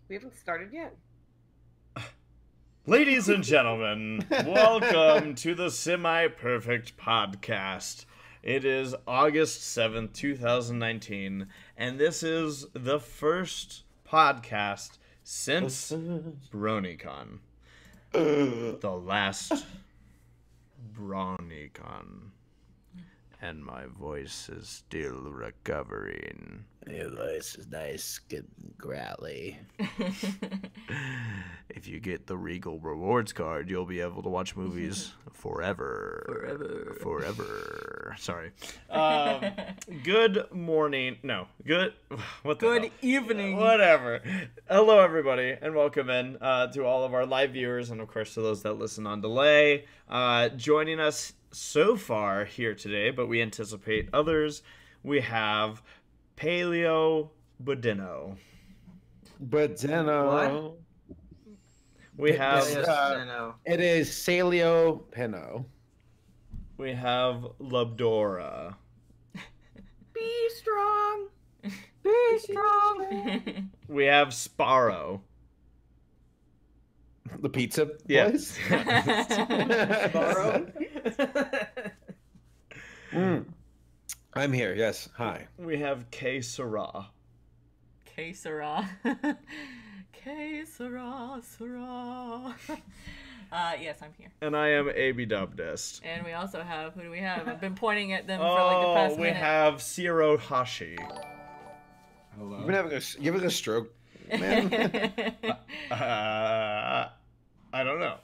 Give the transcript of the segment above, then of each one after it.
We haven't started yet. Ladies and gentlemen, welcome to the Semi-Perfect Podcast. It is August 7th, 2019, and this is the first podcast since BronyCon. The last BronyCon. And my voice is still recovering. Your voice is nice, good and growly. If you get the Regal Rewards card, you'll be able to watch movies forever. Forever. Sorry. Good morning. No. Good. What the Good hell? evening. Whatever. Hello, everybody, and welcome in to all of our live viewers, and of course to those that listen on delay. Joining us so far here today, but we anticipate others. We have PaleoSteno. Badeno. We have It is Salio Peno. we have Labdora. Be strong. Be strong. We have Sparrow. The pizza Yeah. place? Borrow. I'm here, yes. Hi. We have K Sarah. Que sera. Que sera, sera. Yes, I'm here. And I am AB Dubdist. And we also have, who do we have? I've been pointing at them for like the past we minute. have Hirosashii. Hello. You've been having a stroke, man. I don't know.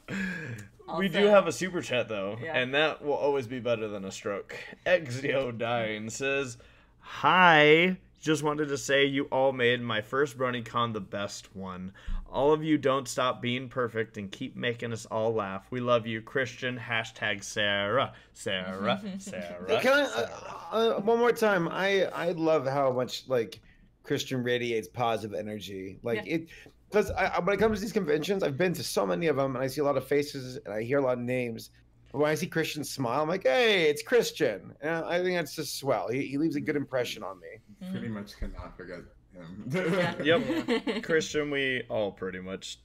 We Also- do have a super chat though, Yeah. and that will always be better than a stroke. Exiodyne says, "Hi, just wanted to say you all made my first BronyCon the best one. All of you don't stop being perfect and keep making us all laugh. We love you, Christian. Hashtag Sarah, Sarah, Sarah." Can I, one more time? I love how much like Christian radiates positive energy. Like Yeah. it, because when it comes to these conventions, I've been to so many of them, and I see a lot of faces and I hear a lot of names. But when I see Christian smile, I'm like, hey, it's Christian. And I think that's just swell. He leaves a good impression on me. Pretty much cannot forget him. Yep, Christian, we all pretty much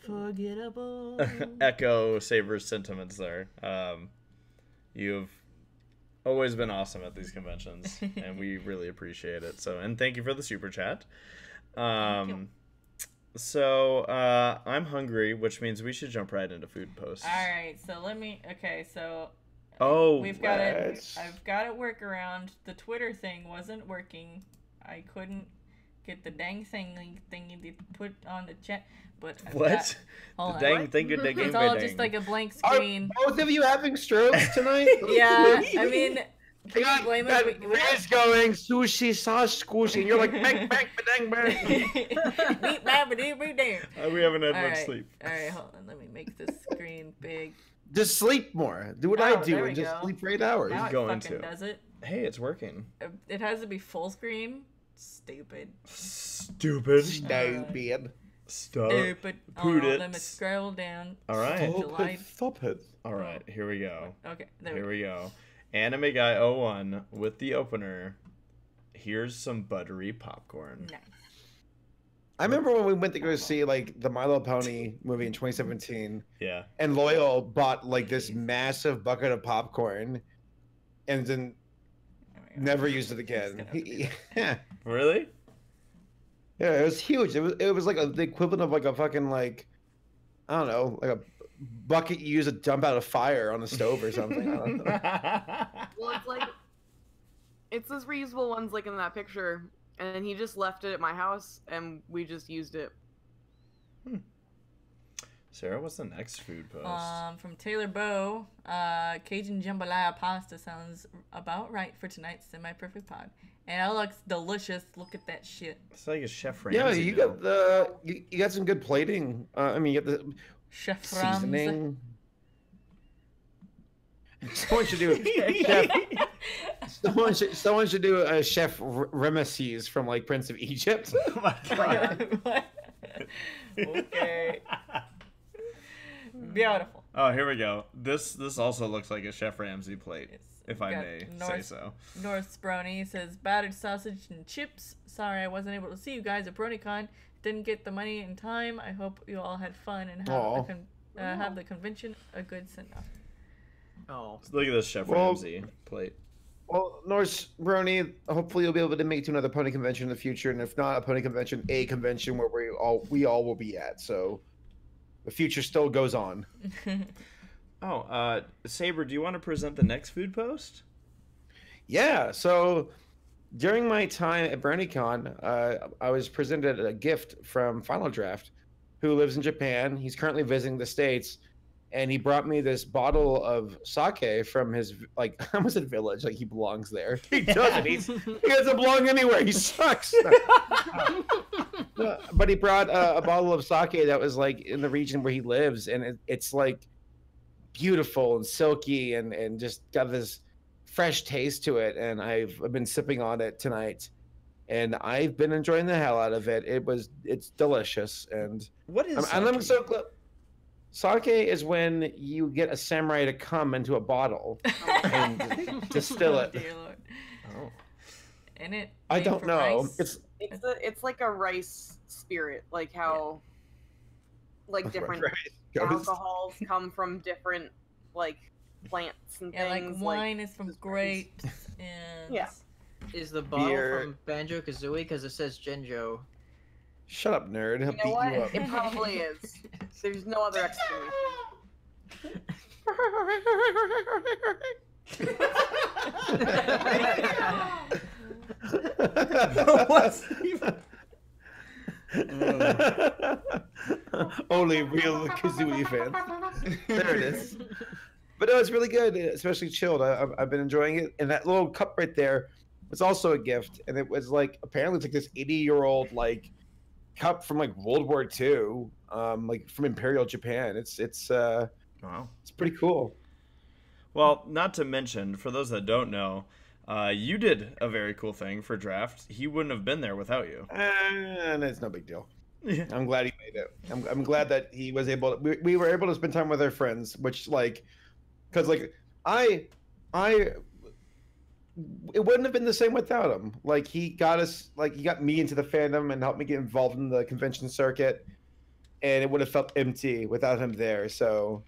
Unforgettable. echo Saber's sentiments there. You've always been awesome at these conventions, and we really appreciate it. So, and thank you for the super chat. you. So I'm hungry, which means we should jump right into food posts. All right, so let me. Okay, so Oh, we've got it. let's- I've got it work around. The Twitter thing wasn't working. I couldn't get the dang thingy to put on the chat. But I've what? got- hold The on. dang thing, good dang, It's bang, all dang. just like a blank Are screen. both of you having strokes tonight? Yeah, I mean, I can got you blame that us? Riz going sushi sauce squishy, and you're like bang bang bang bang. Beep, bap, ba, dee, bee, dee. We haven't had All much right, sleep. all right, hold on. Let me make this screen big. Just sleep more. Do what Oh, I do there we and just go. sleep for 8 hours. Now it going fucking to. does it. Hey, it's working. It has to be full screen. Stupid. Stupid. Stupid. Stupid. Poot Oh, it. let me scroll down. All right. July. Stop it. All right. Here we go. Okay, there Here we we go. Anime Guy 01 with the opener. Here's some buttery popcorn. go. Nice. I remember when we went to go see like the My Little Pony movie in 2017, Yeah. and Loyal bought like this massive bucket of popcorn, and then There we go. never used it Just again. gonna Yeah, Really? yeah, it was huge. It was like the equivalent of like a fucking like, I don't know, like a bucket you use to dump out a fire on a stove or something. I don't know. Well, it's like it's those reusable ones like in that picture, and he just left it at my house, and we just used it. Sarah, what's the next food post? From Taylor Bow, Cajun jambalaya pasta sounds about right for tonight's semi-perfect pod. And it looks delicious. Look at that shit. It's like a Chef Ramsay. Yeah, you meal. got you got some good plating. I mean, you got the Chef Ram's. seasoning. Someone should do chef. Someone should do a Chef Ramesses from like Prince of Egypt. Oh my god. What? Okay. Beautiful. Oh, here we go. This also looks like a Chef Ramsay plate. if I Got may say North- so. North Brony says battered sausage and chips. Sorry I wasn't able to see you guys at BronyCon. Didn't get the money in time. I hope you all had fun and have the convention a good send off. Oh, Look at this Chef Well- Ramsay plate. Well, Norse Brony, hopefully you'll be able to make it to another pony convention in the future, and if not a pony convention, a convention where we all will be at. So the future still goes on. Oh, Saber, do you want to present the next food post? Yeah. So during my time at BronyCon, I was presented a gift from Final Draft, who lives in Japan. He's currently visiting the States. And he brought me this bottle of sake from his, like, I almost said village, like he belongs there. He doesn't. He doesn't belong anywhere. He sucks. But he brought a bottle of sake that was, like, in the region where he lives. And it's, like, beautiful and silky and just got this fresh taste to it. And I've been sipping on it tonight. And I've been enjoying the hell out of it. It's delicious. And What is I'm sake? so glad. Sake is when you get a samurai to come into a bottle and distill it. Dear Lord. Oh. And it. I made don't from know. rice? It's like a rice spirit, like how like different Goes. alcohols come from different like plants and Yeah, like things. wine is from just grapes and Yeah. is the bottle Beer. from Banjo Kazooie? Because it says Genjo. Shut up, nerd. He'll You know beat what? you up. It probably is. There's no other explanation. What's even... Only real Kazooie fans. There it is. But no, it's really good, especially chilled. I've been enjoying it. And that little cup right there was also a gift. And it was like, apparently it's like this 80-year-old like cup from like World War II, like from Imperial Japan. It's Wow. pretty cool. Well, not to mention, for those that don't know, you did a very cool thing for draft. He wouldn't have been there without you. And it's no big deal. Yeah. I'm glad he made it. I'm glad that he was able to, we were able to spend time with our friends, which like, because like I it wouldn't have been the same without him. Like he got us, like he got me into the fandom and helped me get involved in the convention circuit, and it would have felt empty without him there. So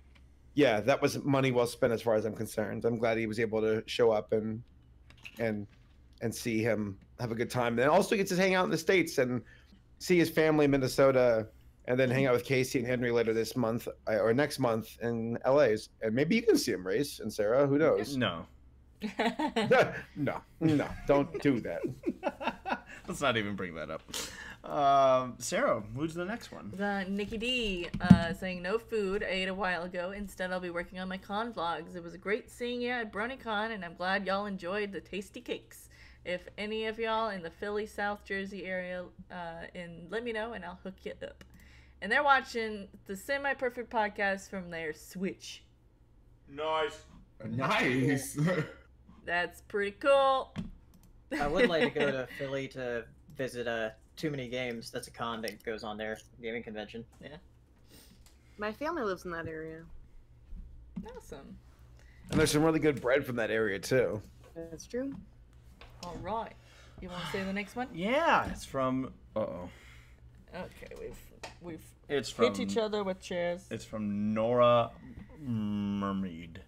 yeah, that was money well spent as far as I'm concerned. I'm glad he was able to show up and see him have a good time. And also gets to hang out in the States and see his family in Minnesota, and then hang out with Casey and Henry later this month or next month in LA's. And maybe you can see him, Race and Sarah. Who knows? No. No, don't do that. Let's not even bring that up. Sarah, who's the next one? The Nikki D saying no food. I ate a while ago. Instead, I'll be working on my con vlogs. It was great seeing you at BronyCon, and I'm glad y'all enjoyed the tasty cakes. If any of y'all in the Philly, South Jersey area, let me know, and I'll hook you up. And they're watching the Semi Perfect podcast from their Switch. Nice. Nice. That's pretty cool. I would like to go to Philly to visit Too Many Games. That's a con that goes on there, gaming convention. My family lives in that area. Awesome. And there's some really good bread from that area too. That's true. All right. You want to say the next one? Yeah, it's from. Uh-oh. Okay, we've It's from. hit each other with chairs. It's from Nora Mermaid.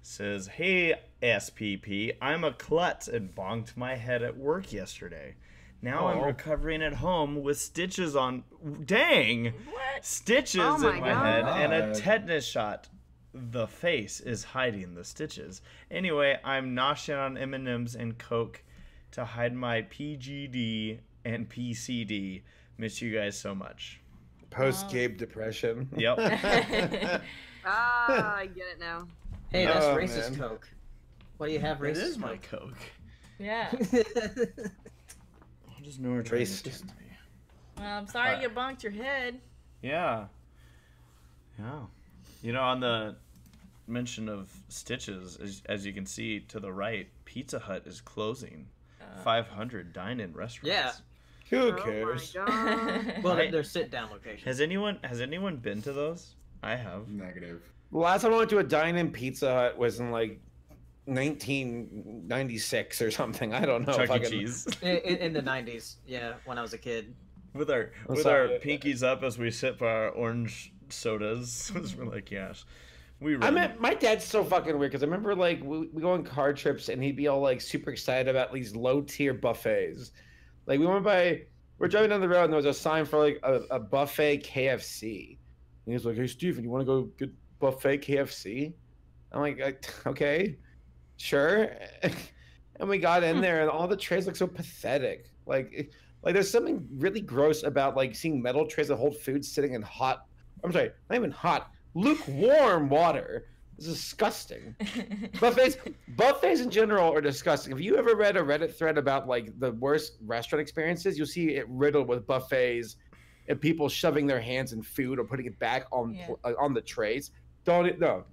Says, "Hey SPP, I'm a klutz and bonked my head at work yesterday. Now I'm recovering at home with stitches on. Dang, What? stitches Oh my in my head and a God. tetanus shot. The face is hiding the stitches. Anyway, I'm noshing on M&Ms and Coke to hide my PGD and PCD. Miss you guys so much." Post-Gabe depression. Yep. Ah, I get it now. Hey, that's Oh, racist man. Coke. What do you have It racist is my Coke? Coke. Yeah. What does Nora trying to Racist. do to me? Well, I'm sorry you bonked your head. Yeah. Yeah. You know, on the mention of stitches, as you can see to the right, Pizza Hut is closing 500 dine-in restaurants. Yeah. Who Oh my cares? God. Well, Right. they're sit-down locations. Has anyone been to those? I have. Negative. The last time I went to a dine-in Pizza Hut was in like 1996 or something. I don't know. Chuck E. fucking- Cheese. In the 90s, yeah, when I was a kid. With our pinkies up as we sip our orange sodas. We're like, yes. My dad's so fucking weird because I remember like we go on car trips and he'd be all like super excited about these low tier buffets. Like we're driving down the road and there was a sign for like a buffet KFC. And he was like, "Hey Steven, you want to go get buffet KFC?" I'm like, "Okay, sure." And we got in there and all the trays look so pathetic. Like there's something really gross about like seeing metal trays that hold food sitting in I'm sorry, not even hot, lukewarm water. It's disgusting. Buffets in general are disgusting. If you ever read a Reddit thread about like the worst restaurant experiences, you'll see it riddled with buffets and people shoving their hands in food or putting it back on the trays. Done.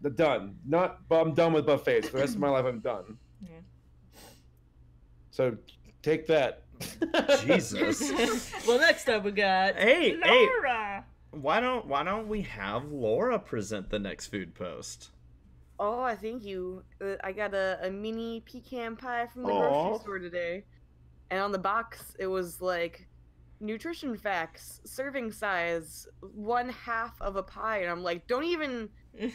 I'm done with buffets. For the rest of my life, I'm done. Yeah. So take that. Jesus. Well, next up we got Laura. Why don't we have Laura present the next food post? Oh, thank you. I got a mini pecan pie from the grocery store today. And on the box, it was like, nutrition facts, serving size, 1/2 of a pie. And I'm like, don't even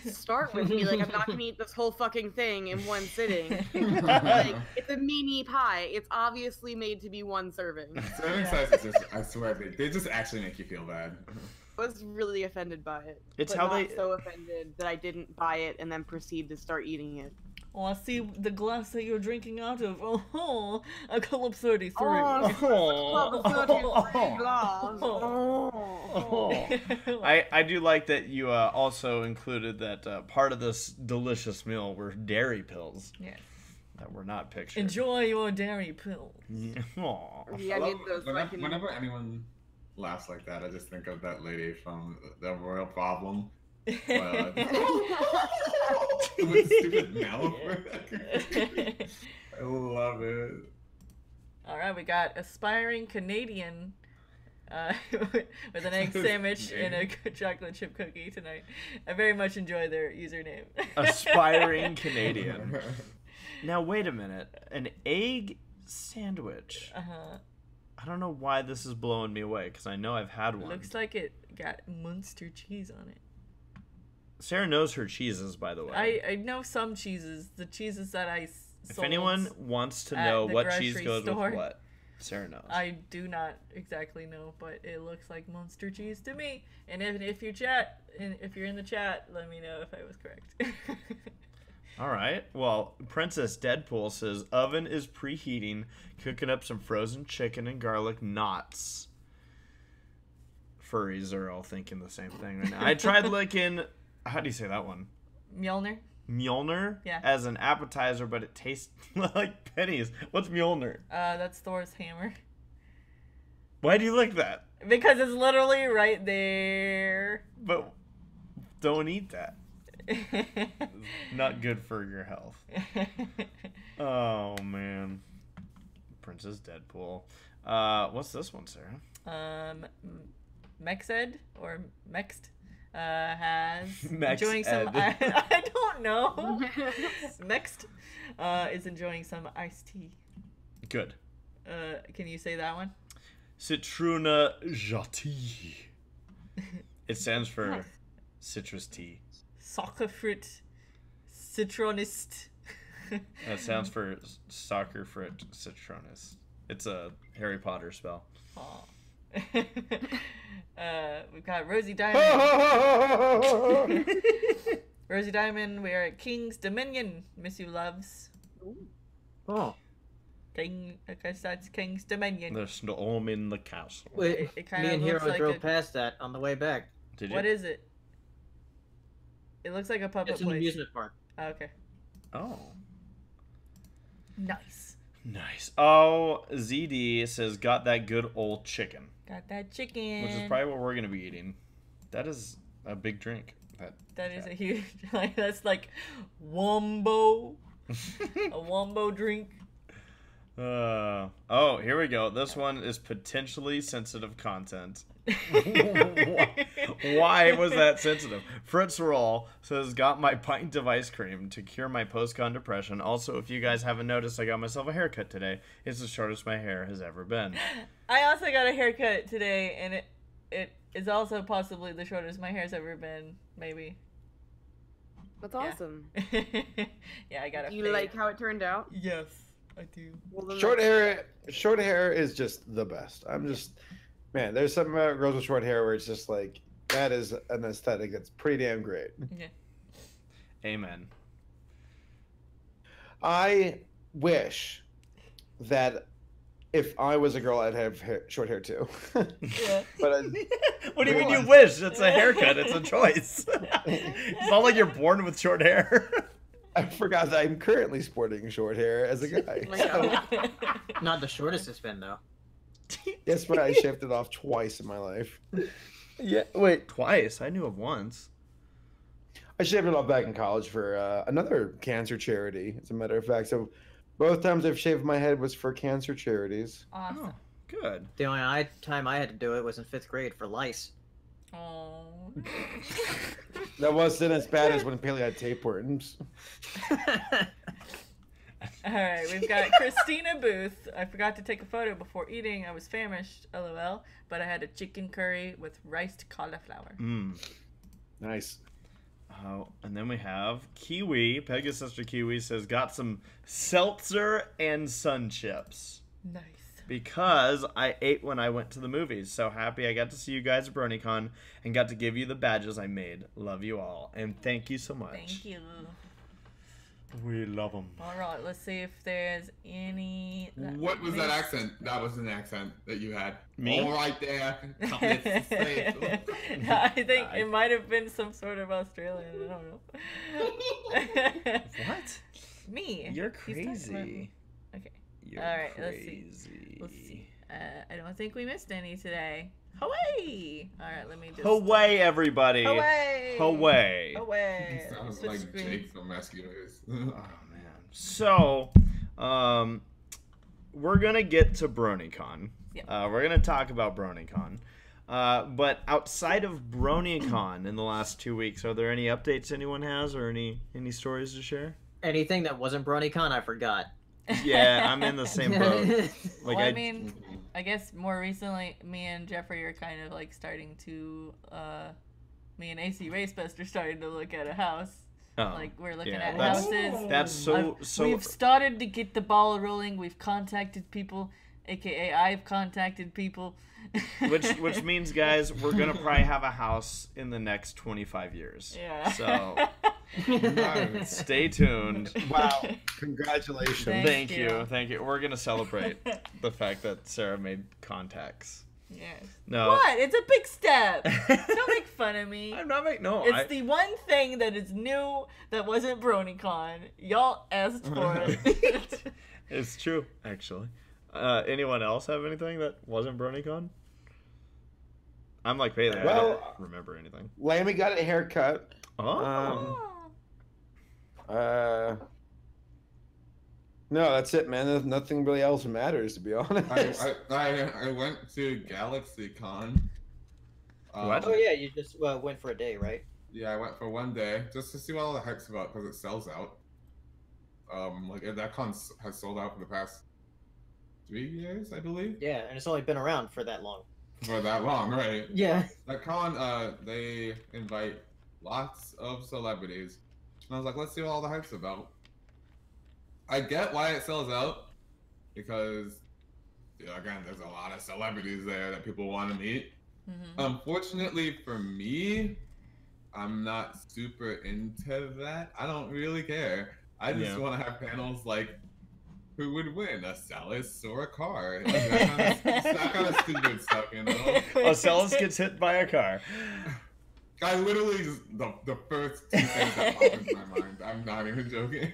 start with me. Like, I'm not going to eat this whole fucking thing in one sitting. Like, it's a mini pie. It's obviously made to be one serving. Serving size is just, I swear, they just actually make you feel bad. I was really offended by it. It's but how not they so offended that I didn't buy it and then proceed to start eating it. Oh, I see the glass that you're drinking out of. Oh, a Club 33. I do like that you also included that part of this delicious meal were dairy pills. Yes. That were not pictured. Enjoy your dairy pills. Yeah. Aw. Yeah, I need those so I can... Whenever anyone laughs like that, I just think of that lady from The Royal Problem. With stupid mouth. I love it. Alright, we got aspiring Canadian with an egg sandwich and a chocolate chip cookie tonight. I very much enjoy their username. Aspiring Canadian. Now wait a minute. An egg sandwich. Uh-huh. I don't know why this is blowing me away because I know I've had one. Looks like it got Munster cheese on it. Sarah knows her cheeses, by the way. I know some cheeses. The cheeses that I sold. If anyone wants to know what cheese goes with what, Sarah knows. I do not exactly know, but it looks like Munster cheese to me. And if you're in the chat, let me know if I was correct. All right. Well, Princess Deadpool says oven is preheating, cooking up some frozen chicken and garlic knots. Furries are all thinking the same thing right now. I tried licking, how do you say that one? Mjolnir Yeah. as an appetizer, but it tastes like pennies. What's Mjolnir? That's Thor's hammer. Why do you like that? Because it's literally right there. But don't eat that. Not good for your health. Oh man. Princess Deadpool. What's this one, Sarah? Mexed or Mexed has Mex enjoying some Ed. I don't know. Mexed is enjoying some iced tea. Good. Can you say that one? Citruna Jati. It stands for citrus tea. Soccer fruit citronist. That sounds for soccer fruit citronus. It's a Harry Potter spell. Oh. We've got Rosie Diamond. Rosie Diamond, we are at King's Dominion. Miss you loves. Oh. I guess that's King's Dominion. The storm in the castle. Wait, It me kinda and looks Hero like drove past that on the way back. Did you? What is it? It looks like a puppet It's an place. amusement park. Oh, okay. Oh. Nice. Nice. Oh, ZD says, got that good old chicken. Got that chicken. Which is probably what we're going to be eating. That is a big drink. That is a huge, that's like Wombo. A Wombo drink. Oh, here we go. This one is potentially sensitive content. Why was that sensitive? Fritz Roll says, got my pint of ice cream to cure my post-con depression. Also, if you guys haven't noticed, I got myself a haircut today. It's the shortest my hair has ever been. I also got a haircut today, and it is also possibly the shortest my hair's ever been, maybe. That's awesome. Yeah, I got a You fade. like how it turned out? Yes, I do. Well, then Short hair is just the best. Man, there's some girls with short hair where it's just like, that is an aesthetic that's pretty damn great. Yeah. Amen. I wish that if I was a girl, I'd have short hair too. Yeah. But What do you mean you wish? It's a haircut. It's a choice. It's not like you're born with short hair. I forgot that I'm currently sporting short hair as a guy. Oh my So, God. Not the shortest it's been though. guess what? I shaved it off twice in my life. Yeah, wait, twice? I knew of once. I shaved it off back in college for another cancer charity, as a matter of fact. So both times I've shaved my head was for cancer charities. Awesome. Oh, good. The only time I had to do it was in 5th grade for lice. Oh. That wasn't as bad as when Paley had tapeworms. All right, we've got Christina Booth. I forgot to take a photo before eating. I was famished, lol, but I had a chicken curry with riced cauliflower. Nice. Oh, and then we have Kiwi. Pegasus Sister Kiwi says, got some seltzer and sun chips. Nice. Because I ate when I went to the movies. So happy I got to see you guys at BronyCon and got to give you the badges I made. Love you all. And thank you so much. Thank you. We love them. All right, let's see if there's any. What was that accent? That was an accent that you had. Me? All right there. Let's say it. I think it might have been some sort of Australian. I don't know. What? Me. You're He's talking about crazy. me. Okay. You're All right, crazy. let's see. I don't think we missed any today. Hawaii. All right, let me just. Away, everybody. Away. Away. Away. Sounds Switch like screens. Jake from Rescuers. Oh, man. So, we're going to get to BronyCon. Yeah. We're going to talk about BronyCon. But outside of BronyCon in the last 2 weeks, are there any updates anyone has or any stories to share? Anything that wasn't BronyCon, I forgot. Yeah, I'm in the same boat. Like, Well, I mean, I guess more recently, me and Jeffrey are kind of like starting to, me and ACRacebest are starting to look at a house. oh, Like, we're looking yeah, at that's- houses. That's so. We've started to get the ball rolling. We've contacted people, aka I've contacted people. which means, guys, we're gonna probably have a house in the next 25 years. Yeah. So stay tuned. Wow. Congratulations. Thank you. Thank you. We're gonna celebrate the fact that Sarah made contacts. Yes. No. What? It's a big step. Don't make fun of me. I'm not making. No. It's the one thing that is new that wasn't BronyCon. Y'all asked for it. It's true, actually. Anyone else have anything that wasn't BronyCon? I'm like Bailey. I Well, don't remember anything. Lammy got a haircut. Oh. No, that's it, man. Nothing really else matters, to be honest. I went to GalaxyCon. What? Oh yeah, you just went for a day, right? Yeah, I went for one day just to see what all the hype's about because it sells out. Like that con has sold out for the past 3 years, I believe. Yeah, and it's only been around for that long. For that long, right? Yeah. That con, they invite lots of celebrities, and I was like, let's see what all the hype's about. I get why it sells out because, again, there's a lot of celebrities there that people want to meet. Mm-hmm. Unfortunately for me, I'm not super into that. I don't really care. I just want to have panels like who would win, a Celis or a car? Like, that kind of stupid stuff, you know? Oh, Celis gets hit by a car. I literally just, the first two things that pop into my mind. I'm not even joking.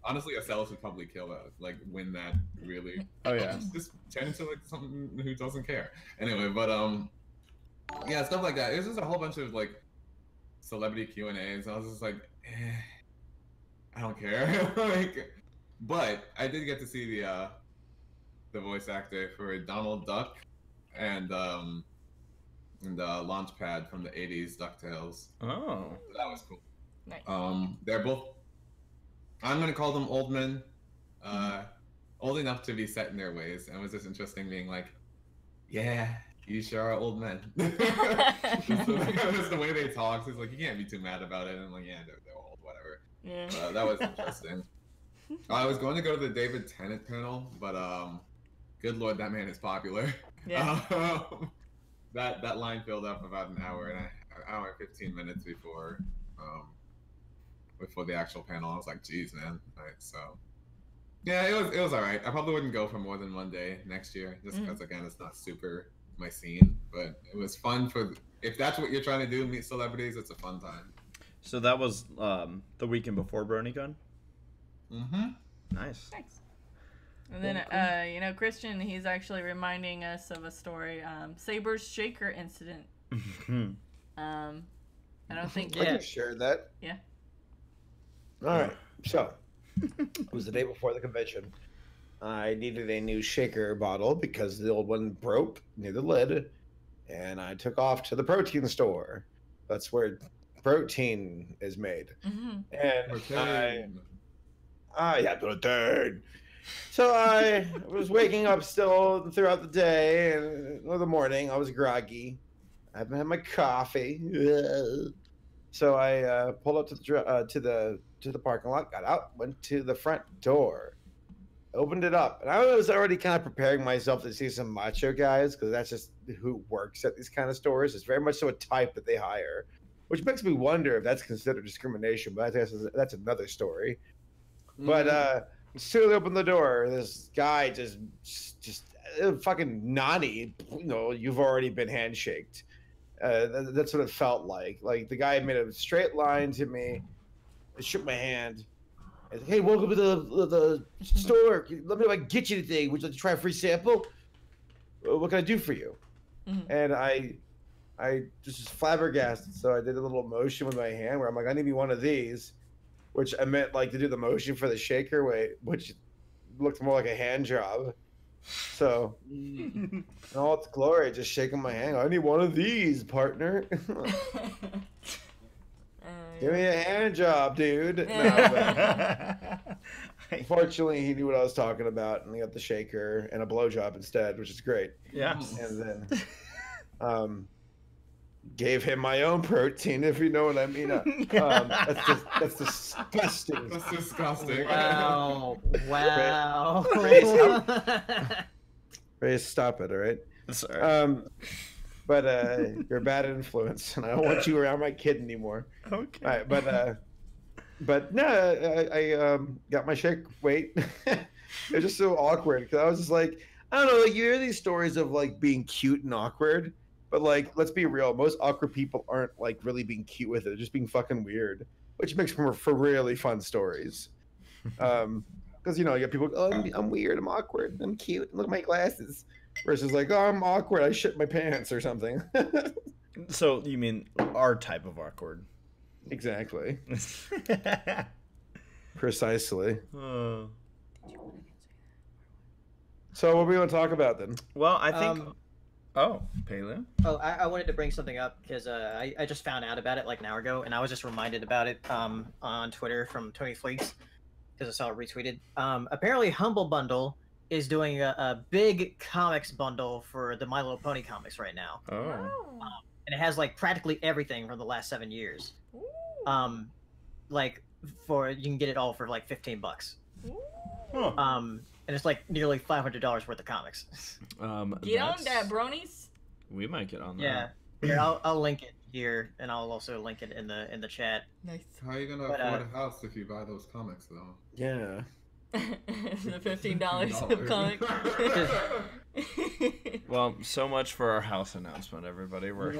Honestly, a Celis would probably kill that, like win that really. Oh yeah. Just turn into like someone who doesn't care. Anyway, but yeah, stuff like that. It was just a whole bunch of like celebrity Q&As. I was just like, I don't care. Like, But I did get to see the voice actor for Donald Duck and Launchpad from the '80s DuckTales. Oh, So that was cool. Nice. They're both. I'm gonna call them old men, old enough to be set in their ways, and it was just interesting being like, yeah, you sure are old men. Just the way they talk, it's like you can't be too mad about it. And I'm like, yeah, they're old, whatever. Yeah. That was interesting. I was going to go to the David Tennant panel, but good lord, that man is popular. Yeah. That line filled up about an hour and 15 minutes before the actual panel. I was like, geez, man. Right, so yeah, it was all right. I probably wouldn't go for more than one day next year, just because again, it's not super my scene. But it was fun if that's what you're trying to do, meet celebrities. It's a fun time. so that was the weekend before BronyCon. Mm-hmm. Nice. Thanks. And then, Christian, he's actually reminding us of a story, Saber's shaker incident. I don't think I can share that. Yeah. All right. So it was the day before the convention. I needed a new shaker bottle because the old one broke near the lid, and I took off to the protein store. That's where protein is made. Mm-hmm. And yeah, protein. So I was waking up still throughout the day and the morning. I was groggy. I haven't had my coffee. So I pulled up to the parking lot, got out, went to the front door, opened it up, and I was already kind of preparing myself to see some macho guys because that's just who works at these kind of stores. It's very much so a type that they hire, which makes me wonder if that's considered discrimination. But I guess that's another story. Mm-hmm. But as soon as I opened the door, this guy just fucking naughty. You've already been handshaked. That's what it felt like. Like the guy made a straight line to me, shook my hand, and said, "Hey, welcome to the store. Let me know if I can get you anything. Would you like to try a free sample? What can I do for you?" Mm-hmm. And I just was flabbergasted. So I did a little motion with my hand where I'm like, "I need me one of these," which I meant like to do the motion for the shaker which looked more like a hand job. So, in all its glory, just shaking my hand. I need one of these, partner. Give me a hand job, dude. Fortunately, he knew what I was talking about, and he got the shaker and a blowjob instead, which is great. Yeah. And then gave him my own protein, if you know what I mean. That's disgusting. That's disgusting. Wow. Ray, stop it, all right? Sorry. But you're a bad influence, and I don't want you around my kid anymore. Okay. All right, but no, I got my shake. Wait, it was just so awkward because I was just like, I don't know, like you hear these stories of like being cute and awkward, but like let's be real, most awkward people aren't like really being cute with it, they're just being fucking weird, which makes for really fun stories. Because you get people, oh, I'm weird, I'm awkward, I'm cute, look at my glasses. Versus like, oh, I'm awkward, I shit my pants or something. So you mean our type of awkward? Exactly. Precisely. So what are we going to talk about then? Well, I think... Paleo? Oh, I wanted to bring something up because I just found out about it like an hour ago, and I was just reminded about it on Twitter from Tony Fleeks because I saw it retweeted. Apparently Humble Bundle is doing a big comics bundle for the My Little Pony comics right now. Oh. And it has like practically everything from the last 7 years. Like you can get it all for like $15. Huh. And it's like nearly $500 worth of comics. Get on that, bronies. We might get on that. Yeah. Here, I'll link it here, and I'll also link it in the chat. Nice. How are you gonna afford a house if you buy those comics though? Yeah. The $15 of comics. Well, so much for our house announcement, everybody. We're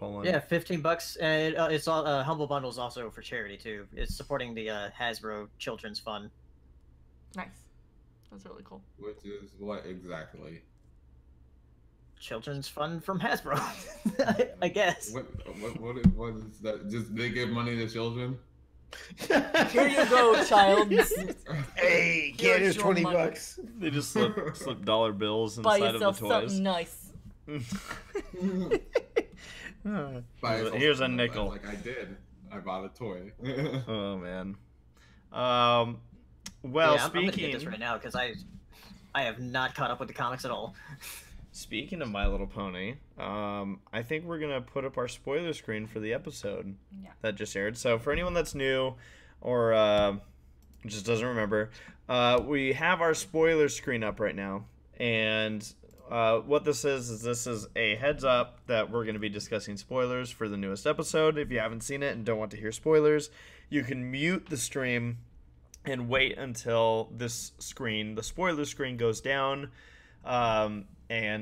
pulling. Yeah, $15, and it's all Humble Bundles also for charity too. It's supporting the Hasbro Children's Fund. Nice. That's really cool. Which is what exactly? Children's Fund from Hasbro, I guess. What is that? Just they give money to children? Here you go, child. Hey, kid, here's your money. $20. They just slip dollar bills Buy inside of the yourself toys. something nice. Here's a nickel. Like I did. I bought a toy. Oh man. Well, yeah, I'm gonna get this right now because I have not caught up with the comics at all. Speaking of My Little Pony, I think we're gonna put up our spoiler screen for the episode that just aired. So for anyone that's new or just doesn't remember, we have our spoiler screen up right now, and what this is a heads up that we're going to be discussing spoilers for the newest episode. If you haven't seen it and don't want to hear spoilers, you can mute the stream and wait until this screen, the spoiler screen, goes down. And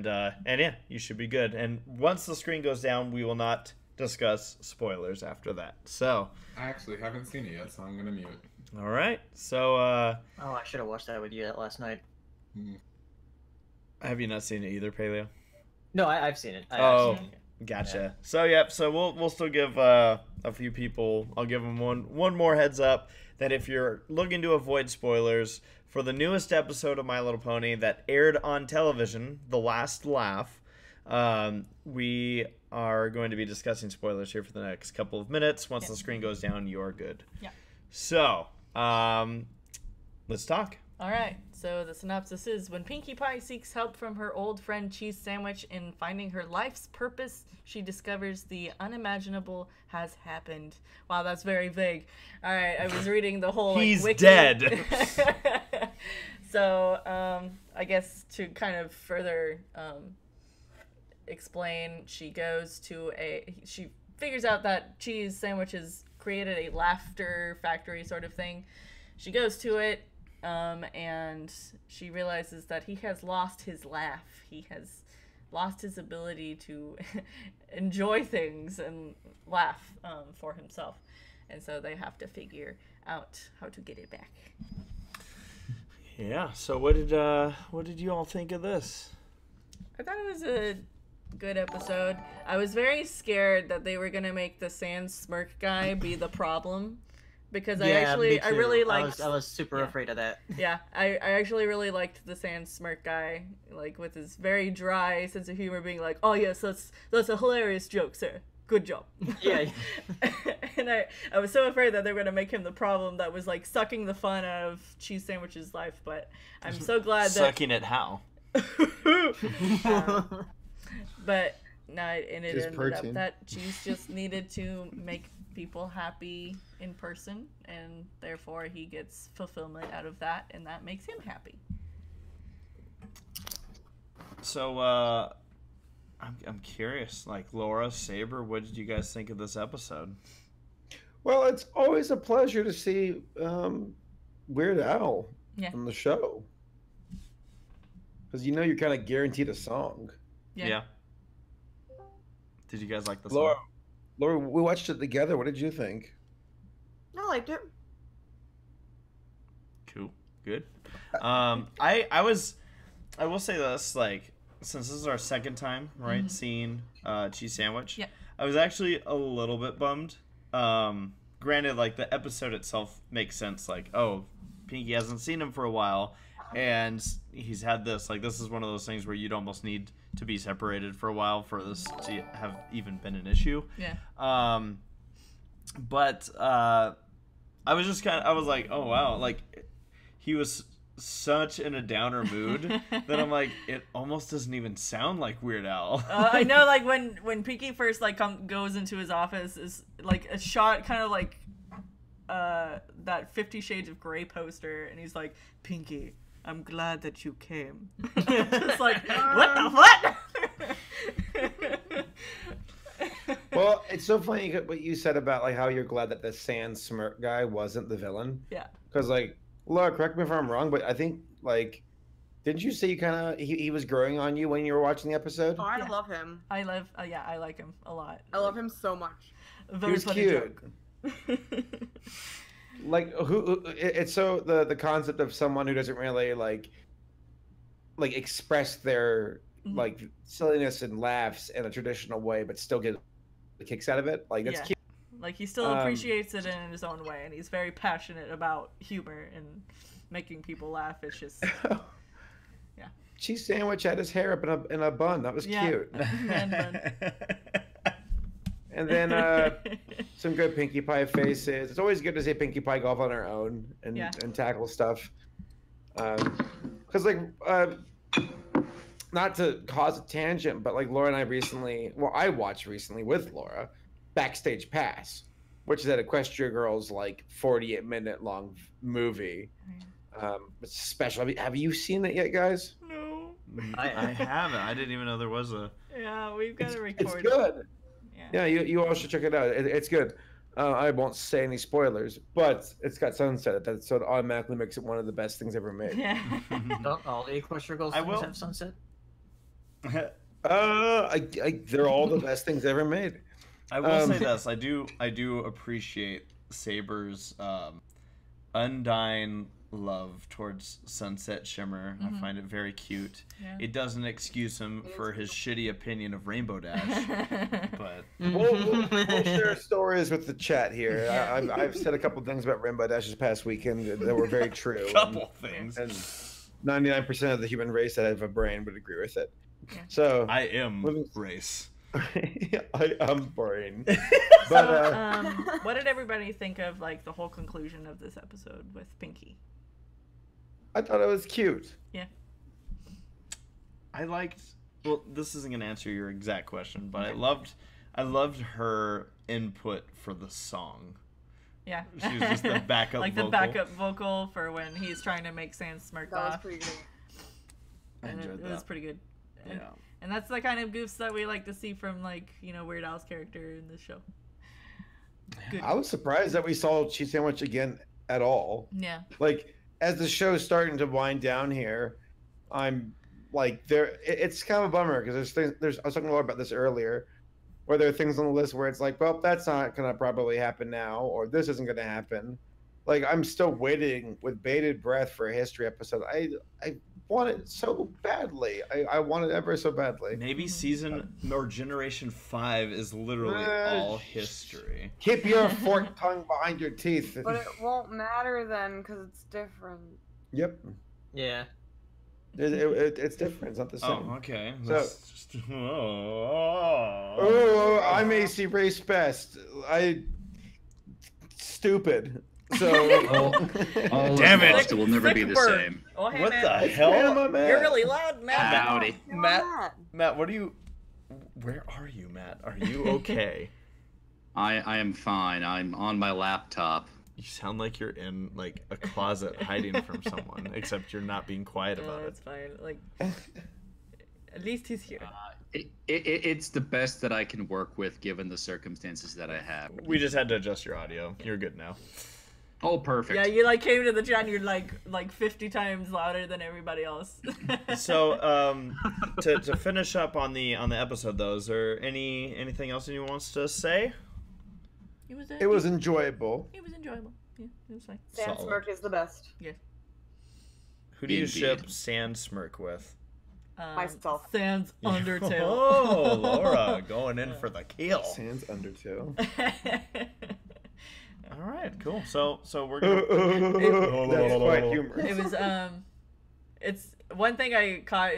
yeah, you should be good. And once the screen goes down, we will not discuss spoilers after that. So I actually haven't seen it yet, so I'm gonna mute. All right. So oh, I should have watched that with you last night. Have you not seen it either, Paleo? No, I've seen it. Oh, I've seen it. gotcha. Yeah. So yep. So we'll still give a few people. I'll give them one more heads up that if you're looking to avoid spoilers for the newest episode of My Little Pony that aired on television, The Last Laugh, we are going to be discussing spoilers here for the next couple of minutes. Once the screen goes down, you're good. Yeah. So let's talk. All right, so the synopsis is, when Pinkie Pie seeks help from her old friend Cheese Sandwich in finding her life's purpose, she discovers the unimaginable has happened. Wow, that's very vague. All right, I was reading the whole He's wiki. dead. So, I guess to kind of further explain, she figures out that Cheese Sandwich has created a laughter factory sort of thing. She goes to it. And she realizes that he has lost his laugh. He has lost his ability to enjoy things and laugh for himself. And so they have to figure out how to get it back. Yeah. So what did you all think of this? I thought it was a good episode. I was very scared that they were gonna make the Sand Smirk guy be the problem. Because I really liked. I was super afraid of that. Yeah, I actually really liked the Sand Smirk guy, like with his very dry sense of humor, being like, "Oh yes, that's a hilarious joke, sir. Good job." Yeah. And I was so afraid that they were gonna make him the problem that was like sucking the fun out of Cheese Sandwich's life, but I'm so glad that sucking it how. But no, and it ended protein. up that Cheese just needed to make people happy in person, and therefore he gets fulfillment out of that, and that makes him happy. So I'm curious, like Laura, Saber, what did you guys think of this episode? Well, it's always a pleasure to see Weird Al on the show, because you're kind of guaranteed a song. Yeah. Did you guys like the song? Laura, we watched it together. What did you think? I liked it. Cool. Good. I will say this, like, since this is our second time, right, seeing Cheese Sandwich, I was actually a little bit bummed. Granted, like, the episode itself makes sense, like, oh, Pinkie hasn't seen him for a while, and he's had this, like, this is one of those things where you'd almost need to be separated for a while for this to have even been an issue. Yeah. But I was like, oh wow, like he was such in a downer mood that I'm like, it almost doesn't even sound like Weird Al. I know, like when Pinkie first like goes into his office, is like a shot kind of like that 50 Shades of Grey poster, and he's like, Pinkie, I'm glad that you came. Just like, what the what? Well, it's so funny what you said about like how you're glad that the Sand Smirk guy wasn't the villain. Yeah. Because like, Laura, correct me if I'm wrong, but I think like, didn't you say you kind of he was growing on you when you were watching the episode? Oh, I love him. I like him a lot. I love him so much. Very he was funny cute. joke. Like it's so the concept of someone who doesn't really like express their like silliness and laughs in a traditional way, but still get the kicks out of it. Like that's cute. Like, he still appreciates it in his own way, and he's very passionate about humor and making people laugh. It's just, yeah. Cheese sandwich had his hair up in a bun. That was cute. Man bun. And then some good Pinkie Pie faces. It's always good to see Pinkie Pie golf on her own and tackle stuff. Because not to cause a tangent, but like Laura and I watched recently with Laura, Backstage Pass, which is that Equestria Girls like 48-minute long movie. It's special. Have you seen it yet, guys? No. I haven't. I didn't even know there was a. Yeah, we've got to record. It's good. Yeah, you all should check it out. It's good. I won't say any spoilers, but it's got sunset at that, so it automatically makes it one of the best things ever made. Yeah. Don't all the Equestria Girls things have sunset? They're all the best things ever made. I will say this: I do appreciate Saber's undying love towards Sunset Shimmer. I find it very cute. Yeah. It doesn't excuse him for his shitty opinion of Rainbow Dash, but we'll share stories with the chat here. Yeah. I've said a couple things about Rainbow Dash this past weekend that were very true. Things. And 99% of the human race that have a brain would agree with it. Yeah. So I am race. I am brain. But what did everybody think of like the whole conclusion of this episode with Pinkie? I thought it was cute. Yeah. Well, this isn't going to answer your exact question, but I loved her input for the song. Yeah. She was just the backup like vocal. the backup vocal for when he's trying to make Sans smirk off. That was pretty good. I enjoyed that. It was pretty good. Yeah. And that's the kind of goofs that we like to see from, like, Weird Al's character in the show. Good. I was surprised that we saw Cheese Sandwich again at all. Yeah. Like, as the show's starting to wind down here, I'm like, it's kind of a bummer because I was talking to Laura about this earlier, where there are things on the list where it's like, well, that's not going to probably happen now, or this isn't going to happen. Like, I'm still waiting with bated breath for a history episode. I want it so badly. I want it ever so badly. Maybe season or generation 5 is literally all history. Keep your forked tongue behind your teeth. But it won't matter then because it's different. Yep. Yeah. It's different. It's not the same. Oh, okay. So, I'm ACRacebest. Stupid. So, damn it! It will never be the same. Oh, hey, what Matt. the hell? PanamaMatt. You're really loud, Matt. Howdy. Matt, what are you? Where are you, Matt? Are you okay? I am fine. I'm on my laptop. You sound like you're in like a closet hiding from someone, except you're not being quiet about it. It's fine. Like, at least he's here. It's the best that I can work with given the circumstances that I have. We just had to adjust your audio. You're good now. Oh, perfect. Yeah, you like came to the chat and you're like 50 times louder than everybody else. So, to finish up on the episode though, is there anything else anyone wants to say? It was enjoyable. It was enjoyable. Yeah, it was fine. Sans Smirk is the best. Yeah. Who do you ship Sans Smirk with? Myself. Sans Undertale. Oh, Laura going in for the kill. Sans Undertale. All right, cool. So we're gonna. That's quite humorous. It was it's one thing I caught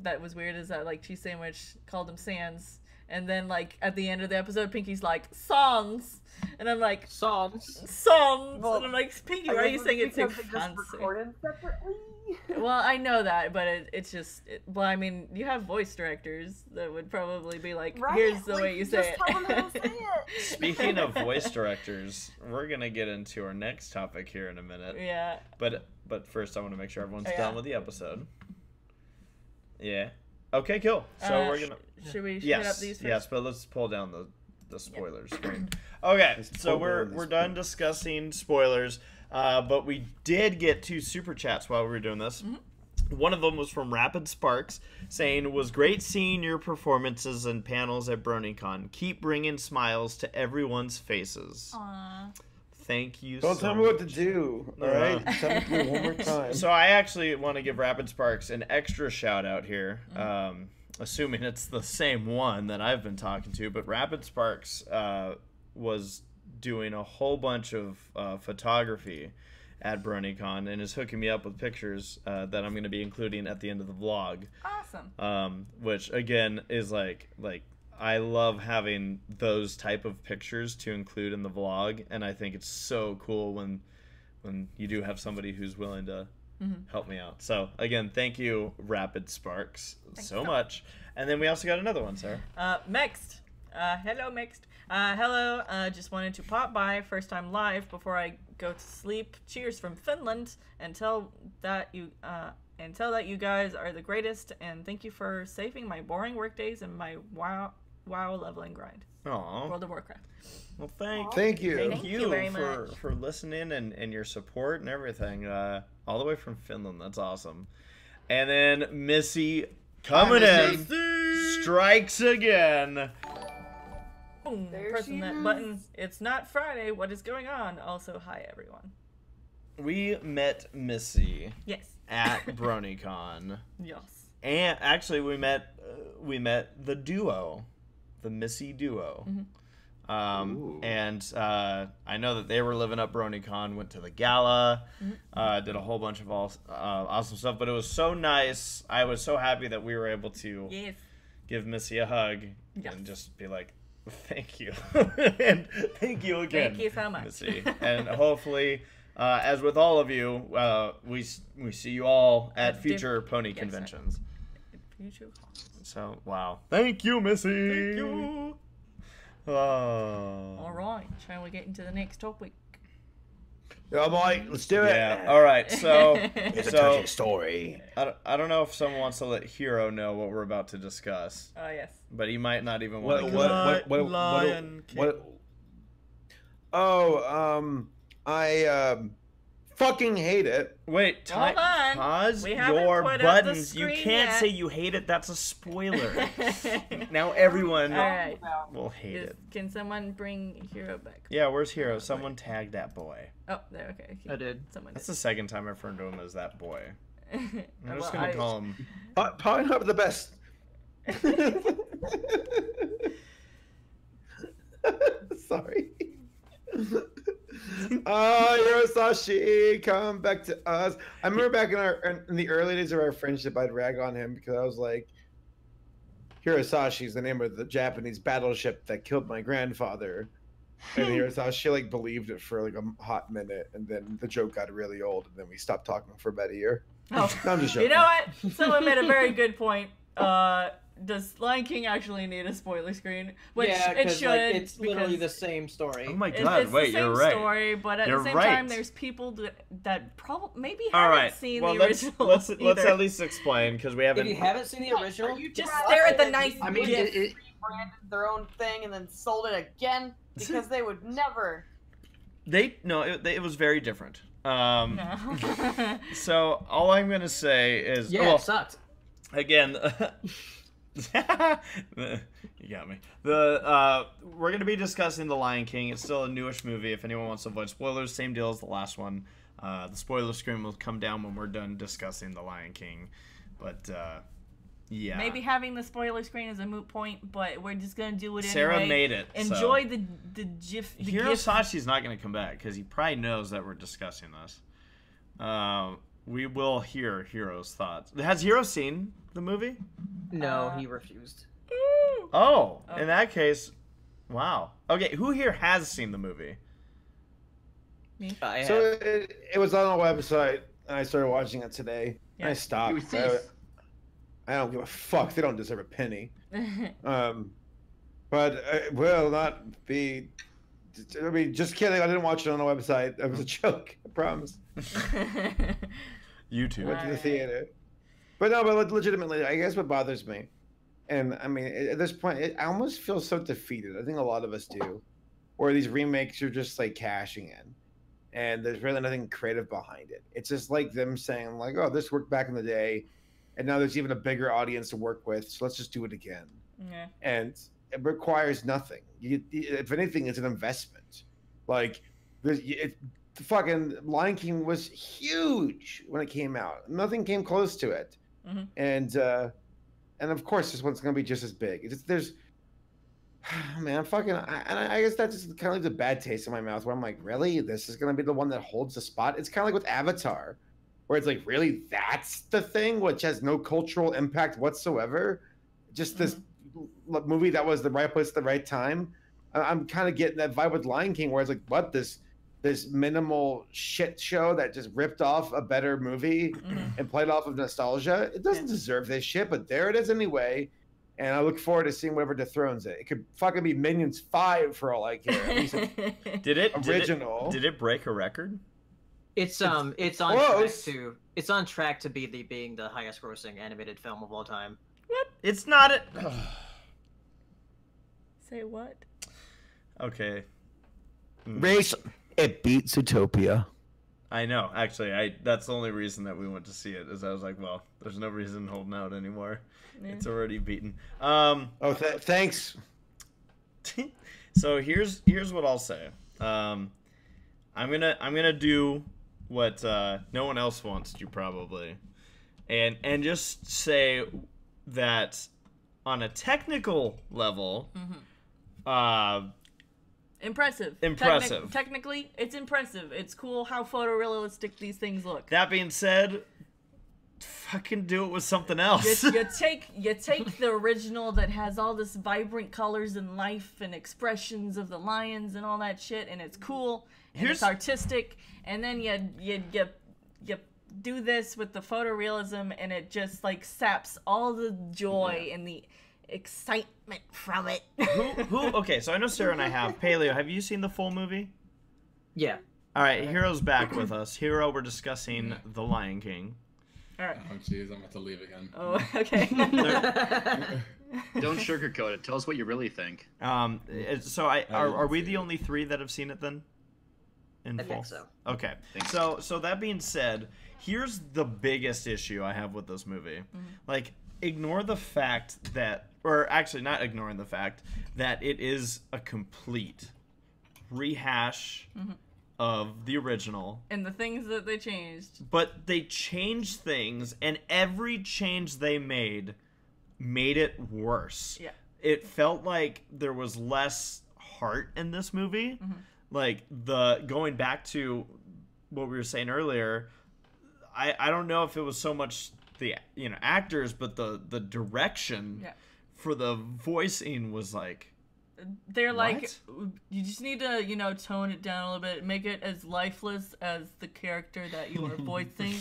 that was weird is that like Cheese Sandwich called him Sans, and then like at the end of the episode, Pinkie's like songs, and I'm like songs, Well, and I'm like Pinkie, why are you saying it so fancy? Recorded separately. Well, I know that, but it's just well, I mean, you have voice directors that would probably be like, right? here's the way you say just tell them how to say it. it. Speaking of voice directors, we're gonna get into our next topic here in a minute. Yeah. But first, I want to make sure everyone's Oh, yeah. done with the episode. Yeah. Okay, cool. So we're gonna. Should we Yes. hit up these first? Yes, but let's pull down the spoiler screen. Okay, so pull down we're the done discussing spoilers, but we did get 2 super chats while we were doing this. One of them was from Rapid Sparks saying, "It was great seeing your performances and panels at BronyCon. Keep bringing smiles to everyone's faces." Aww. Thank you Don't so tell me what to much. do. All right, tell me to do one more time. So I actually want to give Rapid Sparks an extra shout out here, assuming it's the same one that I've been talking to. But Rapid Sparks was doing a whole bunch of photography at BronyCon and is hooking me up with pictures that I'm going to be including at the end of the vlog. Awesome. Which again is like I love having those type of pictures to include in the vlog, and I think it's so cool when you do have somebody who's willing to help me out. So again, thank you, Rapid Sparks, so much. And then we also got another one, Sarah. Mixed. Hello, Mixed. Hello. Just wanted to pop by, first time live before I go to sleep. Cheers from Finland, and tell that you guys are the greatest, and thank you for saving my boring work days and my WoW leveling grind. Aww. World of Warcraft. Well, thank you. Thank you very much for listening and your support and everything. All the way from Finland. That's awesome. And then Missy coming in. Strikes again. Boom. There Pressing she that is. button. It's not Friday. What is going on? Also, hi everyone. We met Missy Yes. at BronyCon. Yes. And actually we met the duo, the Missy duo. And I know that they were living up BronyCon, went to the gala, did a whole bunch of awesome stuff, but it was so nice. I was so happy that we were able to give Missy a hug and just be like, thank you. And thank you again. Thank you so much. Missy. And hopefully, as with all of you, we see you all at future pony conventions. So, wow. Thank you, Missy. Thank you. All right. Shall we get into the next topic? Yeah, boy, let's do it. Yeah. All right. So, It's a touching story. I don't know if someone wants to let Hiro know what we're about to discuss, Oh, yes. but he might not even want to. I fucking hate it. Wait, Hold on. pause We haven't your put up the buttons. You screen can't yet. say you hate it. That's a spoiler. Now everyone All right. will hate it. Can someone bring Hiro back? Yeah, where's Hiro? Someone tagged that boy. Oh, there. Okay. I did. Someone That's did. the second time I've referred to him as that boy. I'm Well, just gonna call him. Probably not the best. Sorry. Hirosashii, come back to us. I remember back in the early days of our friendship, I'd rag on him because I was like, Hirosashii is the name of the Japanese battleship that killed my grandfather. And Hirosashii like believed it for like a hot minute, and then the joke got really old, and then we stopped talking for about a year. Oh, No, I'm just joking. you know what? Someone made a very good point. Does Lion King actually need a spoiler screen? Which yeah, it 'cause, should. like, it's literally the because same story. Oh my it's god! the Wait, same you're right. story, but at You're the same right. time, there's people that probably maybe All haven't right. seen Well, the let's original. let's either. at least explain because we haven't. If you haven't seen the original, Just stare at the nice I mean, gift. Rebranded their own thing and then sold it again because they would never. It was very different. No. So all I'm gonna say is, yeah, it sucked. again, you got me. We're gonna be discussing The Lion King. It's still a newish movie. If anyone wants to avoid spoilers, same deal as the last one. The spoiler screen will come down when we're done discussing The Lion King. But yeah, Maybe having the spoiler screen is a moot point, but we're just gonna do it Sarah anyway. made it. Enjoy the gif. The gif. Hirosashi's not gonna come back because he probably knows that we're discussing this. We will hear Hiro's thoughts. Has Hiro seen the movie? No, he refused. Oh, in that case, wow. Okay, who here has seen the movie? I So have. it was on a website, and I started watching it today. Yeah. I You stopped. thief. I don't give a fuck. They don't deserve a penny. But it will not be. I mean, just kidding. I didn't watch it on a website. It was a joke. I promise. YouTube. I went to the Alright. theater. But no, but legitimately, I guess what bothers me, and I mean, at this point, I almost feel so defeated. I think a lot of us do, where these remakes are just like cashing in, and there's really nothing creative behind it. It's just like them saying, like, "Oh, this worked back in the day, and now there's even a bigger audience to work with, so let's just do it again." Yeah. And it requires nothing. If anything, it's an investment. Like, the fucking Lion King was huge when it came out. Nothing came close to it. Mhm. And of course, this one's gonna be just as big. Man, I guess that just kind of leaves a bad taste in my mouth where I'm like, really? This is going to be the one that holds the spot? It's kind of like with Avatar, where it's like, really, that's the thing, which has no cultural impact whatsoever? Just this movie that was the right place at the right time? I'm kind of getting that vibe with Lion King, where it's like, what, this minimal shit show that just ripped off a better movie and played off of nostalgia? It doesn't deserve this shit, but there it is anyway. And I look forward to seeing whatever dethrones it. It could fucking be Minions 5 for all I care. At least it's original. Did it break a record? It's on track to be being the highest grossing animated film of all time. What? It's not it. Say what? Okay. Race. It beats Zootopia. I know. Actually, that's the only reason that we went to see it. Is I was like, well, there's no reason holding out anymore. Yeah. It's already beaten. Thanks. So here's what I'll say. I'm gonna do what no one else wants to probably, and just say that on a technical level, impressive. Technically, it's impressive. It's cool how photorealistic these things look. That being said, fucking do it with something else. You take the original that has all this vibrant colors and life and expressions of the lions and all that shit, and it's cool and it's artistic, and then you do this with the photorealism, and it just like saps all the joy and the excitement from it. Okay, so I know Sarah and I have. Paleo, have you seen the full movie? Yeah. All right, Hiro's back with us. Hiro, we're discussing The Lion King. All right. Oh jeez, I'm about to leave again. Oh, okay. Don't sugarcoat it. Tell us what you really think. So are we the only three that have seen it then? I think so. Okay. So that being said, here's the biggest issue I have with this movie. Like, ignore the fact that, or actually not ignoring the fact that it is a complete rehash of the original. And the things that they changed. But they changed things, and every change they made it worse. Yeah. It felt like there was less heart in this movie. Like, going back to what we were saying earlier, I don't know if it was so much the actors, but the direction for the voicing was like, they're like, you just need to tone it down a little bit, make it as lifeless as the character that you are voicing.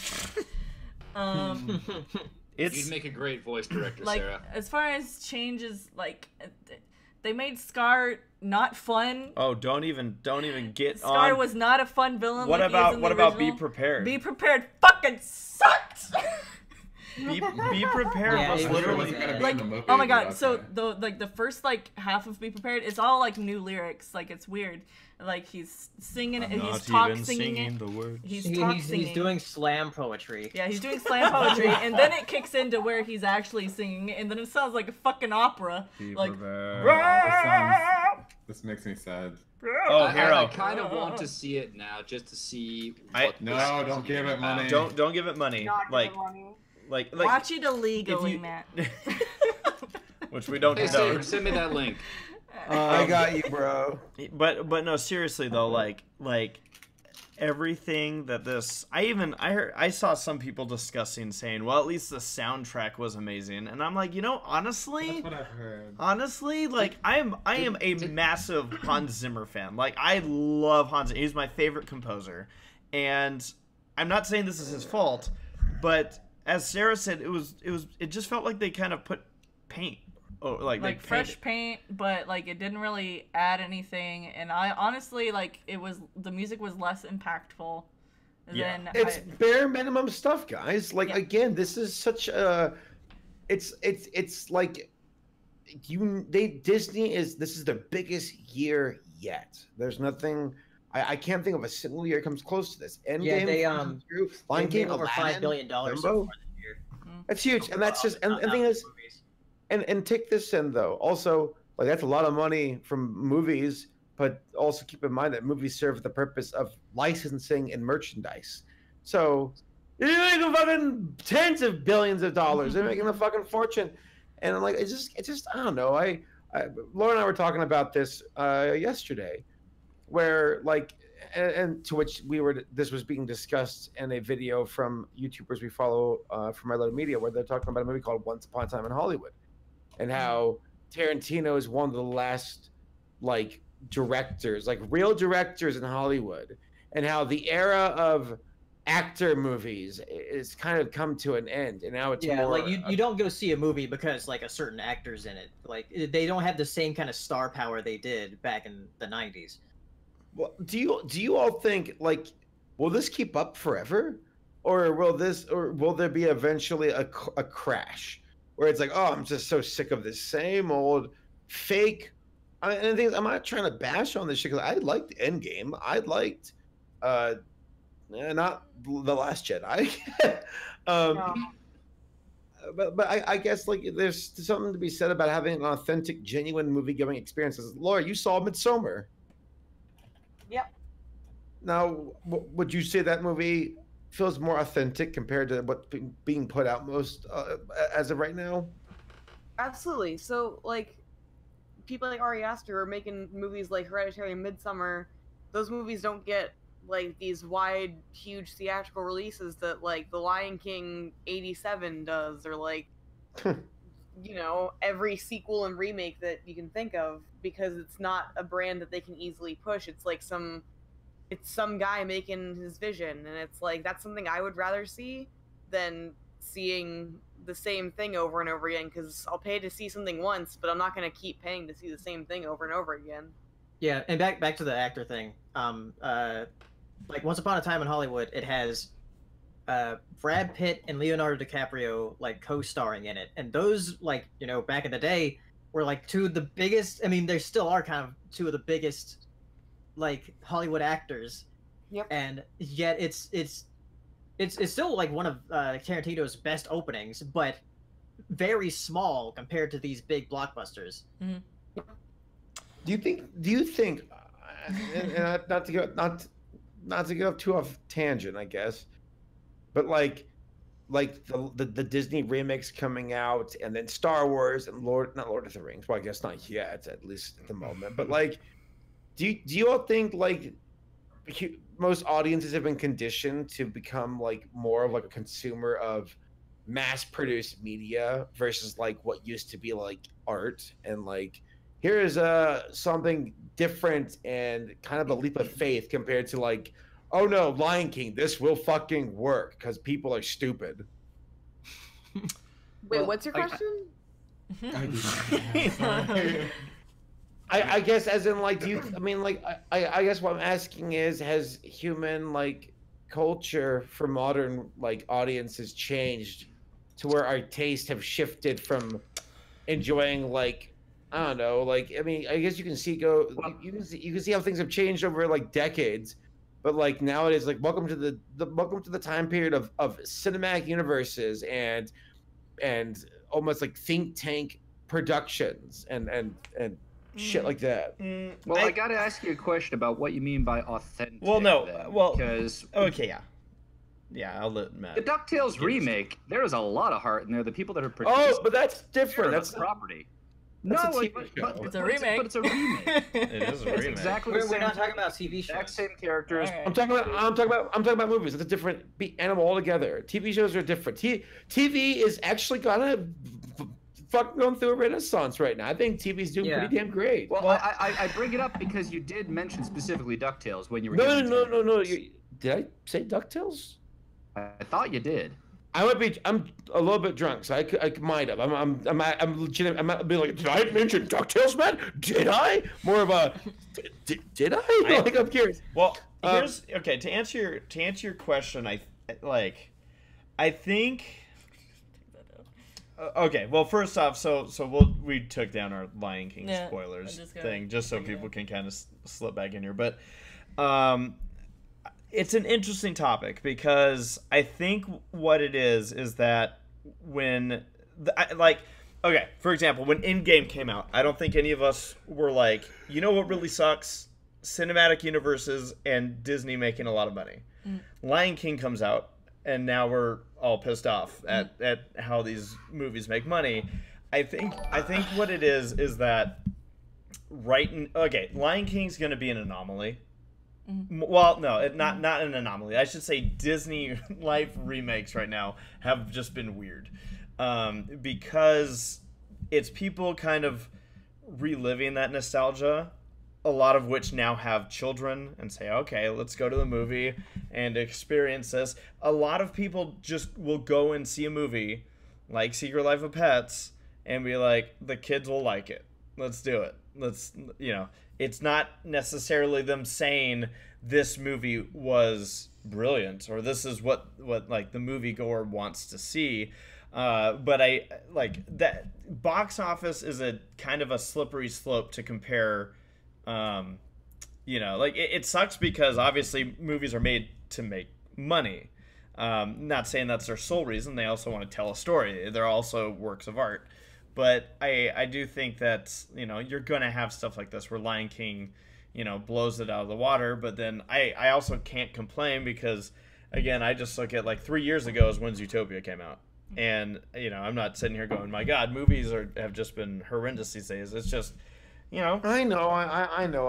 You'd make a great voice director, like, Sarah. As far as changes, like, they made Scar not fun. Oh, don't even get Scar on. Scar was not a fun villain. What about Be Prepared? Be Prepared fucking sucked. Be Prepared was literally like, oh my god. So the first like half of Be Prepared, it's all like new lyrics. Like, it's weird. Like, he's singing it. He's singing it. The word. He's doing slam poetry. Yeah, he's doing slam poetry, and then it kicks into where he's actually singing, and then it sounds like a fucking opera. Be like, this makes me sad. Oh, Hero. I kind of want to see it now, just to see. Don't give it money. Don't give it money. Like, watch it illegally, Matt. Which we don't do. Send me that link. I got you, bro. But no, seriously though, like everything that this, I saw some people discussing, saying, well, at least the soundtrack was amazing, and I'm like, honestly, that's what I've heard. Honestly, like, I am a massive Hans Zimmer fan. Like, I love Hans Zimmer. He's my favorite composer, and I'm not saying this is his fault, but as Sarah said, it just felt like they kind of put paint. Oh, like fresh paint, but like it didn't really add anything. And I honestly, like, the music was less impactful. Than it's bare minimum stuff, guys. Like, again, this is such a, it's like Disney this is their biggest year yet. There's nothing. I can't think of a single year comes close to this. Endgame, Lion King, over $5 billion so far this year. That's huge, and that's just and the thing is. And take this in, though. Also, like, that's a lot of money from movies, but also keep in mind that movies serve the purpose of licensing and merchandise. So you're making fucking tens of billions of dollars. They're making a fucking fortune. And I'm like, it's just I don't know. I Laura and I were talking about this yesterday, where like, and to which this was being discussed in a video from YouTubers we follow from My Little Media, where they're talking about a movie called Once Upon a Time in Hollywood, and how Tarantino is one of the last like directors, like real directors in Hollywood, and how the era of actor movies is kind of come to an end, and now it's more like you don't go see a movie because like a certain actor's in it. Like they don't have the same kind of star power they did back in the 90s. Well, do you all think like will this keep up forever, or will there be eventually a crash where it's like, oh, I'm just so sick of this same old fake. And the thing is, I'm not trying to bash on this shit because I liked Endgame. I liked not The Last Jedi. But I guess like there's something to be said about having an authentic, genuine movie-going experience. Laura, you saw Midsommar. Yep. Now, would you say that movie feels more authentic compared to what's being put out most as of right now? Absolutely. So, like, people like Ari Aster are making movies like Hereditary and Midsommar. Those movies don't get like these wide, huge theatrical releases that like The Lion King '87 does, or like you know, every sequel and remake that you can think of, because it's not a brand that they can easily push. It's like some guy making his vision, and it's like that's something I would rather see than seeing the same thing over and over again, because I'll pay to see something once, but I'm not going to keep paying to see the same thing over and over again. Yeah, and back to the actor thing. Like Once Upon a Time in Hollywood, it has Brad Pitt and Leonardo DiCaprio like co-starring in it, and those, like, you know, back in the day were like two of the biggest. I mean, they still are kind of two of the biggest like Hollywood actors. Yep. And yet it's still like one of Tarantino's best openings, but very small compared to these big blockbusters. Mm-hmm. Do you think and not to go too off tangent, I guess, but like the Disney remakes coming out, and then Star Wars and not Lord of the Rings. Well, I guess not yet, at least at the moment. But like, do you all think like most audiences have been conditioned to become like more of like a consumer of mass-produced media versus like what used to be like art, and like here is something different and kind of a leap of faith compared to like, oh no, Lion King, this will fucking work because people are stupid. Wait, what's your question? I guess as in like, I guess what I'm asking is, has human like culture for modern like audiences changed to where our tastes have shifted from enjoying like, I don't know, like, I mean, I guess you can see you can see how things have changed over like decades, but like nowadays, like welcome to the time period of cinematic universes and almost like think tank productions and shit like that. Well, I gotta ask you a question about what you mean by authentic. Well, no, then, well, because okay, yeah, I'll let Matt. the DuckTales remake, there was a lot of heart in there. The people that are producing. Oh, but that's different. That's property. That's No, a like, TV show. It's a remake. But it's a remake. It is a It's remake. exactly the We're same. not talking about TV Exact shows. same characters. Alright. I'm talking about movies. It's a different animal altogether. TV shows are different. TV is actually fucking going through a renaissance right now. I think TV's doing pretty damn great. Well, I bring it up because you did mention specifically DuckTales when you were. No. Did I say DuckTales? I thought you did. I'm a little bit drunk, so I might have. I'm legitimate. I might be like, did I mention DuckTales, man? Did I? More of a, did I? Like, I'm curious. Well, here's okay. To answer your question, I think. Okay. Well, first off, so we took down our Lion King spoilers thing just so people can kind of slip back in here, but it's an interesting topic because I think what it is that when okay, for example, when Endgame came out, I don't think any of us were like, you know what really sucks? Cinematic universes and Disney making a lot of money. Lion King comes out, and now we're all pissed off at how these movies make money. I think what it is that Lion King's gonna be an anomaly. Well, no, not an anomaly. I should say Disney live remakes right now have just been weird, because it's people kind of reliving that nostalgia, a lot of which now have children and say, okay, let's go to the movie and experience this. A lot of people just will go and see a movie like Secret Life of Pets and be like, the kids will like it. Let's do it. It's not necessarily them saying this movie was brilliant or this is what like the moviegoer wants to see. But I like that box office is a kind of a slippery slope to compare. It sucks because obviously movies are made to make money. Not saying that's their sole reason. They also want to tell a story. They're also works of art. But I do think that, you're going to have stuff like this where Lion King, blows it out of the water. But then I also can't complain because, again, I just look at like 3 years ago is when Zootopia came out. And, I'm not sitting here going, my God, movies have just been horrendous these days. It's just, I know.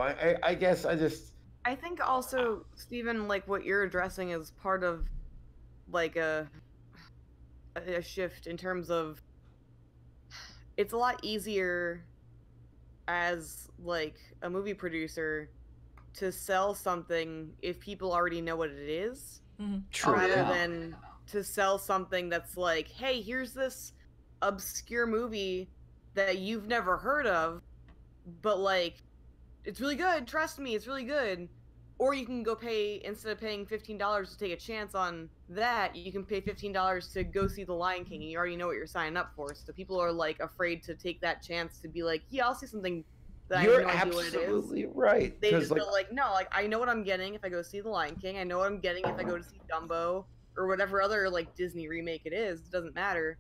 I guess I think also, Steven, like what you're addressing is part of like a shift in terms of it's a lot easier as like a movie producer to sell something if people already know what it is. True. Rather than to sell something that's like, hey, here's this obscure movie that you've never heard of, but like it's really good, trust me, it's really good. Or you can go pay, instead of paying $15 to take a chance on that, you can pay $15 to go see The Lion King, and you already know what you're signing up for. So people are like afraid to take that chance to be like, yeah, I'll see something that you're I have no idea what it is. absolutely right. They just feel like, no, like I know what I'm getting if I go see The Lion King. I know what I'm getting if I go to see Dumbo or whatever other like Disney remake it is. It doesn't matter.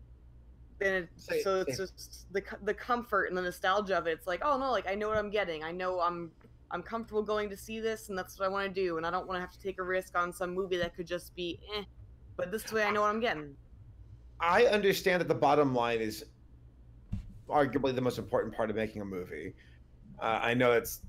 Then it's just the comfort and the nostalgia of it. It's like, oh no, like I know what I'm getting. I know I'm comfortable going to see this, and that's what I want to do, and I don't want to have to take a risk on some movie that could just be but this way I know what I'm getting. I understand that the bottom line is arguably the most important part of making a movie. I know it's,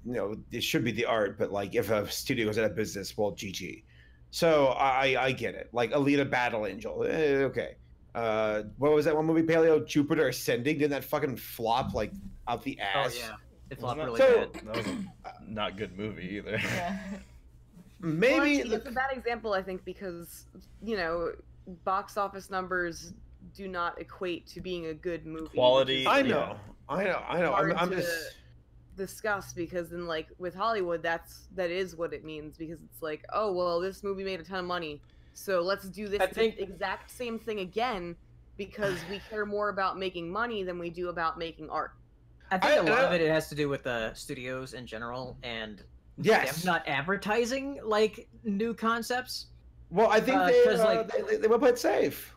it should be the art, but like if a studio goes out of business, well, GG. So I get it. Like Alita Battle Angel, okay. What was that one movie, Paleo? Jupiter Ascending? Didn't that fucking flop like out the ass? Oh yeah, it flopped really bad. bad. That was a not good movie either. Yeah. Maybe well, it's a bad example, I think, because box office numbers do not equate to being a good movie. Quality. I know. I'm just discuss because then like with Hollywood that is what it means, because it's like, oh well, this movie made a ton of money, so let's do this exact same thing again because we care more about making money than we do about making art. I think a lot of it has to do with the studios in general and them not advertising like new concepts. Well, I think they will play it safe.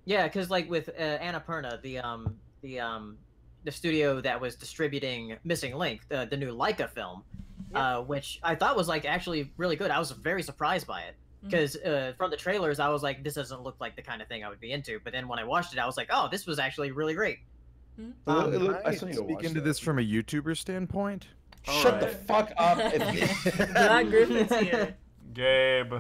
Yeah, because like with Annapurna, the studio that was distributing Missing Link, the new Laika film, which I thought was like actually really good. I was very surprised by it because from the trailers, I was like, this doesn't look like the kind of thing I would be into. But then when I watched it, I was like, oh, this was actually really great. Speaking to this from a YouTuber standpoint. Shut the fuck up. Not Griffin's here. Gabe,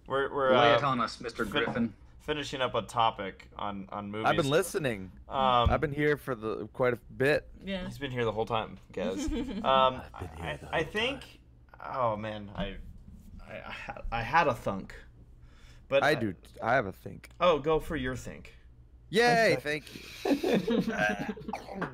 we're lay it on us, Mr. Griffin. Finishing up a topic on movies. I've been listening. I've been here for quite a bit. Yeah. He's been here the whole time, guys. I think. Oh man, I had a thunk, but I have a think. Oh, go for your think. Yay! Thank you.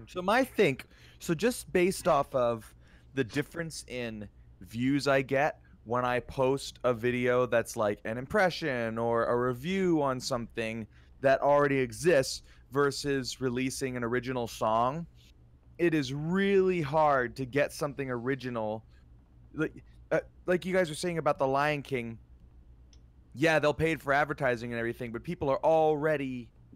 So my think. So just based off of the difference in views I get when I post a video that's like an impression or a review on something that already exists versus releasing an original song, it is really hard to get something original. Like you guys were saying about The Lion King, yeah, they'll pay for advertising and everything, but people are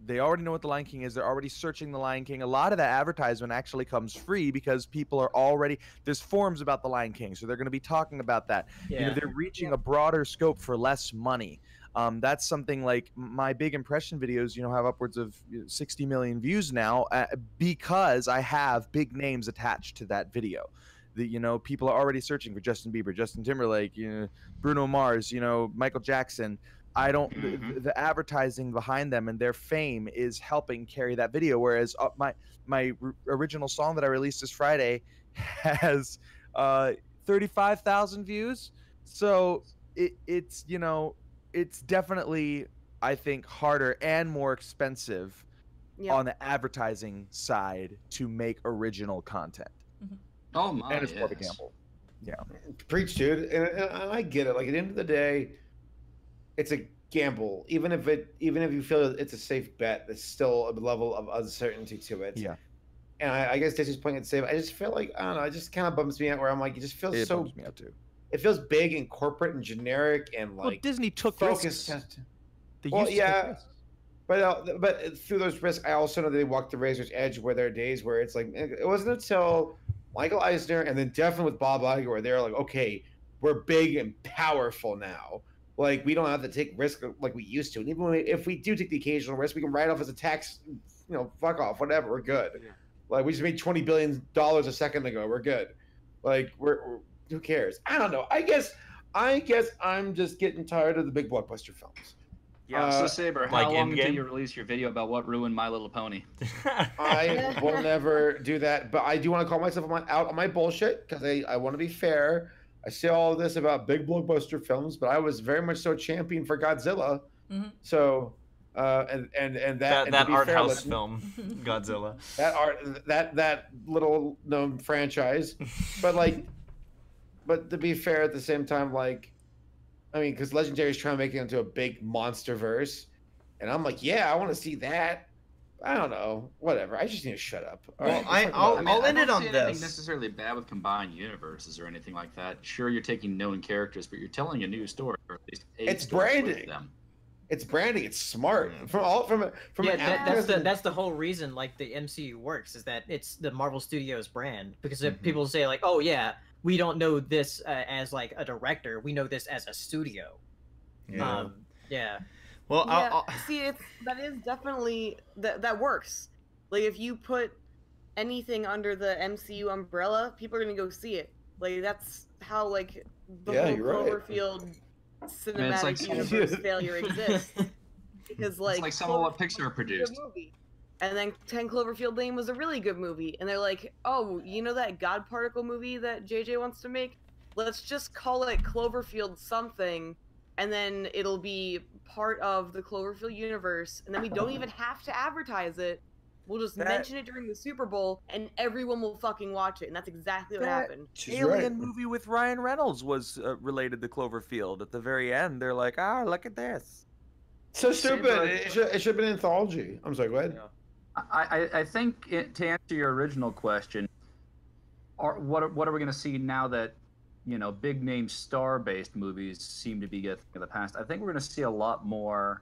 they already know what The Lion King is. They're already searching The Lion King. A lot of that advertisement actually comes free because people are already, there's forums about The Lion King, so they're going to be talking about that. Yeah. They're reaching a broader scope for less money. That's something like my big impression videos, have upwards of 60 million views now because I have big names attached to that video. People are already searching for Justin Bieber, Justin Timberlake, Bruno Mars, Michael Jackson. I don't. The advertising behind them and their fame is helping carry that video. Whereas my original song that I released this Friday has 35,000 views. So it's definitely, I think, harder and more expensive on the advertising side to make original content. Oh my! And it's more of a gamble. Yeah, preach, dude. And I get it. Like at the end of the day, it's a gamble. Even if you feel it's a safe bet, there's still a level of uncertainty to it. Yeah. And I guess Disney's playing it safe. I just feel like, I don't know, it just kind of bums me out where I'm like, it just feels so. Bums me out too. It feels big and corporate and generic and like. Well, Disney took risks. But through those risks, I also know that they walked the razor's edge where there are days where it's like, it wasn't until Michael Eisner and then definitely with Bob Iger where they're like, okay, we're big and powerful now. Like, we don't have to take risk like we used to. And even if we do take the occasional risk, we can write off as a tax, fuck off, whatever, we're good. Yeah. Like, we just made $20 billion a second ago, we're good. Like, we're who cares? I don't know. I guess I'm just getting tired of the big blockbuster films. Yeah, so Saber, how long until you release your video about what ruined My Little Pony? I will never do that, but I do want to call myself out on my bullshit because I want to be fair. I say all of this about big blockbuster films, but I was very much so champion for Godzilla. Mm-hmm. So, and that art house film, Godzilla. That little known franchise, but to be fair, at the same time, like. I mean, because Legendary is trying to make it into a big monster verse, and I'm like, yeah, I want to see that. I don't know, whatever. I just need to shut up. Well, I'll end it on this. I don't see anything necessarily bad with combined universes or anything like that. Sure, you're taking known characters, but you're telling a new story. Or at least it's branding. It's branding. It's smart. That's the whole reason. Like the MCU works is that it's the Marvel Studios brand because if people say like, oh yeah. We don't know this as like a director. We know this as a studio. Yeah. Well, yeah, see, that is definitely that works. Like if you put anything under the MCU umbrella, people are gonna go see it. Like that's how like the whole Cloverfield cinematic universe failure exists. Because like it's like some of what Pixar produced. And then 10 Cloverfield Lane was a really good movie. And they're like, oh, you know that God Particle movie that JJ wants to make? Let's just call it Cloverfield something, and then it'll be part of the Cloverfield universe. And then we don't even have to advertise it. We'll just mention it during the Super Bowl, and everyone will fucking watch it. And that's exactly what happened. Alien movie with Ryan Reynolds was related to Cloverfield. At the very end, they're like, look at this. So stupid. It should have been an anthology. I'm sorry, go ahead. Yeah. I think to answer your original question, what are we going to see now that big name star-based movies seem to be getting in the past? I think we're going to see a lot more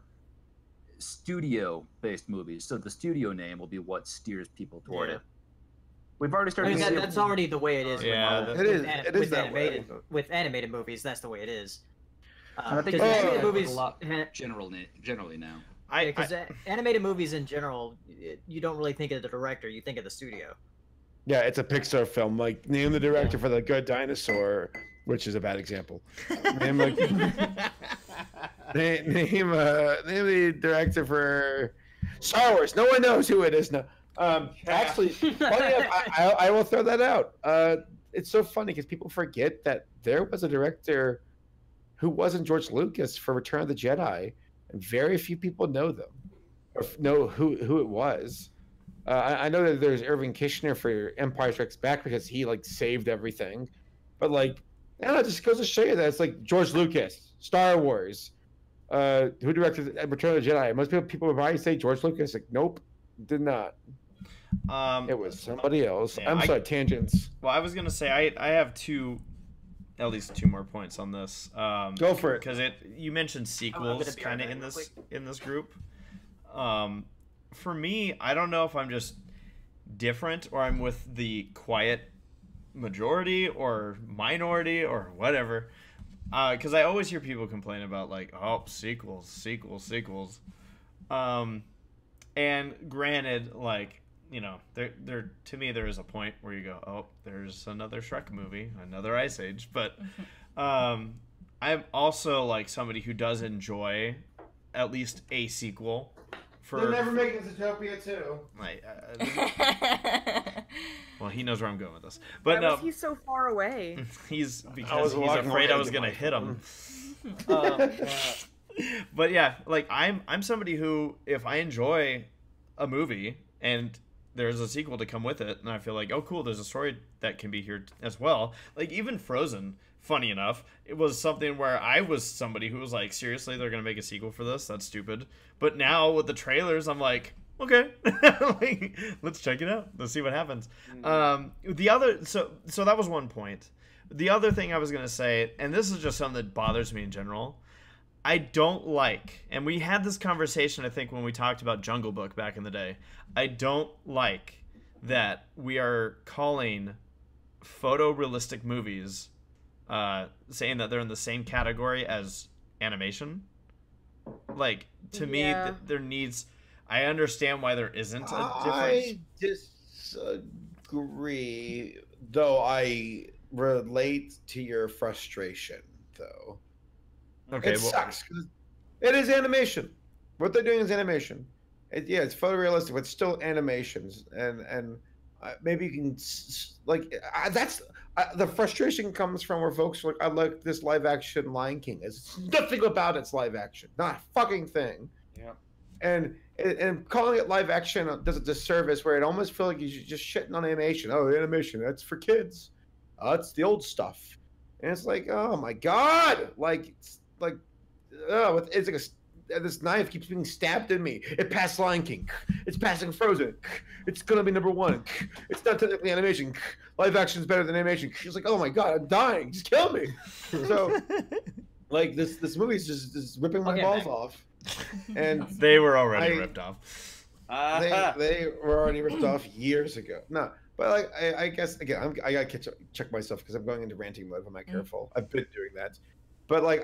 studio-based movies. So the studio name will be what steers people toward it. We've already started. That's already the way it is. Yeah, it is that way. With animated movies, that's the way it is. I think animated movies a lot generally now. Because animated movies in general, you don't really think of the director, you think of the studio. Yeah, it's a Pixar film. Like, name the director for The Good Dinosaur, which is a bad example. Name the director for Star Wars. No one knows who it is now. Actually, funny enough, I will throw that out. It's so funny because people forget that there was a director who wasn't George Lucas for Return of the Jedi. Very few people know them or know who it was. I know that there's Irving Kishner for Empire Strikes Back because he like saved everything, but like, I don't know, it just goes to show you that it's like George Lucas, Star Wars, who directed Return of the Jedi. Most people would probably say George Lucas. Like, nope, did not. It was somebody else. Yeah, I'm sorry, tangents. Well, I was gonna say I have at least two more points on this. Go for it. Because you mentioned sequels kind of in this group. For me, I don't know if I'm just different or I'm with the quiet majority or minority or whatever. because I always hear people complain about like, oh, sequels. And granted, like, you know, there to me there is a point where you go, oh, there's another Shrek movie, another Ice Age, but I'm also like somebody who does enjoy at least a sequel. They're never making Zootopia 2. Well, he knows where I'm going with this. But Why was he so far away? Because he's afraid I was gonna hit him. But yeah, like I'm somebody who, if I enjoy a movie and there's a sequel to come with it, and I feel like, oh cool, there's a story that can be here as well. Like even Frozen, funny enough, it was something where I was somebody who was like, seriously, they're gonna make a sequel for this? That's stupid. But now with the trailers, I'm like, okay, like, let's check it out. Let's see what happens. The other, so that was one point. The other thing I was gonna say, and this is just something that bothers me in general, I don't like, and we had this conversation, I think, when we talked about Jungle Book back in the day. I don't like that we are calling photorealistic movies, saying that they're in the same category as animation. Like, to me, there needs... I understand why there isn't a difference. I disagree, though I relate to your frustration, though. Okay, It sucks, 'cause it is animation. What they're doing is animation. It's photorealistic, but still animations. And maybe you can... that's... the frustration comes from where folks are like, I like this live-action Lion King. It's nothing about it's live-action. Not a fucking thing. Yeah. And calling it live action does a disservice where it almost feels like you're just shitting on animation. Oh, animation, that's for kids. It's the old stuff. And it's like, oh my god, it's like this knife keeps being stabbed in me. It passed Lion King. It's passing Frozen. It's gonna be #1. It's not technically animation. Live action is better than animation. She's like, oh my god, I'm dying. Just kill me. So, like this movie's just ripping my balls off. And they were already ripped off. They were already ripped off years ago. No, but like I guess again, I gotta check myself because I'm going into ranting mode if I'm not careful. I've been doing that, but like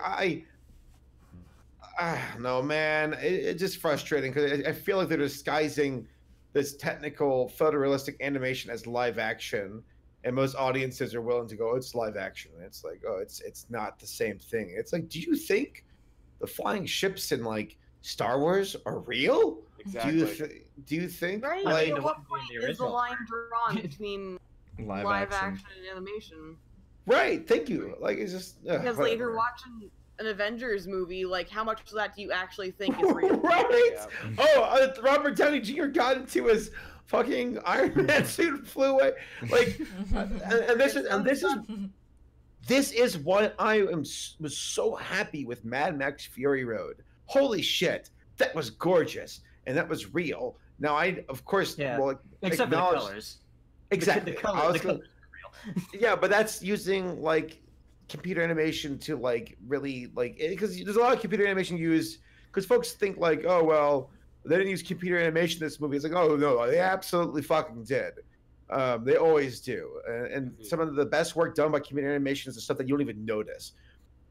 no, man, it's just frustrating because I feel like they're disguising this technical photorealistic animation as live action, and most audiences are willing to go, it's live action. And it's like, oh, it's not the same thing. It's like, do you think the flying ships in like Star Wars are real? Exactly. Do you think? Right. Like, At what point is the line drawn between live action and animation? Right. Thank you. Like it's just because like if you're watching an Avengers movie, like how much of that do you actually think is real? Right. Yeah. Oh, Robert Downey Jr. got into his fucking Iron Man suit and flew away. Like, this is what I was so happy with Mad Max Fury Road. Holy shit, that was gorgeous and that was real. Now I, of course, except for the colors. Exactly. The colors are real. Yeah, but that's using like computer animation to like really like because there's a lot of computer animation used because folks think like, oh well, they didn't use computer animation in this movie. It's like, oh no, they absolutely fucking did. They always do, and some of the best work done by computer animation is the stuff that you don't even notice,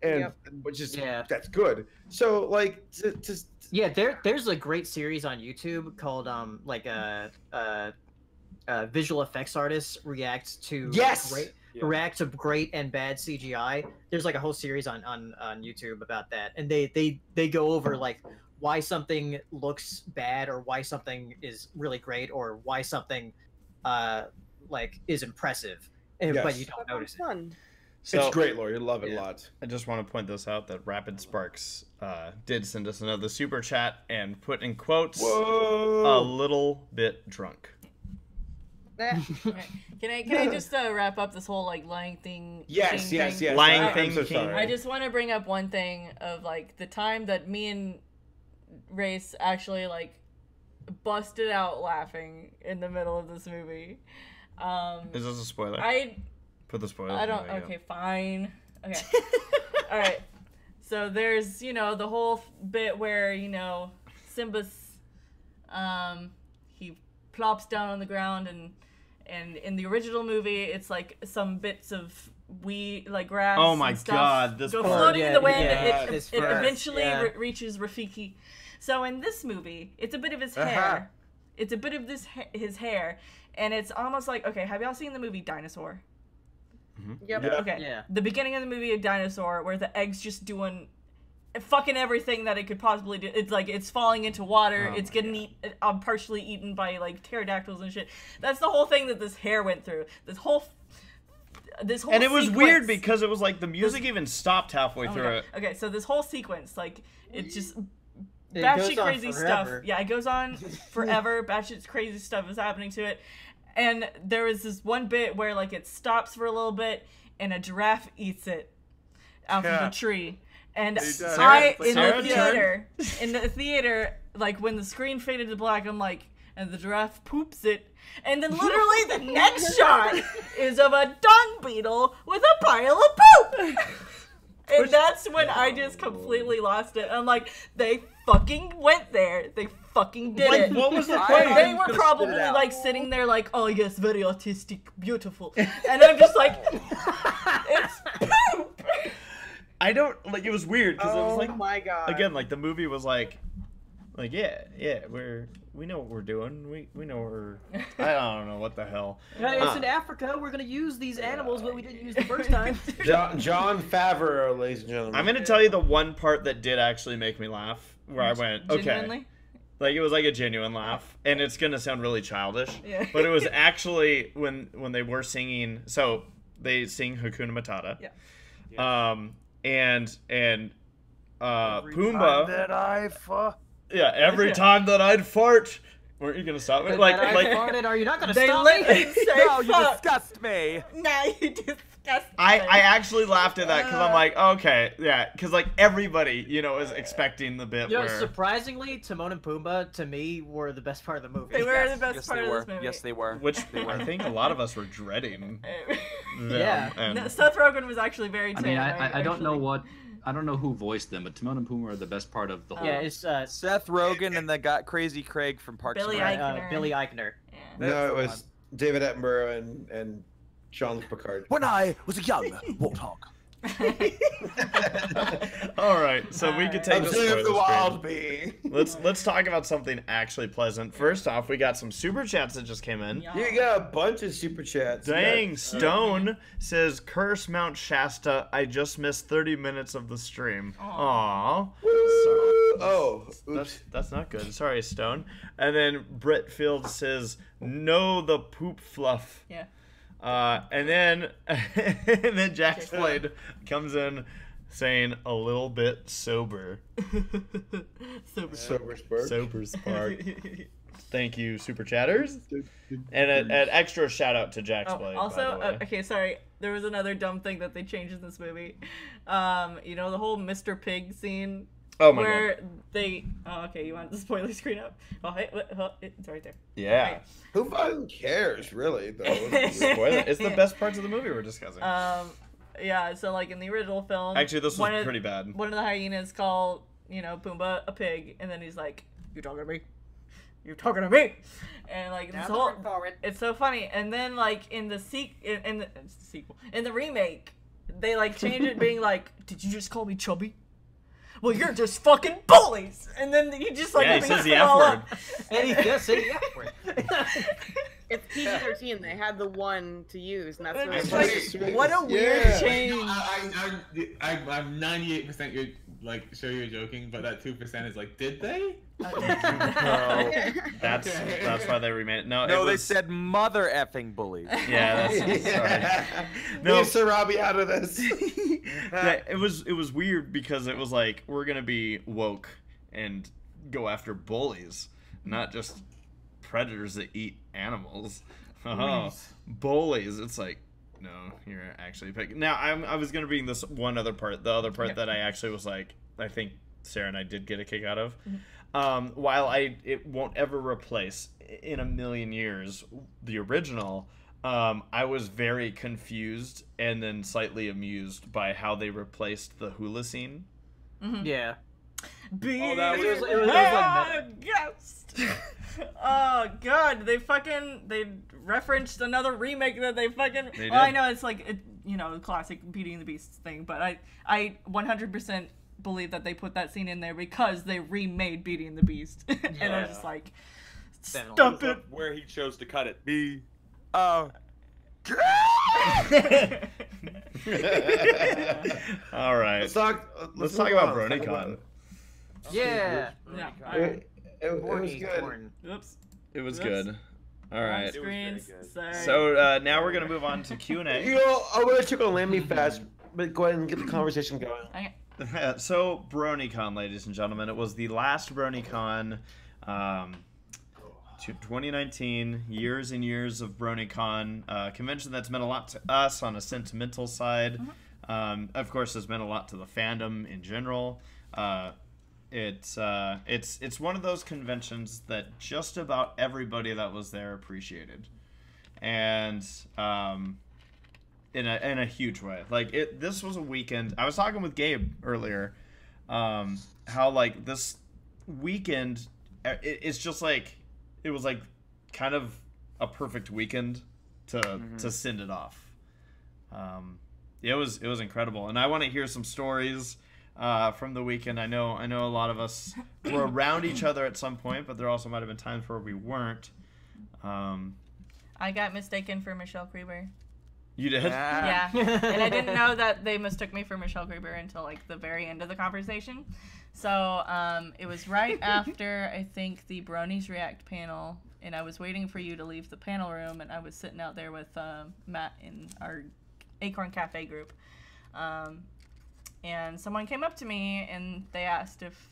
and which is that's good. So like, there's a great series on YouTube called visual effects artists react to great and bad CGI. There's like a whole series on YouTube about that, and they go over like why something looks bad or why something is really great or why something like is impressive, but you don't notice it. So, it's great, Laura. You love it a lot. I just want to point this out that Rapid Sparks did send us another super chat and put in quotes, a little bit drunk. Can I just wrap up this whole like lying thing? Yes. Lying thing. So sorry. I just want to bring up one thing of like the time that me and Race actually like busted out laughing in the middle of this movie. Is this a spoiler? Put the spoiler. I don't. Okay, fine. Okay. All right. So there's the whole bit where Simba's he plops down on the ground And in the original movie, it's like some bits of grass. Oh my and stuff God, this go part. floating in the wind. Yeah, it this it part, eventually yeah. reaches Rafiki. So in this movie, it's a bit of his Uh-huh. hair. It's a bit of his hair, and it's almost like, okay, have y'all seen the movie Dinosaur? Yep. Yeah. Okay. Yeah. The beginning of the movie of Dinosaur, where the egg's just doing fucking everything that it could possibly do. It's like it's falling into water. Oh It's my getting partially eaten by like pterodactyls and shit. That's the whole thing that this hair went through. This whole. And it was sequence- weird because it was like the music even stopped halfway Oh my through God. it. Okay, so this whole sequence, like, it just It batshit goes on crazy stuff. forever. Yeah, it goes on forever. Batshit crazy stuff is happening to it. And there was this one bit where like it stops for a little bit and a giraffe eats it out from the tree. And does. in the theater, like when the screen faded to black, I'm like, and the giraffe poops it. And then literally the next shot is of a dung beetle with a pile of poop. And that's when I just completely lost it. I'm like, they fucking went there. They fucking did Like, it. what was the I- point? They I'm were gonna probably spit it out. like sitting there like, oh yes, very artistic, beautiful. And I'm just like, it's poop. I don't like. It was weird because it was like my god. again, like the movie was like yeah, we know what we're doing. We know we're. I don't know what the hell. Hey, it's in Africa. We're gonna use these animals, but we didn't use the first time. John Favreau, ladies and gentlemen. I'm gonna tell you the one part that did actually make me laugh, where I went, okay, Genuinely? like it was like a genuine laugh, and it's gonna sound really childish, Yeah. but it was actually when they were singing. So they sing Hakuna Matata, and Pumbaa. That I Yeah, every time that I'd fart. Weren't you gonna stop me? But Like, I like farted. Are you not gonna They stop let me? him say No, you fuck. disgust me. Nah, you disgust I actually laughed at that because I'm like, okay, yeah, because like everybody, is expecting the bit You know, where. surprisingly, Timon and Pumbaa to me were the best part of the movie. They were the best Yes, part they of were. this movie. Yes, they were. Which I think a lot of us were dreading. them, Yeah. and- No, Seth Rogen was actually very I mean, tame. I don't know I don't know who voiced them, but Timon and Pumbaa are the best part of the whole. Yeah, it's Seth Rogen and that got Crazy Craig from Parks Billy and Rec. Eichner. Billy Eichner. Yeah. No, it That's was David Attenborough and Jean-Luc Picard. When I was a young warthog. All right, so we could take the Observe the spoiler wild screen. bee. Let's talk about something actually pleasant. First off, we got some super chats that just came in. You got a bunch of super chats. Dang, Yeah. Stone says, "Curse Mount Shasta. I just missed 30 minutes of the stream." Aww. Oh, oops. That's not good. Sorry, Stone. And then Britfield says, "No, the poop fluff." Yeah. And then and then Jack Slade comes in saying, "A little bit sober." Saberspark. Sober Spark. Thank you, super chatters. And an extra shout out to Jack Slade. Also, by the way. okay, sorry. There was another dumb thing that they changed in this movie. The whole Mr. Pig scene. Oh my where god. they. Oh, okay. You want the spoiler screen up? Oh, hey, it's right there. Yeah. Who fucking cares, really, though? Spoiler. It's the best parts of the movie we're discussing. Yeah. So like in the original film, Actually, this one was of- pretty bad. One of the hyenas called Pumbaa a pig, and then he's like, "You talking to me? You talking to me?" And like this whole, it's so funny. And then like in the sequel, in the remake, they like change it being like, "Did you just call me chubby? Well, you're just fucking bullies." And then he just like Yeah, he beats says the them F all word. up. And he does say the F word. It's PG-13. They had the one to use, and that's what It's it's like, Sweet. what a weird Yeah. change. I'm 98% you're sure you're joking, but that 2% is like, did they? No, that's why they remade it. No, No, it they was, said mother effing bullies. Yeah, that's sorry. No. Leave Sarabi out of this. Yeah, it was weird because it was like we're gonna be woke and go after bullies, not just predators that eat animals. Bullies. It's like, no, you're actually picking. Now I was gonna bring this one other part, the other part that I actually was like, I think Sarah and I did get a kick out of. While it won't ever replace in a million years the original. I was very confused and then slightly amused by how they replaced the hula scene. Yeah. Be that was- it was like a guest. Oh god, they referenced another remake that they fucking. They Well, I did. know it's like the classic Beauty and the Beast thing, but I 100% believe that they put that scene in there because they remade Beauty and the Beast, and I was just like, stop it. Where he chose to cut it. All right. Let's talk Let's move talk about on. BronyCon. Yeah. Yeah. It was good. Oops. It was Oops. good. All right. Screens. Sorry. So now we're gonna move on to Q&A. You know, I'm gonna check on Lammy fast, but go ahead and get the conversation going. Okay. So BronyCon, ladies and gentlemen, it was the last BronyCon, 2019. Years and years of BronyCon, convention that's meant a lot to us on a sentimental side. Of course, has meant a lot to the fandom in general. It's one of those conventions that just about everybody that was there appreciated, and in a huge way. Like this was a weekend. I was talking with Gabe earlier, how like this weekend, it's just like it was like kind of a perfect weekend to send it off. It was incredible, and I want to hear some stories from the weekend. I know a lot of us were around each other at some point, but there also might have been times where we weren't. I got mistaken for Michelle Creeber. You did? Yeah, and I didn't know that they mistook me for Michelle Creeber until like the very end of the conversation. So it was right after I think the Bronies React panel, and I was waiting for you to leave the panel room, and I was sitting out there with Matt in our Acorn Cafe group, and someone came up to me and they asked if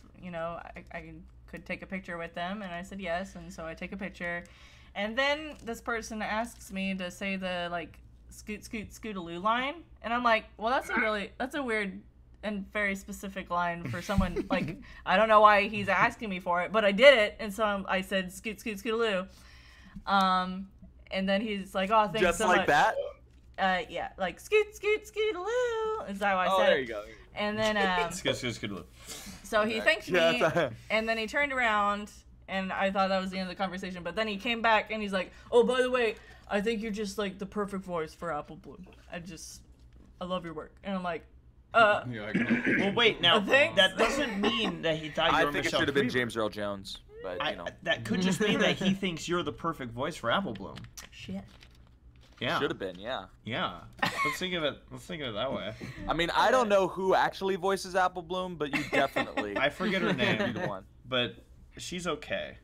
I could take a picture with them, and I said yes, and so I take a picture, and then this person asks me to say the like scoot scoot scootaloo line, and I'm like, well, that's a weird and very specific line for someone. Like, I don't know why he's asking me for it, but I did it, and so I said scoot scoot scootaloo, and then he's like, oh, thanks Just so like much. that? Yeah, like scoot scoot scootaloo is how I said there it. you go. And then Scoot. so he thanked me, Yeah. and then he turned around, and I thought that was the end of the conversation, but then he came back and he's like, oh, by the way, I think you're just like the perfect voice for Apple Bloom. I love your work. And I'm like, Yeah, I know. Well, wait, now Thanks. that doesn't mean that he thought you I were think it Michelle should have been Creeber. James Earl Jones, but you know, That could just mean that he thinks you're the perfect voice for Apple Bloom. shit. Yeah. should have been, yeah. Yeah. Let's think of it that way. I mean, I don't know who actually voices Apple Bloom, but you definitely I forget her be name, the one. but she's okay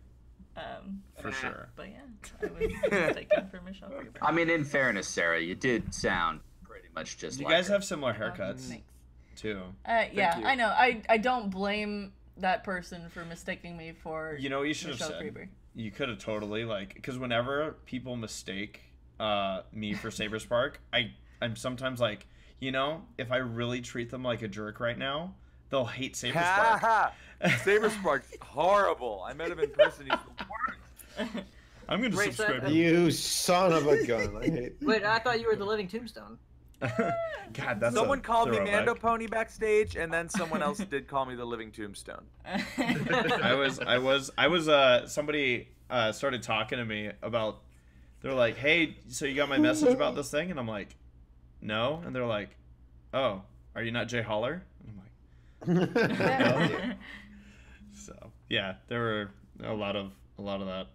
for sure. But yeah, I was mistaken for Michelle Creeber. I mean, in fairness, Sarah, you did sound pretty much just You like guys her. have similar haircuts Thanks. too. Yeah, you. I know. I don't blame that person for mistaking me for You know what you should have Michelle said? Creeber. You could have totally because whenever people mistake me for Saberspark, I'm sometimes like, if I really treat them like a jerk right now, they'll hate Ha Saberspark. ha! Saberspark's horrible. I met him in person. He's the worst. I'm gonna Wait, so- subscribe. You son of a gun! I hate. Wait, I thought you were the living tombstone. God, that's Someone called me throwback. Mando Pony backstage, and then someone else did call me the Living Tombstone. I was somebody started talking to me about, they're like, hey, so you got my message about this thing? And I'm like, no. And they're like, oh, are you not Jay Holler? And I'm like, so yeah, there were a lot of that.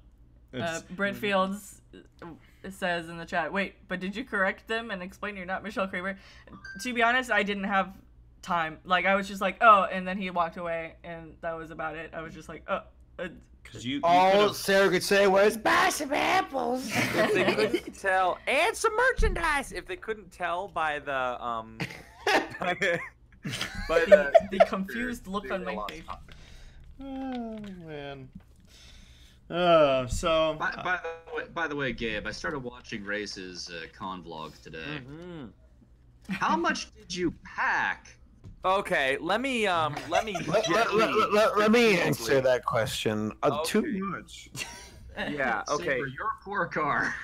Brent Fields says in the chat, wait, but did you correct them and explain you're not Michelle Creeber? To be honest, I didn't have time. Like, I was just like, oh, and then he walked away, and that was about it. I was just like, oh. Because you All could've- Sarah could say was, "Buy some apples." If they couldn't tell, and some merchandise. If they couldn't tell by the by The confused look on my face. Oh man. So By the way, Gabe, I started watching Race's con vlog today. Mhm. How much did you pack? Okay, let me Let me answer that question. Too Okay. much. Yeah, okay. For your poor car.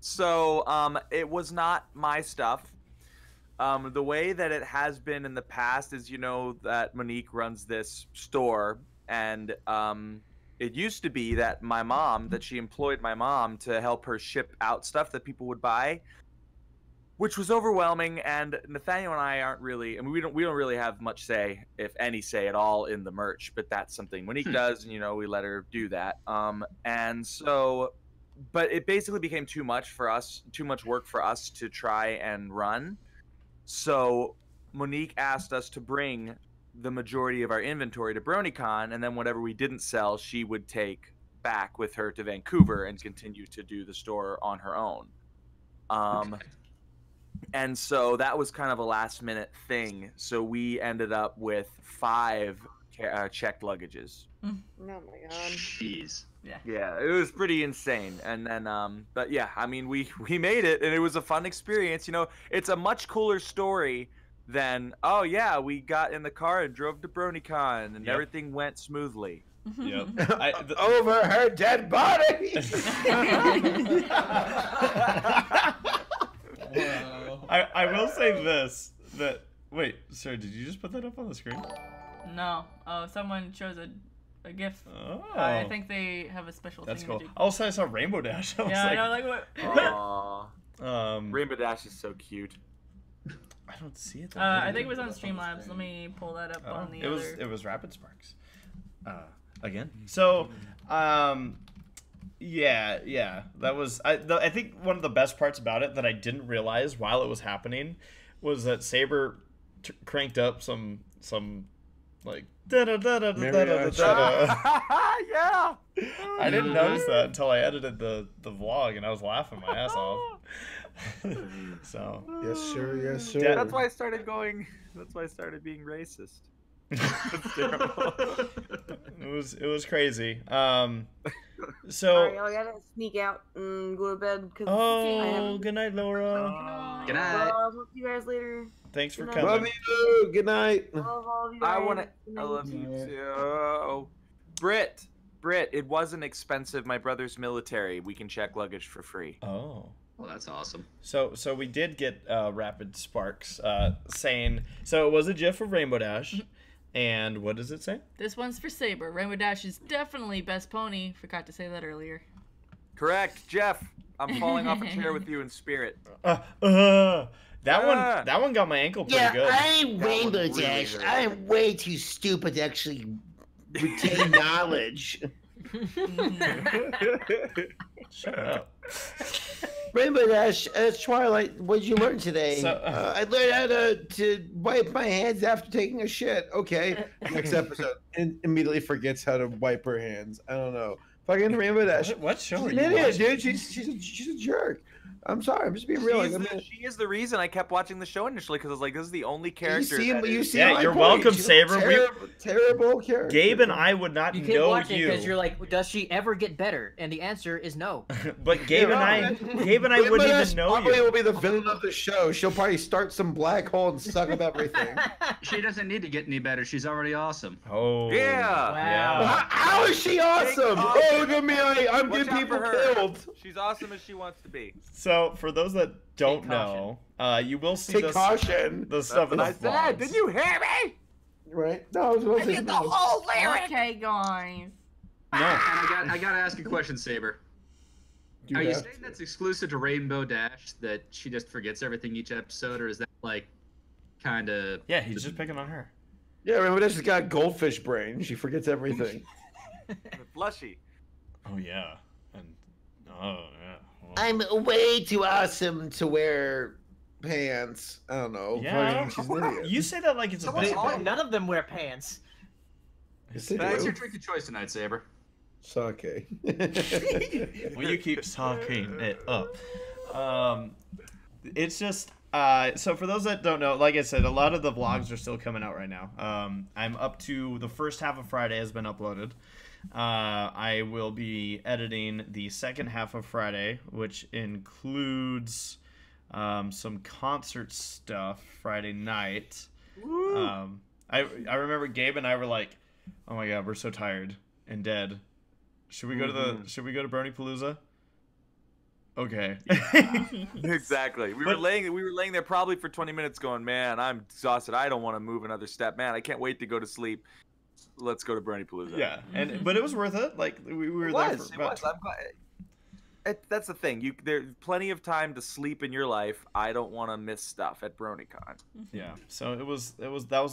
So, it was not my stuff. The way that it has been in the past is, that Monique runs this store, and it used to be that my mom, that she employed my mom to help her ship out stuff that people would buy, which was overwhelming. And Nathaniel and I aren't really, I mean, we don't really have much say, if any say at all, in the merch, but that's something Monique does, and, you know, we let her do that. And so, but it basically became too much for us, too much work for us to try and run. So Monique asked us to bring the majority of our inventory to BronyCon, and then whatever we didn't sell, she would take back with her to Vancouver and continue to do the store on her own. And so that was kind of a last minute thing. So we ended up with 5 checked luggages. Oh my god. Jeez. Yeah, it was pretty insane. And then, but yeah, I mean, we made it, and it was a fun experience. You know, it's a much cooler story than, oh yeah, we got in the car and drove to BronyCon, and everything went smoothly. Yep. Over her dead body. I will say this, that wait, sir, did you just put that up on the screen? No. Oh, someone chose a GIF. Oh. I think they have a special That's thing. cool. To do. Also, I saw Rainbow Dash. I was Yeah, like, I know, like what? Aww. Rainbow Dash is so cute. I don't see it. I think it was on Streamlabs. Let me pull that up on the other. It was Rapid Sparks. Again. So, yeah. That was I think one of the best parts about it that I didn't realize while it was happening was that Saber cranked up some like da da da da da da da. Yeah. I didn't notice that until I edited the vlog, and I was laughing my ass off. So Yes, sir. Yes, sir. That's why I started being racist. That's terrible. It was crazy. So Sorry, I gotta sneak out and go to bed because good night, Laura. Good night. I'll talk to you guys later. Thanks for Good coming. Love you. Good night. I love all of you I guys. want to. Good I night. love you too. Britt, it wasn't expensive. My brother's military. We can check luggage for free. Oh. Well, that's awesome. So we did get Rapid Sparks saying, so it was a GIF of Rainbow Dash, and what does it say? This one's for Saber. Rainbow Dash is definitely best pony. Forgot to say that earlier. Correct, Jeff. I'm falling off a chair with you in spirit. That one got my ankle pretty good. I'm Rainbow really Dash. hurt. I'm way too stupid to actually retain knowledge. Shut up. Rainbow Dash, Twilight, what did you learn today? So, I learned how to wipe my hands after taking a shit. Okay. Next episode. And immediately forgets how to wipe her hands. I don't know. Fucking Rainbow Dash. What show She's are an you idiot, watching? dude. She's a jerk. I'm sorry. I'm just being real. She is the reason I kept watching the show initially, because I was like, this is the only character. You see Yeah, my you're point. welcome, She's a Saber. Terrible character. Gabe and I would not You keep know watching you. because you're like, does she ever get better? And the answer is no. But Gabe and I Rainbow wouldn't Dash even know probably you. will be the villain of the show. She'll probably start some black hole and suck up everything. She doesn't need to get any better. She's already awesome. Oh. Yeah. Yeah. How is she awesome? awesome. Oh, look at me. I'm Watch getting out people for her. killed. She's awesome as she wants to be. So for those that don't Take know, you will see Take this, caution. the stuff in the I said, vlogs. did you hear me? Right? No, I was going to say no. Okay, guys. No. And I gotta ask a question, Saber. You Are you have saying to. that's exclusive to Rainbow Dash, that she just forgets everything each episode, or is that like kind of? Yeah, he's just picking on her. Yeah, Rainbow Dash has got goldfish brain. She forgets everything. Blushy. Oh yeah. And oh yeah. Well, I'm way too awesome To wear pants. I don't know. Yeah. Fucking, she's an idiot. you say that like it's a big thing. None of them wear pants. Yes, they That's do. your tricky choice tonight, Saber. Sake. Will you keep talking it up? It's just so for those that don't know, like I said, a lot of the vlogs are still coming out right now. I'm up to the first half of Friday has been uploaded. I will be editing the second half of Friday, which includes some concert stuff Friday night. I remember Gabe and I were like, "Oh my god, we're so tired and dead. Should we go to to Brony Palooza?" Okay. Exactly. We were laying there probably for 20 minutes going, man, I'm exhausted. I don't want to move another step. Man, I can't wait to go to sleep. let's go to Brony Palooza. Yeah, but it was worth it. Like we were there for about. I'm glad. That's the thing. There's plenty of time to sleep in your life. I don't want to miss stuff at BronyCon. Yeah, so that was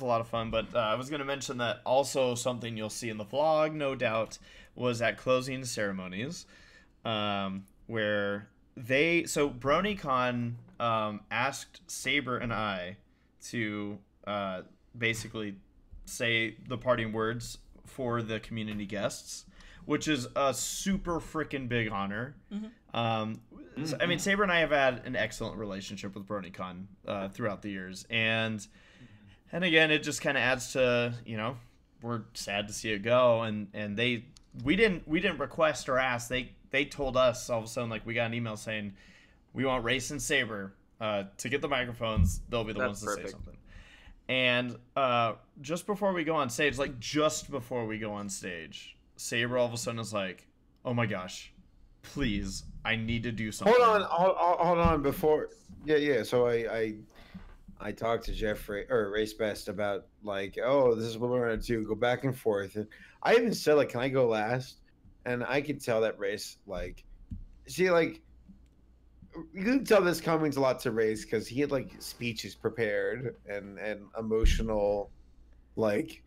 a lot of fun. But I was gonna mention that also something you'll see in the vlog, no doubt, was at closing ceremonies, where BronyCon asked Saber and I to basically say the parting words for the community guests, which is a super freaking big honor. So, I mean, Saber and I have had an excellent relationship with BronyCon throughout the years, and again, it just kind of adds to, you know, we're sad to see it go, and we didn't request or ask. They told us all of a sudden, like, we got an email saying we want Race and Saber to get the microphones. They'll be the ones to say something. And just before we go on stage, Saber all of a sudden is like, "Oh my gosh, please, I need to do something." Hold on. Before, yeah. So I talked to Jeffrey or ACRacebest about like, oh, this is what we're gonna do. Go back and forth, and I even said like, "Can I go last?" And I could tell that Race like, see, like, you can tell this coming a lot to Race because he had like speeches prepared and emotional, like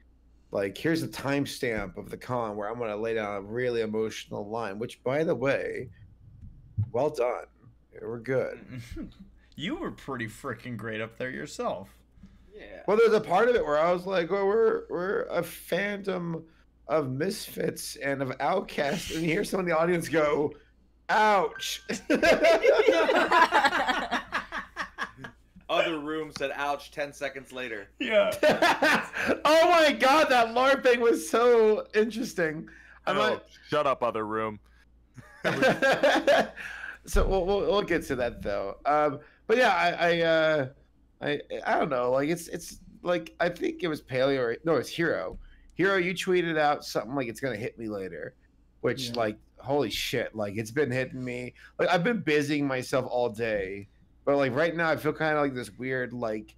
here's a timestamp of the con where I'm gonna lay down a really emotional line. Which, by the way, well done. We're good. You were pretty freaking great up there yourself. Yeah. Well, there's a part of it where I was like, "Well, we're a fandom of misfits and of outcasts," and you hear someone in the audience go, "Ouch." Other room said ouch 10 seconds later. Yeah. Oh my god, that LARPing was so interesting. Shut up, other room. So we'll get to that though. But yeah, I don't know. Like it's like, I think it was it's Hero. Hero, you tweeted out something like it's gonna hit me later, which like, holy shit, like it's been hitting me. Like I've been busying myself all day, but like right now I feel kind of like this weird like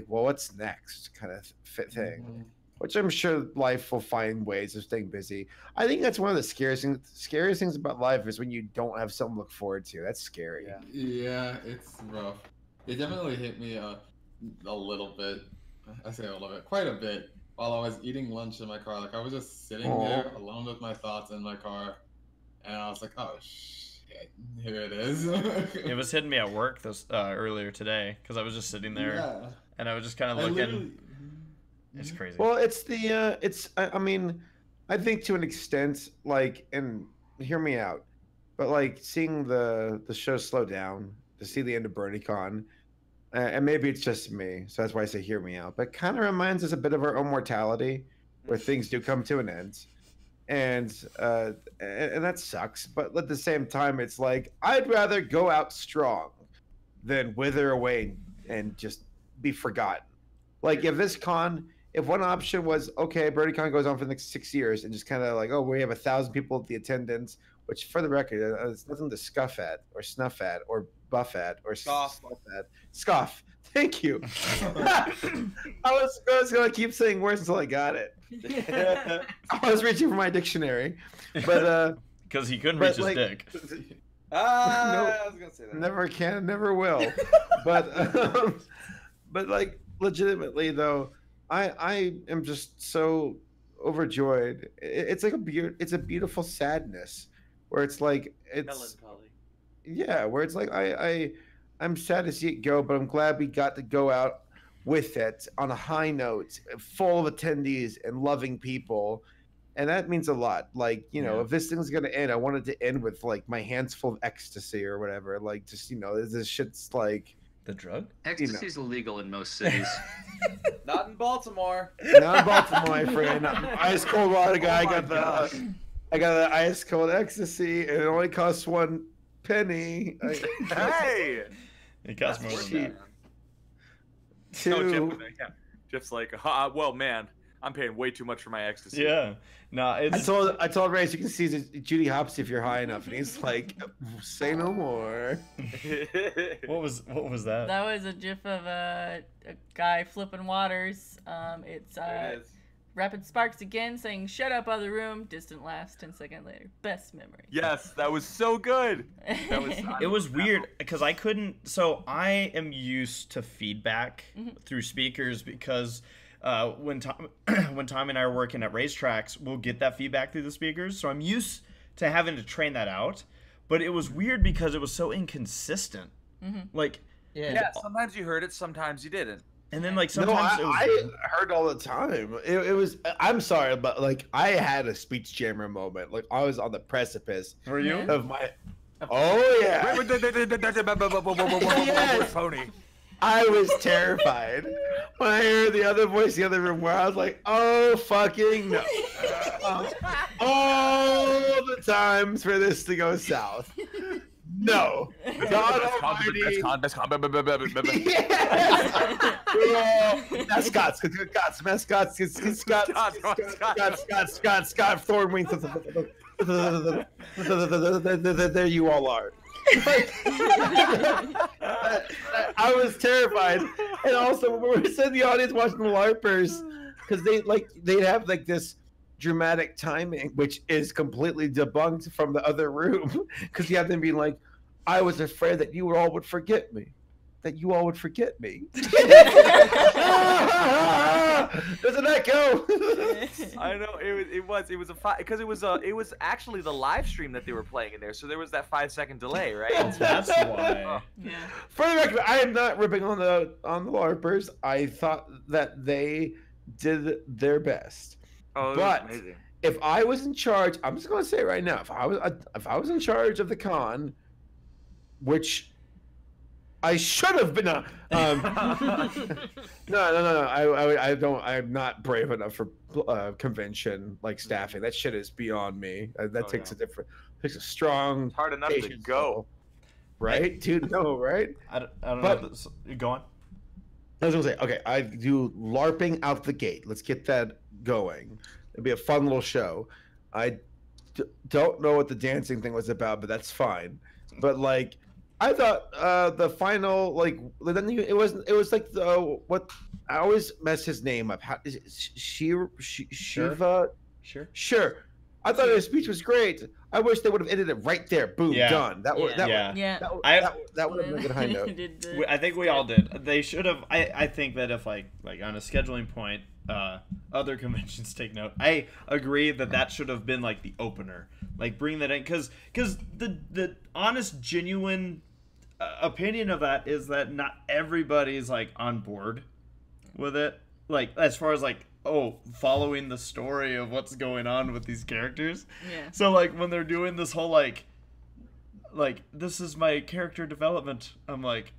well, what's next kind of thing, which I'm sure life will find ways of staying busy. I think that's one of the scariest things about life is when you don't have something to look forward to. That's scary. Yeah, it's rough. It definitely hit me a little bit. I say a little bit, quite a bit, while I was eating lunch in my car. Like I was just sitting there alone with my thoughts in my car, and I was like, "Oh shit, here it is." It was hitting me at work earlier today because I was just sitting there and I was just kind of looking. It's crazy. Well, it's I mean, I think to an extent, like, and hear me out, but like seeing the show slow down to see the end of BronyCon, and maybe it's just me, so that's why I say hear me out, but kind of reminds us a bit of our own mortality, where things do come to an end, and that sucks. But at the same time, it's like I'd rather go out strong than wither away and just be forgotten. Like if one option was, okay, BronyCon goes on for the next 6 years and just kind of like, oh, we have 1,000 people at the attendance, which for the record, it's nothing to scuff at or snuff at or buff at or scoff at. Scoff. Thank you. I was going to keep saying words until I got it. I was reaching for my dictionary. But because he couldn't reach his dick. I was going to say that. Never can, never will. But like, legitimately though, I am just so overjoyed. It's like it's a beautiful sadness where it's like melancholy. Yeah, where it's like I'm sad to see it go, but I'm glad we got to go out with it on a high note, full of attendees and loving people, and that means a lot. Like, you know, if this thing's gonna end, I want it to end with like my hands full of ecstasy or whatever. Like, just, you know, this shit's like. The drug? Ecstasy's illegal in most cities. Not in Baltimore. Not in Baltimore, my friend. Ice cold water guy. I got the ice cold ecstasy, and it only costs 1 penny. Hey, it costs more than that. Two. Jeff's like, well, man, I'm paying way too much for my ecstasy. Yeah. No, it's... I told Ray, you can see Judy Hopps if you're high enough, and he's like, say no more. What was that? That was a gif of a guy flipping waters. It's Rapid Sparks again saying, shut up, other room. Distant last, 10 seconds later. Best memory. Yes, that was so good. That was. It was weird because I couldn't. So I am used to feedback through speakers because when Tom and I are working at racetracks, we'll get that feedback through the speakers. So I'm used to having to train that out. But it was weird because it was so inconsistent. Like, Yeah. Sometimes you heard it, sometimes you didn't. and then like sometimes no, it was. I heard all the time. It was. I'm sorry, but like I had a speech jammer moment. Like I was on the precipice. Were you? Of my. Oh yeah. Yes. Pony. I was terrified when I heard the other voice in the other room where I was like, oh fucking no. All the times for this to go south. No. God almighty. Mascots, Scott, Thornwing. There you all are. I was terrified, and also when we were sitting in the audience watching the LARPers, because they'd have like this dramatic timing, which is completely debunked from the other room, because you have them being like, "I was afraid that you all would forget me." That you all would forget me. There's an echo. I know it was a because it was actually the live stream that they were playing in there, so there was that 5-second delay, right? That's why. Yeah. For the record, I am not ripping on the LARPers. I thought that they did their best. Oh, but was amazing. if I was in charge, I'm just going to say it right now. If I was in charge of the con, which I should have been. No. I don't. I'm not brave enough for convention like staffing. That shit is beyond me. That takes takes a strong. It's hard enough to go, right, dude? No, right? I don't know. Go on. I was gonna say, okay, I do LARPing out the gate. Let's get that going. It'd be a fun little show. I don't know what the dancing thing was about, but that's fine. But like. I thought the final it was like the what I always mess his name up. How is it? Shiva? Sure. I thought his speech was great. I wish they would have ended it right there. Boom, done. That would have been a good high note. I think we all did. They should have. I think that if like on a scheduling point, other conventions take note. I agree that should have been like the opener. Like bring that in because the honest, genuine opinion of that is that not everybody's like on board with it. Like as far as like following the story of what's going on with these characters. Yeah. So like when they're doing this whole like this is my character development, I'm like,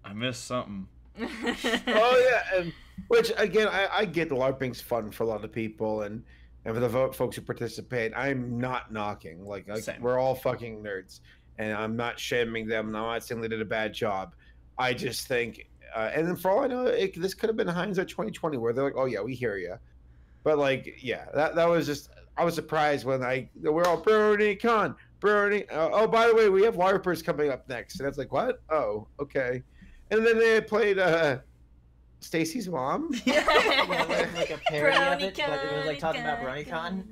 I missed something. Oh yeah, and which again I get the LARPing's fun for a lot of people and for the folks who participate. I'm not knocking like we're all fucking nerds. And I'm not shaming them. I'm not saying they did a bad job. I just think, and then for all I know, this could have been hindsight 2020, where they're like, "Oh yeah, we hear you," but like, yeah, that was just. I was surprised when we're all BronyCon. Oh, by the way, we have LARPers coming up next, and it's like, what? Oh, okay. And then they played Stacy's mom. Yeah, like a parody of it, but it was like talking about BronyCon.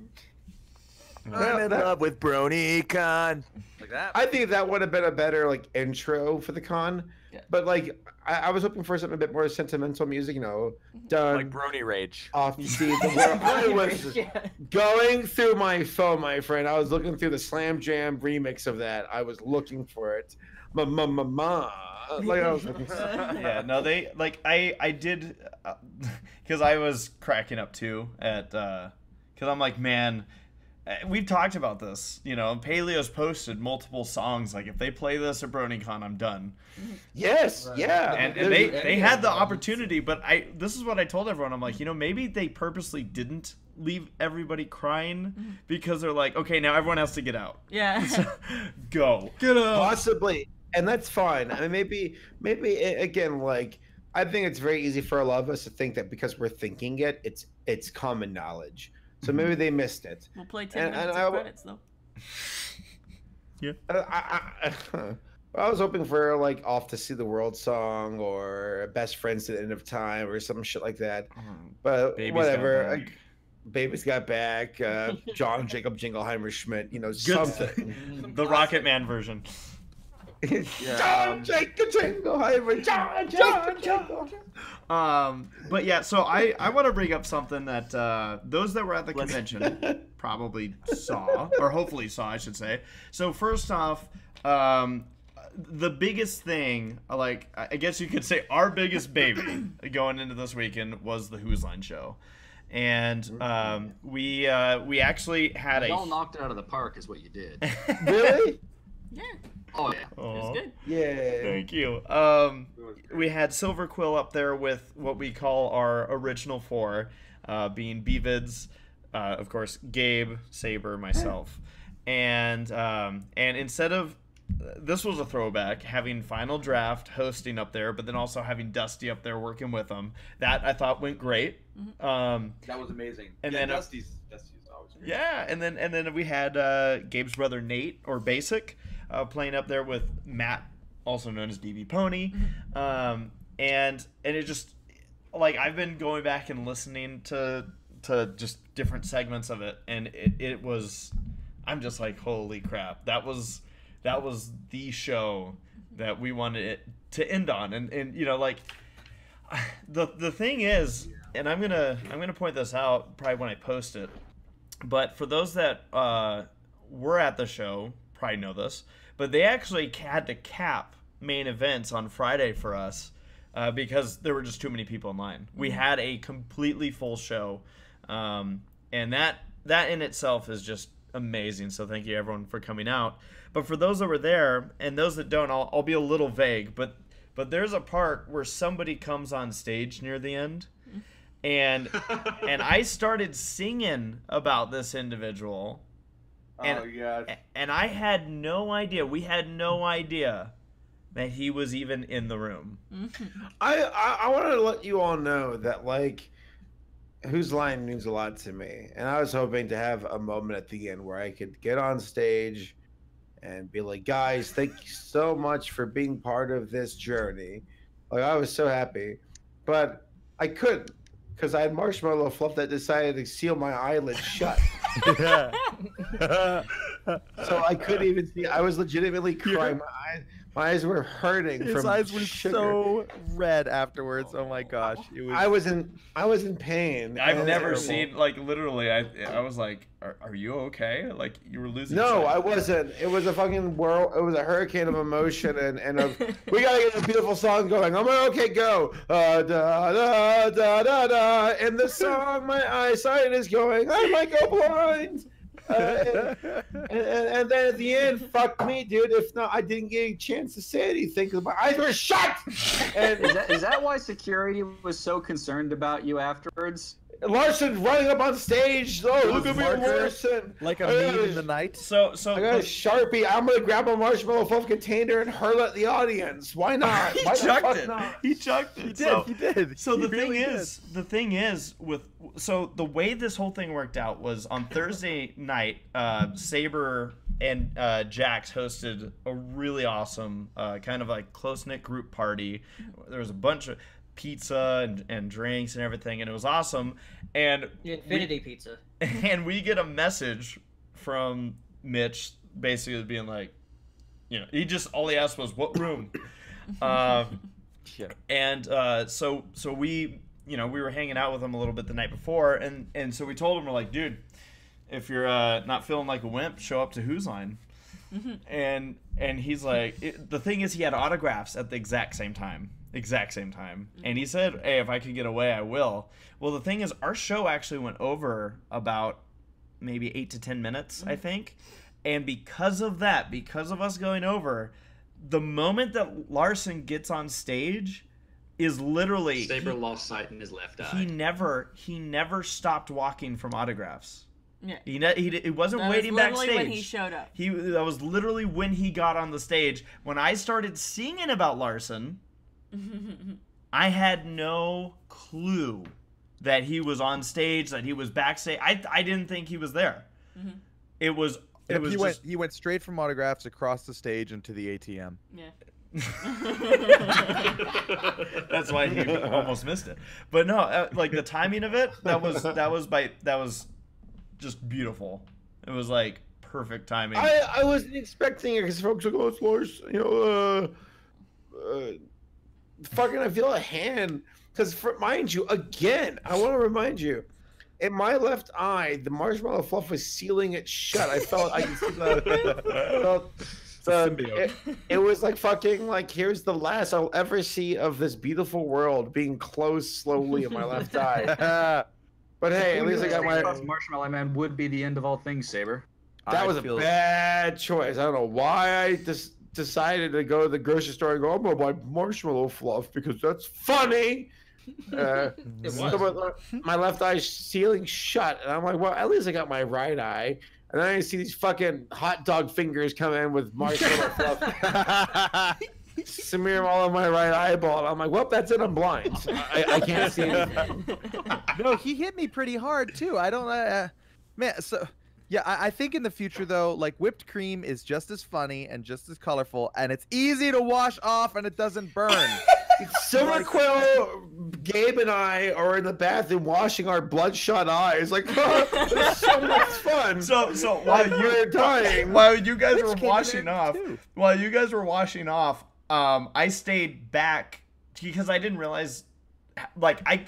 I'm in love with BronyCon. Like that. I think that would have been a better like intro for the con. Yeah. But like I was hoping for something a bit more sentimental music, done like Brony Rage. Off the scene. I was going through my phone, my friend. I was looking through the Slam Jam remix of that. I was looking for it. Like I was looking for it. Yeah, no, they like I did because I was cracking up too at because I'm like, man. We've talked about this, Paleo's posted multiple songs. Like, if they play this at BronyCon, I'm done. Yes, right. Yeah. And they had the opportunity, but this is what I told everyone. I'm like, maybe they purposely didn't leave everybody crying because they're like, okay, now everyone has to get out. Yeah. So, go. Get out. Possibly. And that's fine. I mean, maybe again, like, I think it's very easy for a lot of us to think that because we're thinking it, it's common knowledge. So maybe they missed it. We'll play 10 minutes of credits, though. Yeah. I was hoping for like "Off to See the World" song or "Best Friends to the End of Time" or some shit like that. But Baby's whatever. Got Back. Baby's Got Back. John Jacob Jingleheimer Schmidt. You know, Good. something. The Rocket Man version. John Jacob Jingleheimer. John Jacob. But yeah, so I want to bring up something that those that were at the convention probably saw, or hopefully saw, I should say. So first off, the biggest thing, like I guess you could say our biggest baby going into this weekend was the Who's Line show. And we actually had Y'all knocked it out of the park, is what you did. Really? Yeah. Oh yeah. It was good. Yeah. Thank you. We had Silver Quill up there with what we call our original four, being Bevids, of course, Gabe, Saber, myself, and instead of this was a throwback, having Final Draft hosting up there, but then also having Dusty up there working with them. That I thought went great. That was amazing. And yeah, then Dusty's always great. yeah, and then we had Gabe's brother Nate, or Basic, playing up there with Matt, also known as DB Pony, and it just, like, I've been going back and listening to just different segments of it, and it was, I'm just like, holy crap, that was the show that we wanted it to end on. And you know, like, the thing is, and I'm gonna point this out probably when I post it, but for those that were at the show probably know this, but they actually had to cap main events on Friday for us because there were just too many people in line. We had a completely full show, and that in itself is just amazing. So thank you everyone for coming out. But for those that were there and those that don't, I'll be a little vague, but there's a part where somebody comes on stage near the end, and I started singing about this individual. And I had no idea. We had no idea that he was even in the room. I wanted to let you all know that, like, Whose Line means a lot to me, and I was hoping to have a moment at the end where I could get on stage and be like, guys, thank you so much for being part of this journey. Like, I was so happy, but I couldn't because I had marshmallow fluff that decided to seal my eyelids shut. So I couldn't even see. I was legitimately crying. My eyes were hurting. His from eyes were sugar. so red afterwards. Oh my gosh, it was. I was in pain. I've never seen, like, literally. I was like, "Are you okay?" Like, you were losing. No, sight. I wasn't. It was a fucking whirl. It was a hurricane of emotion, and we gotta get a beautiful song going. I'm like, okay, go. Da da da da da. In the song, my eyesight is going. I might go blind. And then at the end, fuck me, dude. If not, I didn't get a chance to say anything because my eyes were shut. And Is that why security was so concerned about you afterwards? Larson running up on stage. Oh, look at me, Larson! Like a meme in the night. So I got a Sharpie. I'm gonna grab a marshmallow fluff container and hurl at the audience. Why not? He Why the chucked fuck it. not? He chucked it. He did. So the He thing is, the way this whole thing worked out was on Thursday night, Saber and Jax hosted a really awesome kind of like close-knit group party. There was a bunch of pizza and drinks and everything, and it was awesome. And Infinity Pizza. And we get a message from Mitch basically being like, you know, all he asked was what room. And so we, you know, we were hanging out with him a little bit the night before, and so we told him, we're like, dude, if you're not feeling like a wimp, show up to Who's Line. And he's like, the thing is, he had autographs at the exact same time, and he said, hey, if I could get away, I will. Well, the thing is, our show actually went over about maybe 8 to 10 minutes, I think, and because of that, because of us going over, the moment that Larson gets on stage is literally Saber lost sight in his left eye. He never stopped walking from autographs. Yeah. He wasn't That waiting was literally backstage. when he showed up. That was literally when he got on the stage. When I started singing about Larson, I had no clue that he was on stage, that he was backstage. I didn't think he was there. It was It was he went straight from autographs across the stage into the ATM. Yeah. That's why he almost missed it. But no, like the timing of it, that was just beautiful. It was like perfect timing. I wasn't expecting it because folks will go, it's Lars, fucking I feel a hand. Because mind you, again, I want to remind you, in my left eye, the marshmallow fluff was sealing it shut. I could see it was like fucking like here's the last I'll ever see of this beautiful world being closed slowly in my left eye. But hey, at least I got my Marshmallow Man would be the end of all things, Saber. That was a bad choice. I don't know why I just decided to go to the grocery store and go, I'm gonna buy marshmallow fluff because that's funny. So my left eye's sealing shut, and I'm like, well, at least I got my right eye. And then I see these fucking hot dog fingers come in with marshmallow fluff, smear them all on my right eyeball. And I'm like, well, that's it. I'm blind. I can't see anything. No, he hit me pretty hard too. I don't, man. So yeah, I think in the future though, like whipped cream is just as funny and just as colorful, and it's easy to wash off, and it doesn't burn. Silver Quill, Gabe, and I are in the bathroom washing our bloodshot eyes. Like, oh, it's so much fun. So while you're dying, while you guys were washing off, I stayed back because I didn't realize,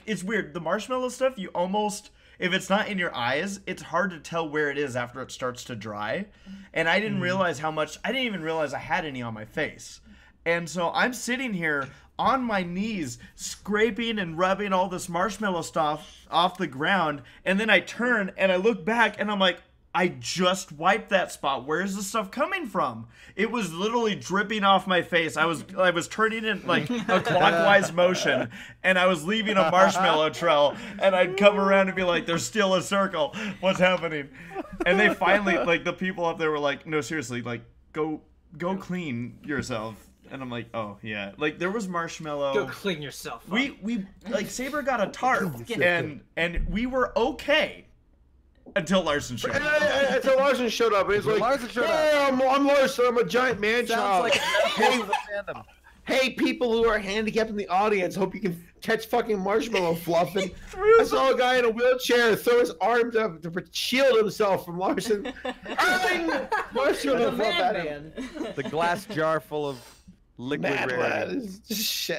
it's weird. The marshmallow stuff, you almost, if it's not in your eyes, it's hard to tell where it is after it starts to dry. And I didn't realize how much. I didn't even realize I had any on my face. And so I'm sitting here on my knees, scraping and rubbing all this marshmallow stuff off the ground, and then I turn and I look back and I'm like, I just wiped that spot. Where's the stuff coming from? It was literally dripping off my face. I was turning in like a clockwise motion, and I was leaving a marshmallow trail, and I'd come around and be like, there's still a circle. What's happening? And they finally, like, the people up there were like, no, seriously, like, go clean yourself. And I'm like, oh yeah, like there was marshmallow. Go clean yourself up. We like Saber got a tarp, and we were okay until Larson showed up. Until Larson showed up, and he's like, "Hey, I'm Larson. I'm a giant man child." Hey, people who are handicapped in the audience, hope you can catch fucking marshmallow fluff. And I saw a guy in a wheelchair throw his arms up to shield himself from Larson. Marshmallow fluff at him. The glass jar full of liquid rarity.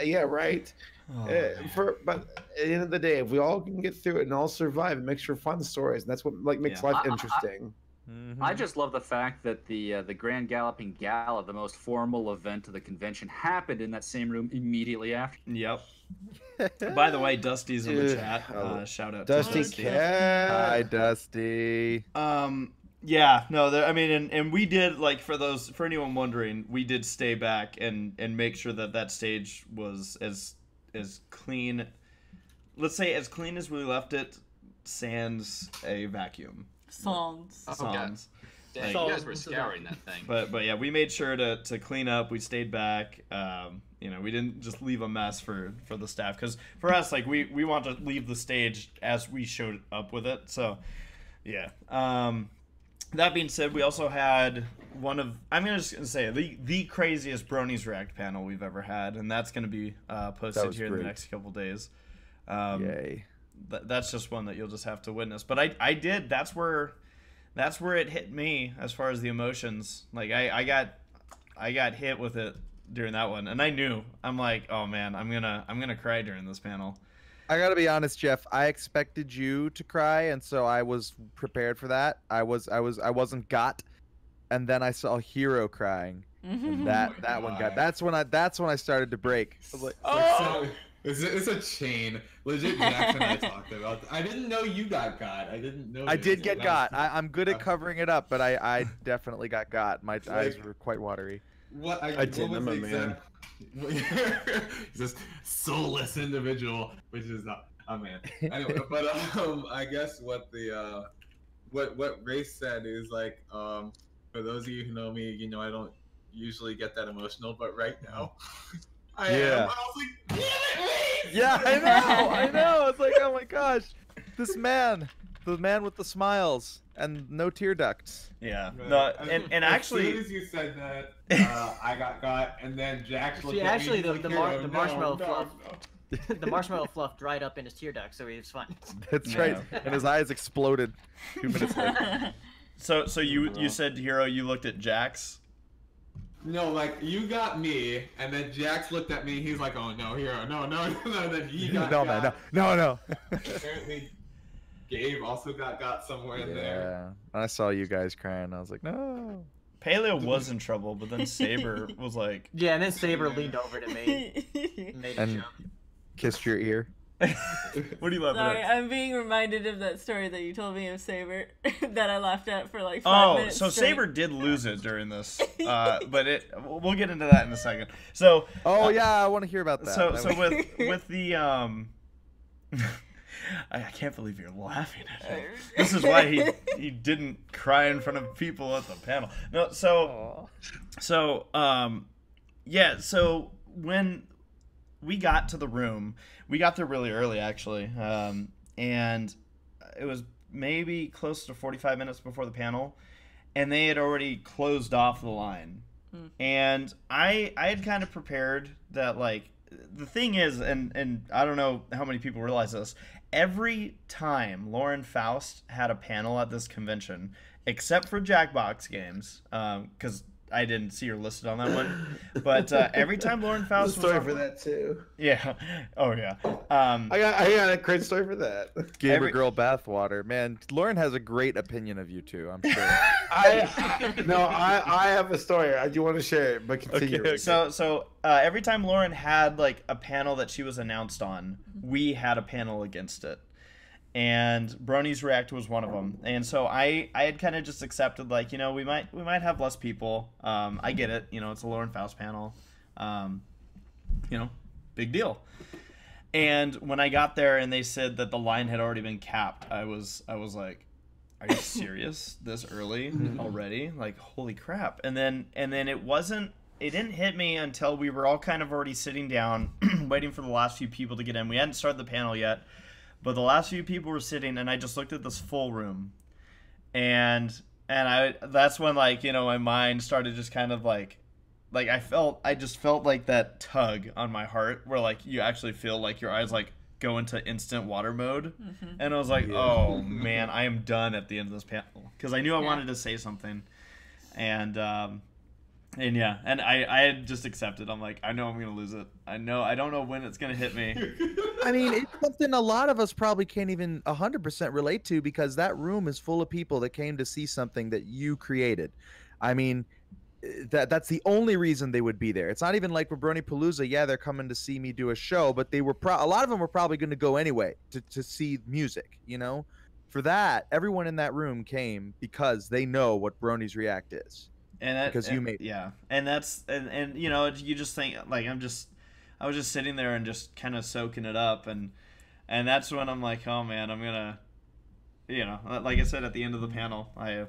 Yeah, right. But at the end of the day, if we all can get through it and all survive, it makes for fun stories, and that's what makes life interesting. I just love the fact that the Grand Galloping Gala, the most formal event of the convention, happened in that same room immediately after. Yep. By the way, Dusty's in the chat. Shout out Dusty to Dusty. Cat. Hi, Dusty. Yeah, no, and we did, like, for anyone wondering, we did stay back and make sure that stage was as clean, let's say as clean as we left it, sans a vacuum. Songs. Yeah. Dang, you guys were scouring that thing. But yeah, we made sure to clean up. We stayed back. We didn't just leave a mess for the staff, because for us, like, we want to leave the stage as we showed up with it. So yeah. That being said, we also had I'm just gonna say the craziest Bronies React panel we've ever had, and that's gonna be posted here in the next couple days. Yay. That's just one that you'll just have to witness. But I did. That's where it hit me as far as the emotions. Like I got hit with it during that one, and I knew. I'm like, oh man, I'm gonna cry during this panel. I gotta be honest, Jeff. I expected you to cry, and so I was prepared for that. I wasn't got, and then I saw Hero crying, and that one got. That's when I started to break. I was like, oh. It's a chain. Legit, Jackson and I talked about. I didn't know you got. I didn't know. I did get got. I'm good at covering it up, but I definitely got got. My eyes were quite watery. What I did, I'm a man. He's this soulless individual, which is not a man. Anyway, but I guess what Race said is like, for those of you who know me, you know I don't usually get that emotional, but right now, I am. I was like, yeah, I know. It's like, oh my gosh, this man. the man with the smiles and no tear ducts. Yeah. Right. No, and actually, as soon as you said that, I got got, and then Jax looked See, at actually, me. the marshmallow fluff, the marshmallow fluff dried up in his tear duct, so he was fine. That's right. And his eyes exploded 2 minutes later. So you said, Hero, you looked at Jax. No, like you got me, and then Jax looked at me. He's like, "Oh no, Hero, no." Then he got No, got. man, no. Apparently, Gabe also got somewhere in there. Yeah, I saw you guys crying. I was like, no. Paleo was in trouble, but then Saber was like, Yeah, and then Saber leaned over to me and made a And joke. kissed your ear. "What are you laughing Sorry, at?" I'm being reminded of that story that you told me of Saber that I laughed at for like 5 minutes. So straight. Saber did lose it during this, but we'll get into that in a second. So, Yeah, I want to hear about that. so That so was- with the I can't believe you're laughing at him. This is why he didn't cry in front of people at the panel. No, so yeah, so when we got to the room, we got there really early actually, and it was maybe close to 45 minutes before the panel, and they had already closed off the line. And I had kind of prepared that, like, the thing is, and I don't know how many people realize this, every time Lauren Faust had a panel at this convention, except for Jackbox games, because I didn't see her listed on that one, but every time Lauren Faust There's a story was for on, that too. yeah, oh yeah, I got a great story for that. Gamer girl bathwater. Man, Lauren has a great opinion of you two, I'm sure. I have a story. I do want to share it, but continue. Okay. So every time Lauren had like a panel that she was announced on, we had a panel against it, and Brony's React was one of them. And so I had kind of just accepted, like, you know, we might have less people. I get it, you know, it's a Lauren Faust panel, you know, big deal. And when I got there and they said that the line had already been capped, I was like, are you serious? This early already? Like, holy crap. And then it didn't hit me until we were all kind of already sitting down waiting for the last few people to get in. We hadn't started the panel yet, but the last few people were sitting, and I just looked at this full room, and that's when, like, you know, my mind started just kind of like I just felt like that tug on my heart where, like, you actually feel like your eyes like go into instant water mode, and I was like, oh man, I am done at the end of this panel, because I knew I wanted to say something, and yeah, and I had just accepted. I'm like, I know I'm gonna lose it. I don't know when it's gonna hit me. I mean, it's something a lot of us probably can't even 100% relate to, because that room is full of people that came to see something that you created. I mean, that's the only reason they would be there. It's not even like for Brony Palooza. Yeah, they're coming to see me do a show, but they were a lot of them were probably going to go anyway to see music. You know, for that, everyone in that room came because they know what Brony's React is. And because you made and that's and you know, you just think, like, I was just sitting there and just kind of soaking it up, and that's when I'm like, oh man, I'm gonna, you know, like I said at the end of the panel, I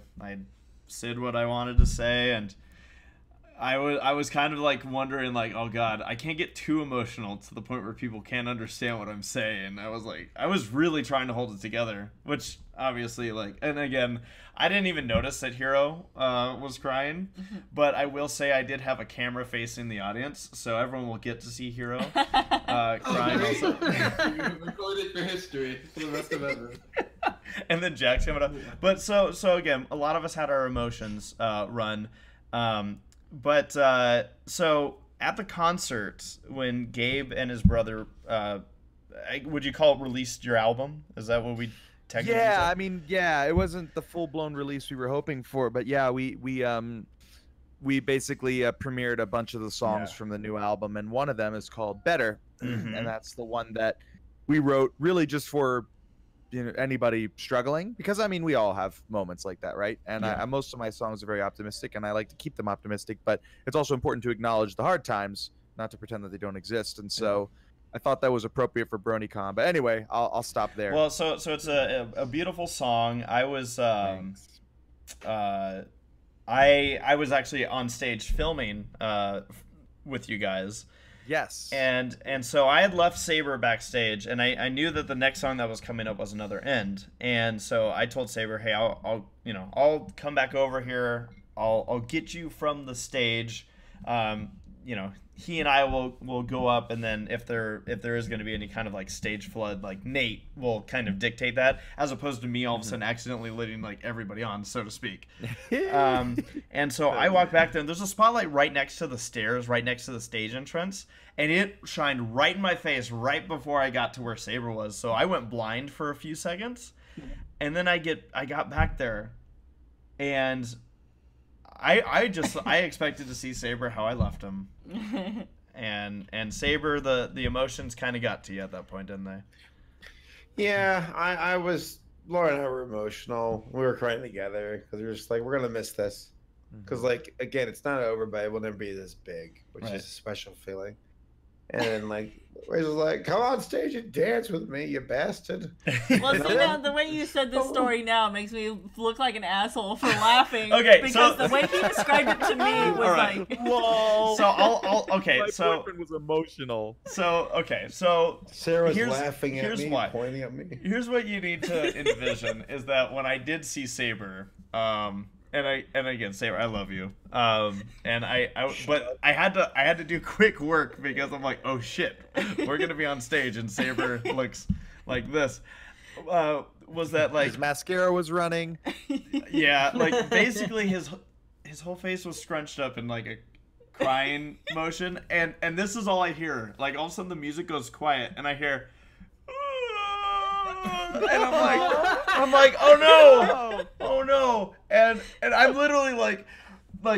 said what I wanted to say, and I was kind of like wondering, like, oh god, I can't get too emotional to the point where people can't understand what I'm saying. I was really trying to hold it together, which obviously, like, and again, I didn't even notice that Hero was crying, but I will say I did have a camera facing the audience, so everyone will get to see Hero crying also. Recorded for history for the rest of ever. And then Jack's coming up. But so again, a lot of us had our emotions run. But so at the concert, when Gabe and his brother, would you call it released your album? Is that what we technically Yeah, said? I mean, yeah, it wasn't the full-blown release we were hoping for, but yeah, we basically premiered a bunch of the songs from the new album, and one of them is called Better, and that's the one that we wrote really just for, you know, anybody struggling, because I mean, we all have moments like that, right? And most of my songs are very optimistic, and I like to keep them optimistic, but it's also important to acknowledge the hard times, not to pretend that they don't exist. And so I thought that was appropriate for BronyCon. But anyway, I'll stop there. Well, so it's a beautiful song. I was I was actually on stage filming with you guys, Yes. And so I had left Saber backstage, and I knew that the next song that was coming up was Another End. And so I told Saber, hey, I'll come back over here. I'll get you from the stage. He and I will go up, and then if there is going to be any kind of like stage flood, like Nate will kind of dictate that, as opposed to me all of a sudden accidentally letting like everybody on, so to speak. And so I walk back there, and there's a spotlight right next to the stairs, right next to the stage entrance, and it shined right in my face right before I got to where Saber was. So I went blind for a few seconds, and then I got back there, and I expected to see Saber how I left him. And Saber, the emotions kind of got to you at that point, didn't they? Yeah, I was. Laura and I were emotional. We were crying together because we were just like, we're gonna miss this. Because like again, it's not over, but it will never be this big, which is a special feeling. And then like Rachel's like, come on stage and dance with me, you bastard. Well, see, now the way you said this story now makes me look like an asshole for laughing. Okay, because the way he described it to me was like, whoa. So I'll okay. My so boyfriend was emotional. So okay. So Sarah's laughing at me, why. pointing at me. Here's what you need to envision is that when I did see Saber, and again, Saber, I love you. But I had to do quick work because I'm like, oh shit, we're gonna be on stage and Saber looks like this. Was that like his mascara was running? Yeah, like basically his whole face was scrunched up in like a crying motion, and this is all I hear. Like all of a sudden the music goes quiet, and I hear. And I'm like, oh no, and I'm literally like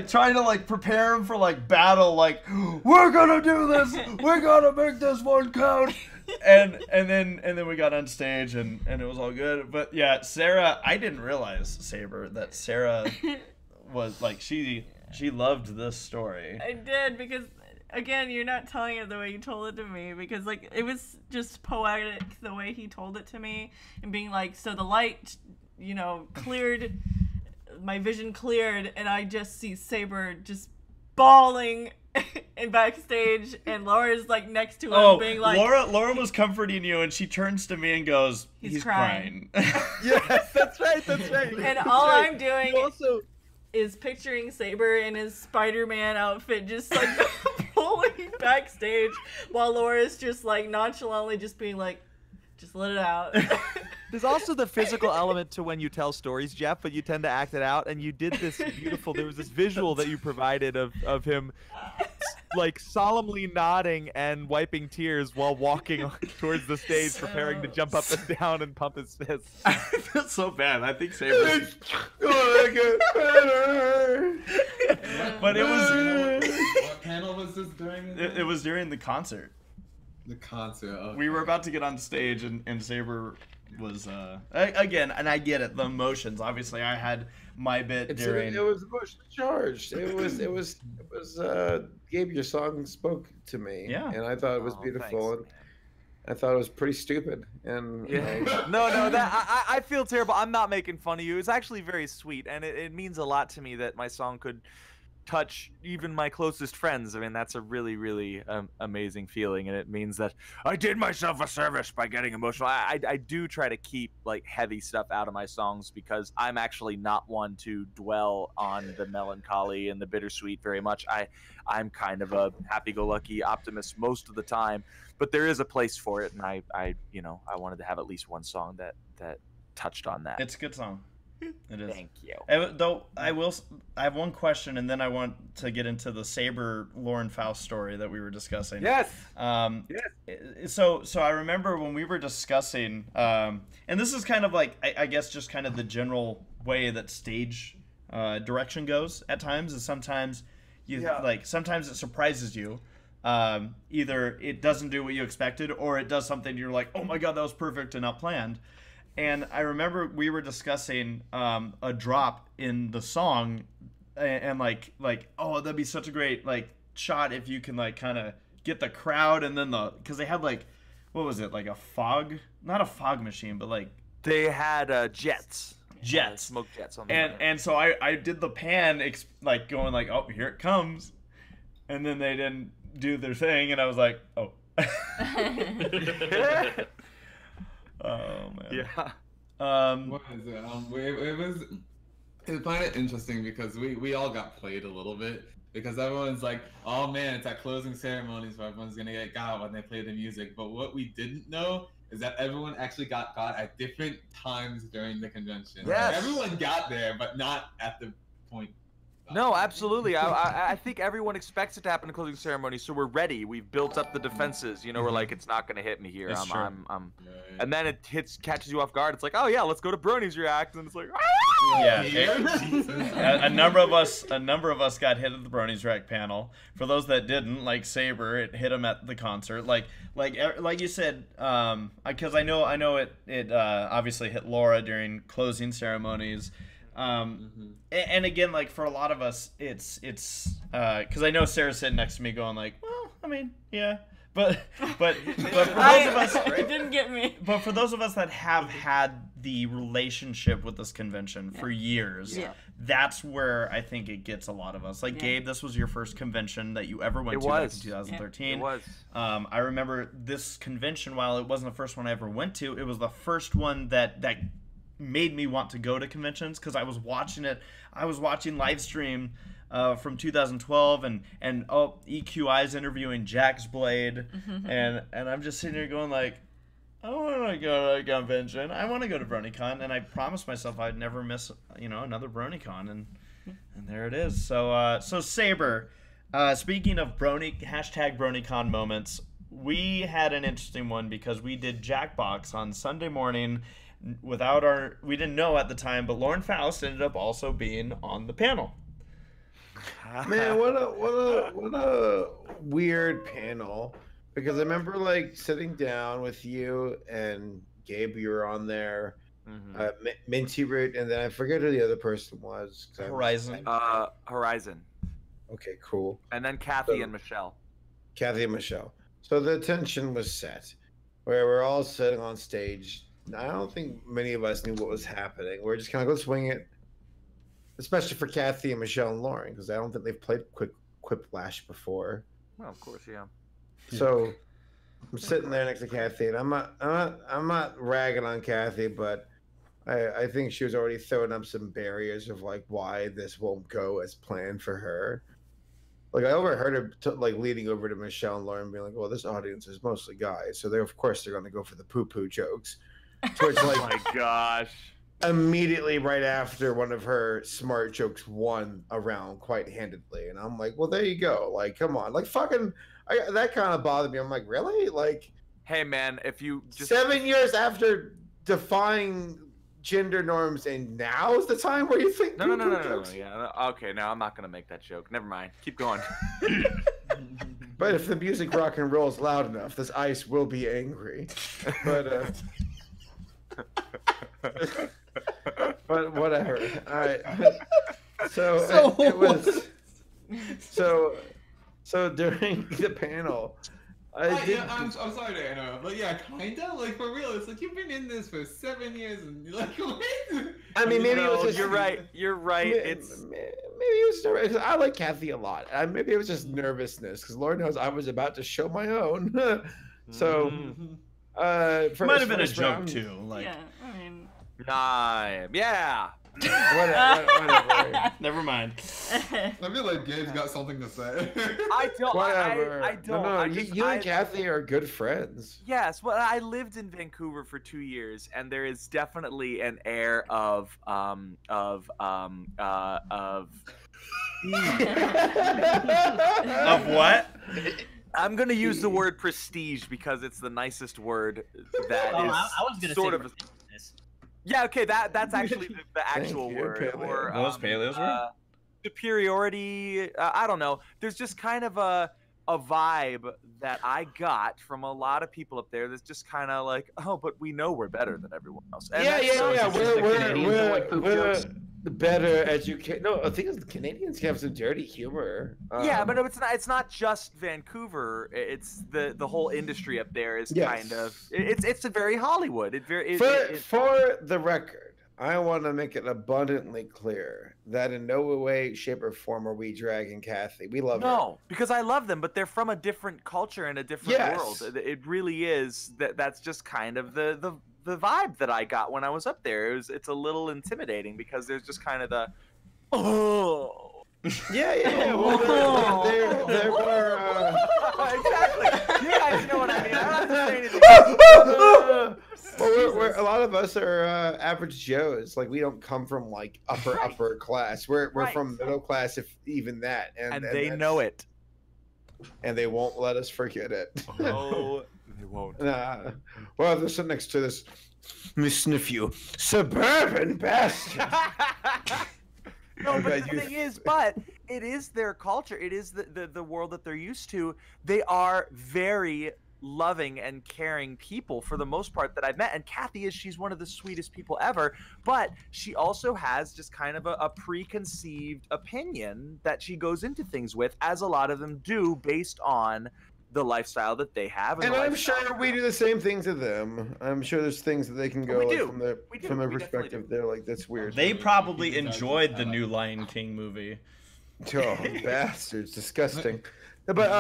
trying to like prepare him for like battle, like we're gonna do this, we're gonna make this one count, and then we got on stage and it was all good. But yeah, Sarah, I didn't realize, Saber, that Sarah was like she loved this story. I did, because again, you're not telling it the way you told it to me, because like it was just poetic the way he told it to me, and being like, so the light, cleared, my vision cleared, and I just see Saber just bawling and backstage, and Laura's like next to him, being like, Laura was comforting you, and she turns to me and goes, he's crying. Yes, that's right. And all I'm doing is picturing Saber in his Spider-Man outfit, just like pulling backstage, while Laura's just like nonchalantly just being like, just let it out. There's also the physical element to when you tell stories, Jeff, but you tend to act it out, and you did this beautiful, there was this visual that you provided of him like solemnly nodding and wiping tears while walking towards the stage, preparing to jump up and down and pump his fists. I feel so bad. I think Saber. Gonna get better. But it was. What panel was this during? It was during the concert. The concert. Okay. We were about to get on stage, and Saber was again, and I get it, the emotions. Obviously, I had my bit during. It was emotionally charged. It was. Gabe, your song spoke to me. Yeah. And I thought it was beautiful. Thanks, and I thought it was pretty stupid. And yeah. No, that I feel terrible. I'm not making fun of you. It's actually very sweet, and it means a lot to me that my song could touch even my closest friends. I mean, that's a really, really amazing feeling, and it means that I did myself a service by getting emotional. I do try to keep like heavy stuff out of my songs because I'm actually not one to dwell on the melancholy and the bittersweet very much. I'm kind of a happy-go-lucky optimist most of the time, but there is a place for it, and I wanted to have at least one song that touched on that. It's a good song. It is. Thank you. Though I have one question, and then I want to get into the Saber Lauren Faust story that we were discussing. Yes. Yes. So I remember when we were discussing, and this is kind of like I guess just kind of the general way that stage direction goes at times. Is sometimes sometimes it surprises you. Either it doesn't do what you expected, or it does something you're like, oh my god, that was perfect and not planned. And I remember we were discussing a drop in the song, and like oh, that'd be such a great like shot if you can like kind of get the crowd, and then because they had like, what was it, like a fog, not a fog machine, but like they had jets, smoke jets on the and so I did the pan like going like, oh, here it comes. And then they didn't do their thing, and I was like, oh. Oh man. Yeah. What is it? It was kind of interesting because we all got played a little bit because everyone's like, oh man, it's at closing ceremonies where everyone's gonna get got when they play the music. But what we didn't know is that everyone actually got at different times during the convention. Yes. Everyone got there, but not at the point. No, absolutely. I think everyone expects it to happen in closing ceremony, so we're ready. We've built up the defenses. You know, we're like, it's not going to hit me here. And then it catches you off guard. It's like, oh yeah, let's go to Brony's React, and it's like, yeah. A number of us got hit at the Brony's React panel. For those that didn't, like Saber, it hit him at the concert. Like you said, because I know it obviously hit Laura during closing ceremonies. And again, like for a lot of us, it's because I know Sarah's sitting next to me going like, well, I mean, yeah, but for those of us, it didn't get me. But for those of us that have had the relationship with this convention for years, that's where I think it gets a lot of us. Like Gabe, this was your first convention that you ever went to back in 2013. It was. I remember this convention. While it wasn't the first one I ever went to, it was the first one that made me want to go to conventions because I was watching it. I was watching live stream from 2012 and EQI's interviewing Jax Blade, and I'm just sitting here going like, I want to go to a convention. I want to go to BronyCon, and I promised myself I'd never miss another BronyCon, and there it is. So Saber, speaking of #BronyCon moments, we had an interesting one because we did Jackbox on Sunday morning. We didn't know at the time, but Lauren Faust ended up also being on the panel. Man, what a weird panel. Because I remember like sitting down with you and Gabe, you were on there, Minty Root, and then I forget who the other person was. Horizon. Horizon. Okay, cool. And then Kathy and Michelle. Kathy and Michelle. So the tension was set, where we're all sitting on stage. I don't think many of us knew what was happening. We're just kind of let's wing it, especially for Kathy and Michelle and Lauren, because I don't think they've played Quiplash before. Well, of course, yeah. So I'm sitting there next to Kathy, and I'm not ragging on Kathy, but I think she was already throwing up some barriers of like why this won't go as planned for her. Like I overheard her like leading over to Michelle and Lauren, being like, "Well, this audience is mostly guys, so of course they're going to go for the poo-poo jokes." Which, like, oh my gosh! Immediately right after one of her smart jokes won around quite handedly, and I'm like, "Well, there you go. Like, come on, like, fucking." That kind of bothered me. I'm like, really? Like, hey man, if you just 7 years after defying gender norms, and now's the time where you think no. Yeah, okay, no, I'm not gonna make that joke. Never mind. Keep going. But if the music rock and roll is loud enough, this ice will be angry. But but whatever. All right. So it was so during the panel, I'm sorry to interrupt, but yeah, kinda like for real. It's like you've been in this for 7 years, and you're like, what? I mean, maybe it was just, you're right. Maybe it was nervous. I like Kathy a lot. Maybe it was just nervousness because Lord knows I was about to show my own. So, might have been a joke too. Like, yeah, I mean, yeah. Whatever. Never mind. I feel like Gabe's got something to say. I don't. Whatever. I don't. No, you and Kathy are good friends. Yes. Well, I lived in Vancouver for 2 years, and there is definitely an air of Of what? I'm gonna use the word prestige because it's the nicest word that is I was gonna sort say of. Yeah, okay, that's actually the actual word. Paleo. Or, What was Paleo's word? Superiority. I don't know. There's just kind of a vibe that I got from a lot of people up there that's just kind of like, oh, but we know we're better than everyone else. And Yeah. We're jokes. better educated. No, I think the Canadians have some dirty humor. Yeah, but it's not just Vancouver. It's the whole industry up there is kind of it's a very Hollywood. For the record, I want to make it abundantly clear that in no way, shape, or form are we dragging Kathy. We love her. No, because I love them, but they're from a different culture and a different world. It really is. That's just kind of the vibe that I got when I was up there. It's a little intimidating because there's just kind of the Yeah. Well, they're more, exactly. You guys know what I mean. I don't have to say anything. Well, a lot of us are average Joes. Like, we don't come from like upper class. We're from middle class, if even that. And they know it. And they won't let us forget it. No, they won't. Nah. Well, they're sitting next to this nephew, suburban bastard. No, but the thing is, but it is their culture. It is the world that they're used to. They are very loving and caring people for the most part that I've met. And Kathy she's one of the sweetest people ever, but she also has just kind of a preconceived opinion that she goes into things with, as a lot of them do, based on the lifestyle that they have. And I'm sure we do the same thing to them. I'm sure there's things that they can go from their perspective. They're like, that's weird. They probably enjoyed the new Lion King movie. Oh, bastards! Disgusting. But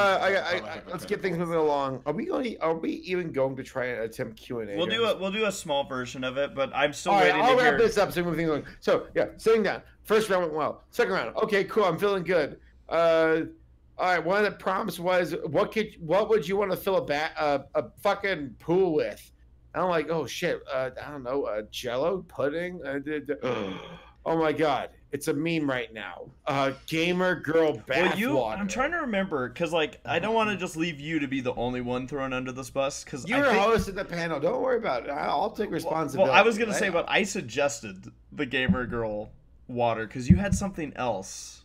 let's get things moving along. Are we even going to try and attempt Q&A? We'll do a small version of it, but I'm still waiting. I'll wrap this up so we move things along. So yeah, sitting down. First round went well. Second round, okay, cool. I'm feeling good. All right, one of the prompts was, what would you want to fill a fucking pool with? And I'm like, oh shit, I don't know, Jello pudding. Oh my god, it's a meme right now. Gamer girl bathwater. I'm trying to remember, because like I don't want to just leave you to be the only one thrown under this bus. Because you're a host of the panel. Don't worry about it. I'll take responsibility. Well, I was gonna say, but I suggested the gamer girl water because you had something else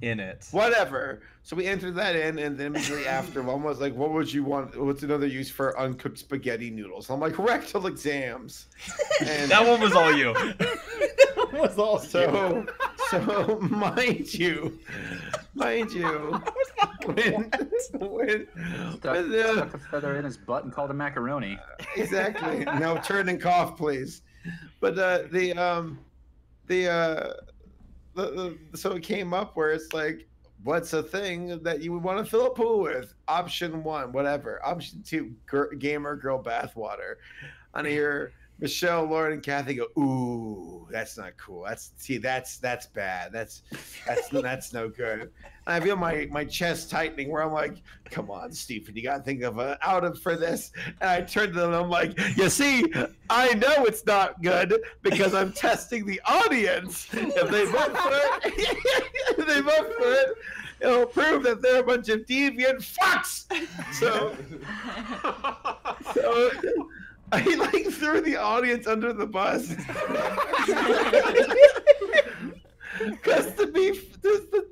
in it. Whatever. So we entered that in, and then immediately after, one was like, what would you want? What's another use for uncooked spaghetti noodles? I'm like, rectal exams. And that one was all you. That one was all so mind you, when stuck a feather in his butt and called him macaroni. Exactly. Now turn and cough, please. But so it came up where it's like, what's a thing that you would want to fill a pool with? Option 1, whatever. Option 2, gamer girl bathwater. On here, Michelle, Lauren, and Kathy go, ooh, that's not cool. That's bad. That's no good. And I feel my chest tightening where I'm like, come on, Stephen, you gotta think of an out for this. And I turn to them and I'm like, you see, I know it's not good because I'm testing the audience. If they vote for it, it'll prove that they're a bunch of deviant fucks. So I like threw the audience under the bus. Because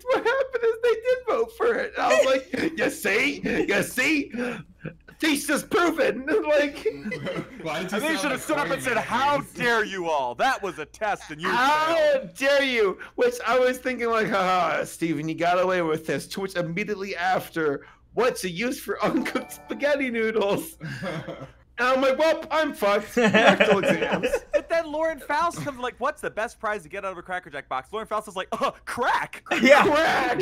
what happened is they did vote for it. And I was like, you see, thesis proven. Like, and they should have stood up and said, "How dare you all? That was a test, and you how failed. dare you?" Which I was thinking, like, haha, Steven, you got away with this. To which immediately after, what's a use for uncooked spaghetti noodles? And I'm like, well, I'm fucked. Rectal exams. But then Lauren Faust comes like, what's the best prize to get out of a Cracker Jack box? Lauren Faust is like, crack. Yeah. Crack.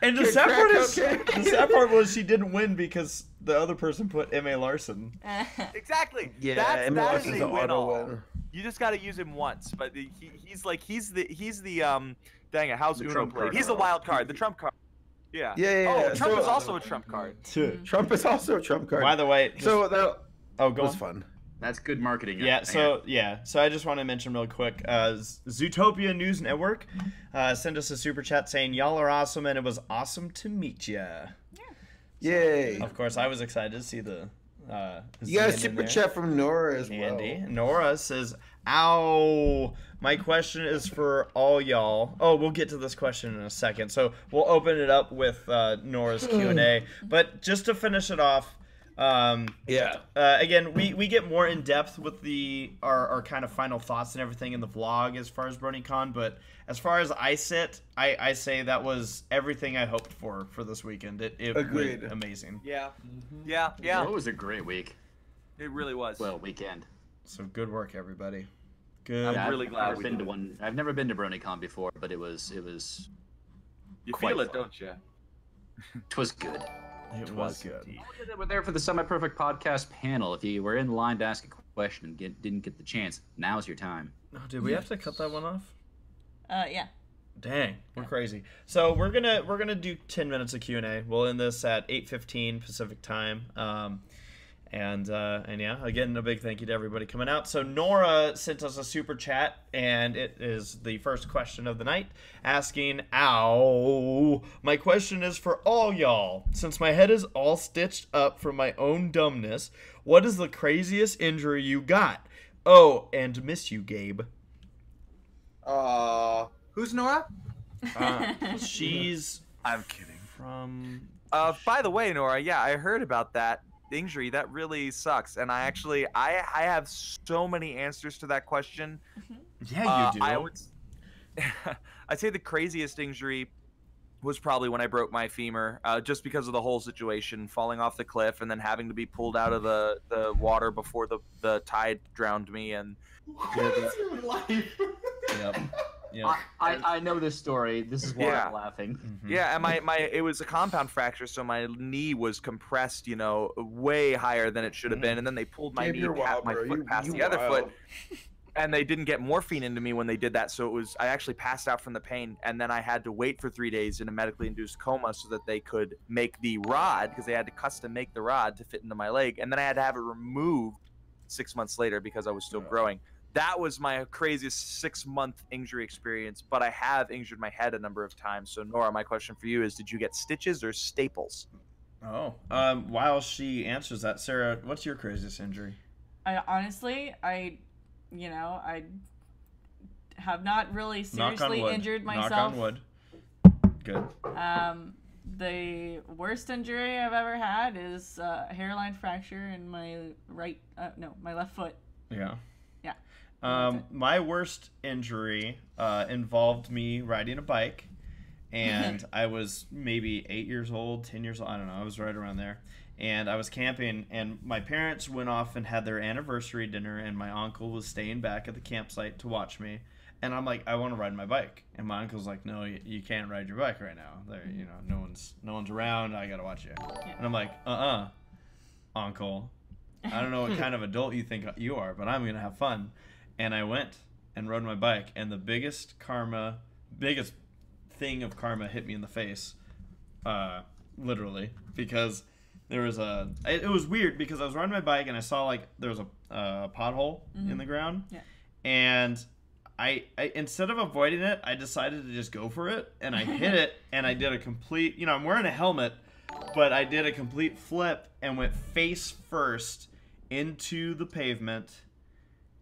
And the sad part was she didn't win because the other person put M.A. Larson. Exactly. Yeah, that Larson's is a an win auto all. win. You just got to use him once, but he's the dang it, how's Uno played? He's the wild card, the trump card. Yeah. Oh, Trump is also a trump card. Trump is also a trump card. By the way, so that go was on. fun. That's good marketing. Yeah. So I just want to mention real quick, Zootopia News Network sent us a super chat saying y'all are awesome and it was awesome to meet ya. Yeah. Yay. Of course, I was excited to see the. You got a super chat from Nora as well. Andy. Nora says, "Ow, my question is for all y'all." Oh, we'll get to this question in a second. So we'll open it up with Nora's Q&A. But just to finish it off, again, we get more in depth with our kind of final thoughts and everything in the vlog as far as BronyCon. But as far as I say that was everything I hoped for this weekend. It Agreed. went amazing. Yeah. It was a great week. It really was. Well, weekend. So good work, everybody. Good. I'm Yeah, really glad I've we been did to it. one. I've never been to BronyCon before, but it was. You quite feel it, fun. don't you? It was good. It was good. We're there for the Semi Perfect Podcast panel. If you were in line to ask a question and didn't get the chance, now's your time. Oh, did we have to cut that one off? Yeah. Dang, we're crazy. So we're gonna do 10 minutes of Q&A. We'll end this at 8:15 Pacific time. And yeah, again, a big thank you to everybody coming out. So Nora sent us a super chat, and it is the first question of the night, asking, "Ow, my question is for all y'all. Since my head is all stitched up from my own dumbness, what is the craziest injury you got? Oh, and miss you, Gabe." Who's Nora? She's I'm kidding. from. By the way, Nora, yeah, I heard about that injury. That really sucks. And I have so many answers to that question. Yeah, you do. I would. I'd say the craziest injury was probably when I broke my femur, just because of the whole situation, falling off the cliff and then having to be pulled out of the water before the tide drowned me. And What's your life? Yep. Yep. I know this story. This is why I'm laughing. Yeah, and it was a compound fracture, so my knee was compressed, way higher than it should have been, and then they pulled my knee past my foot past the other foot, and they didn't get morphine into me when they did that, so I actually passed out from the pain, and then I had to wait for 3 days in a medically induced coma so that they could make the rod, because they had to custom make the rod to fit into my leg, and then I had to have it removed 6 months later because I was still growing. That was my craziest 6-month injury experience, but I have injured my head a number of times. So, Nora, my question for you is, did you get stitches or staples? Oh, while she answers that, Sarah, what's your craziest injury? I have not really seriously injured myself. Knock on wood. Good. The worst injury I've ever had is a hairline fracture in my my left foot. Yeah. Yeah. My worst injury involved me riding a bike, and I was maybe 8 years old, 10 years old, I don't know, I was right around there, and I was camping, and my parents went off and had their anniversary dinner, and my uncle was staying back at the campsite to watch me, and I'm like, I want to ride my bike, and my uncle's like, no, you can't ride your bike right now, no one's around, I gotta watch you, and I'm like, uncle, I don't know what kind of adult you think you are, but I'm gonna have fun. And I went and rode my bike, and the biggest thing of karma hit me in the face, literally, because there was it was weird because I was riding my bike and I saw like there was a pothole in the ground, and I instead of avoiding it, I decided to just go for it, and I hit it, and I did a complete, I'm wearing a helmet, but I did a complete flip and went face first into the pavement.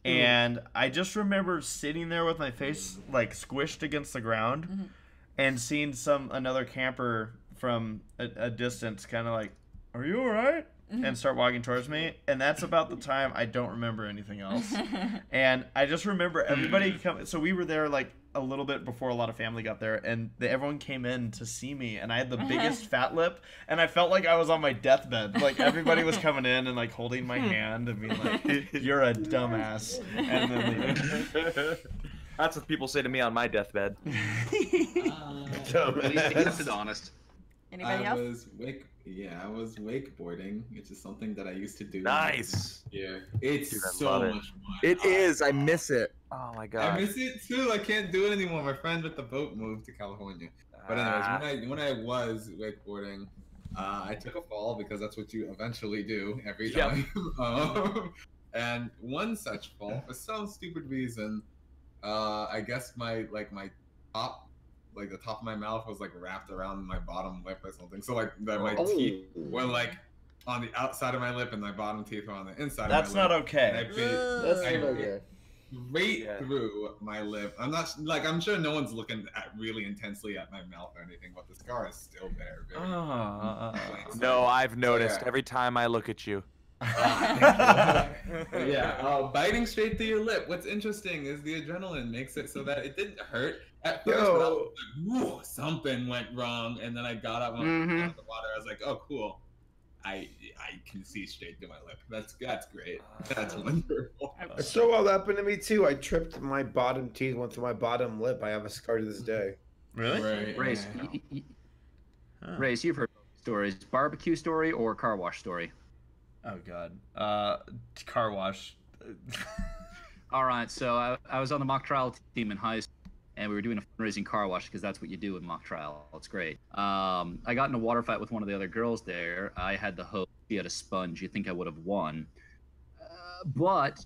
And I just remember sitting there with my face like squished against the ground and seeing another camper from a distance kind of like, are you all right? And start walking towards me. And that's about the time I don't remember anything else. And I just remember everybody coming. So we were there like a little bit before a lot of family got there, and everyone came in to see me, and I had the biggest fat lip, and I felt like I was on my deathbed. Like everybody was coming in and like holding my hand and being like, you're a dumbass. And then that's what people say to me on my deathbed. Dumbass. Honest. Anybody else? I was wakeboarding, which is something that I used to do. Nice. Yeah, it's Dude, so much fun. It is. I miss it. Oh my god. I miss it too. I can't do it anymore. My friend with the boat moved to California. But anyways, when I was wakeboarding, I took a fall because that's what you eventually do every time. And one such fall, for some stupid reason, I guess my top. Like the top of my mouth was like wrapped around my bottom lip or something. So like my teeth were like on the outside of my lip and my bottom teeth were on the inside of my lip. That's not okay. That's not okay. Right through my lip. I'm sure no one's looking really intensely at my mouth or anything, but the scar is still there. No, I've noticed every time I look at you. Biting straight through your lip. What's interesting is the adrenaline makes it so that it didn't hurt at first. But I was like, something went wrong, and then I got up out of the water. I was like, oh, cool. I can see straight through my lip. That's great. That's wonderful. So well happened to me too. I tripped my bottom teeth, went through my bottom lip. I have a scar to this day. Really? Right. Race, Race, you've heard stories. Barbecue story or car wash story? Oh God. Car wash. All right, so I was on the mock trial team in high school, and we were doing a fundraising car wash because that's what you do in mock trial. It's great. I got in a water fight with one of the other girls there. I had the hose. She had a sponge. You'd think I would have won. But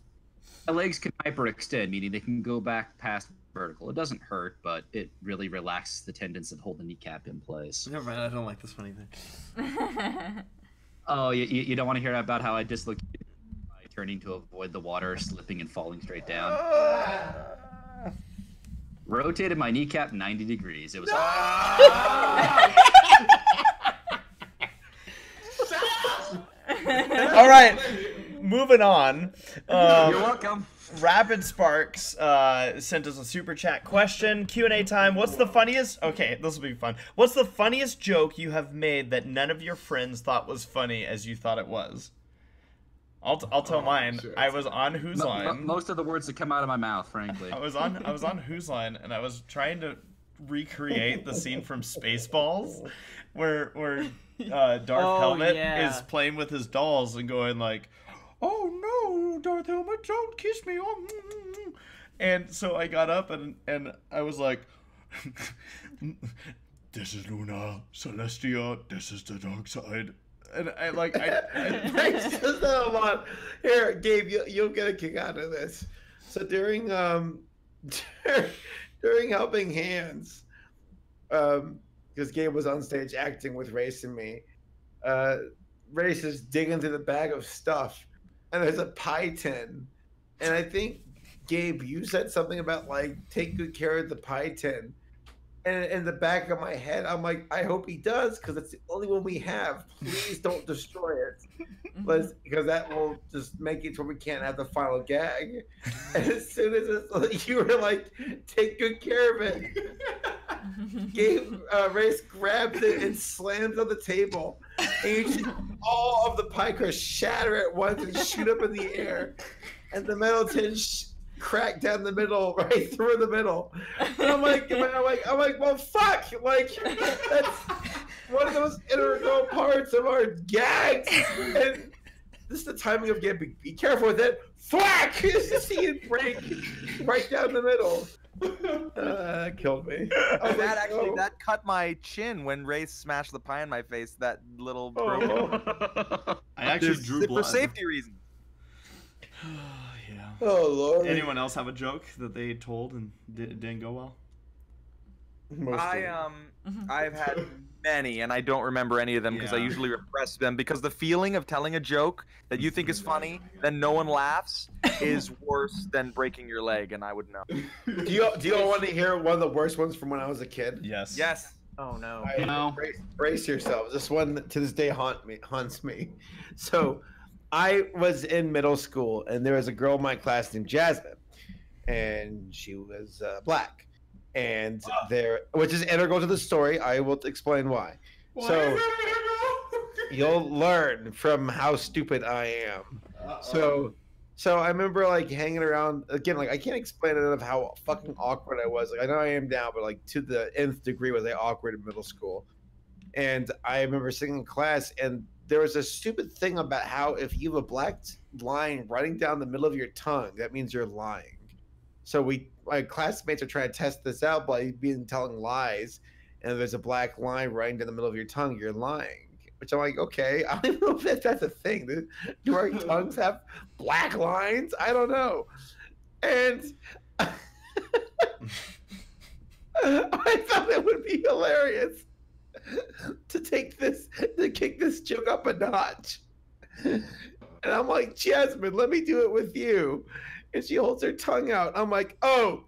my legs can hyperextend, meaning they can go back past vertical. It doesn't hurt, but it really relaxes the tendons that hold the kneecap in place. Never mind, I don't like this funny thing. Oh, you don't want to hear about how I dislocated by turning to avoid the water, slipping and falling straight down. Rotated my kneecap 90 degrees. It was. All right, moving on. You're welcome. Rapid Sparks sent us a super chat question. Q&A time. What's the funniest? Okay, this will be fun. What's the funniest joke you have made that none of your friends thought was funny as you thought it was? I'll tell mine. Sure. I was on Whose Line. Most of the words that come out of my mouth, frankly. I was on Whose Line, and I was trying to recreate the scene from Spaceballs, where Darth Helmet is playing with his dolls and going like, "Oh no, Darth Helmet, don't kiss me!" And so I got up and I was like, "This is Luna Celestia. This is the dark side." And I Thanks does that a lot. Here, Gabe, you'll get a kick out of this. So during Helping Hands, because Gabe was on stage acting with Race and me, Race is digging through the bag of stuff, and there's a pie tin, and I think Gabe, you said something about like take good care of the pie tin. And in the back of my head, I'm like, I hope he does, because it's the only one we have. Please don't destroy it, because that will just make it where we can't have the final gag. And as soon as you were like, take good care of it, Race grabs it and slams on the table, and you see all of the pie crust shatter at once and shoot up in the air, and the metal tin crack down the middle, right through the middle. And I'm like, well, fuck! Like, that's one of those integral parts of our gags. And this is the timing of getting. Be careful with it. Thwack! You see it break right down the middle. That killed me. That cut my chin when Ray smashed the pie in my face. That little broken. I actually drew blood for safety reasons. Yeah. Oh Lord. Anyone else have a joke that they told and didn't go well? I've had many, and I don't remember any of them because I usually repress them, because the feeling of telling a joke that you think is funny, then no one laughs, is worse than breaking your leg, and I would know. Do you all want to hear one of the worst ones from when I was a kid? Yes. Yes. Oh no. Brace yourselves. This one to this day haunts me. So I was in middle school, and there was a girl in my class named Jasmine, and she was black, and which is integral to the story. I will explain why. So you'll learn from how stupid I am. So I remember like hanging around again. Like I can't explain enough how fucking awkward I was. Like I know I am now, but like to the nth degree was I awkward in middle school. And I remember sitting in class, and there was a stupid thing about how if you have a black line running down the middle of your tongue, that means you're lying. So my classmates are trying to test this out by telling lies, and there's a black line running down the middle of your tongue, you're lying. Which I'm like, okay, I don't know if that's a thing. Do our tongues have black lines? I don't know. And I thought it would be hilarious to kick this joke up a notch. And I'm like, Jasmine, let me do it with you. And she holds her tongue out. I'm like, oh,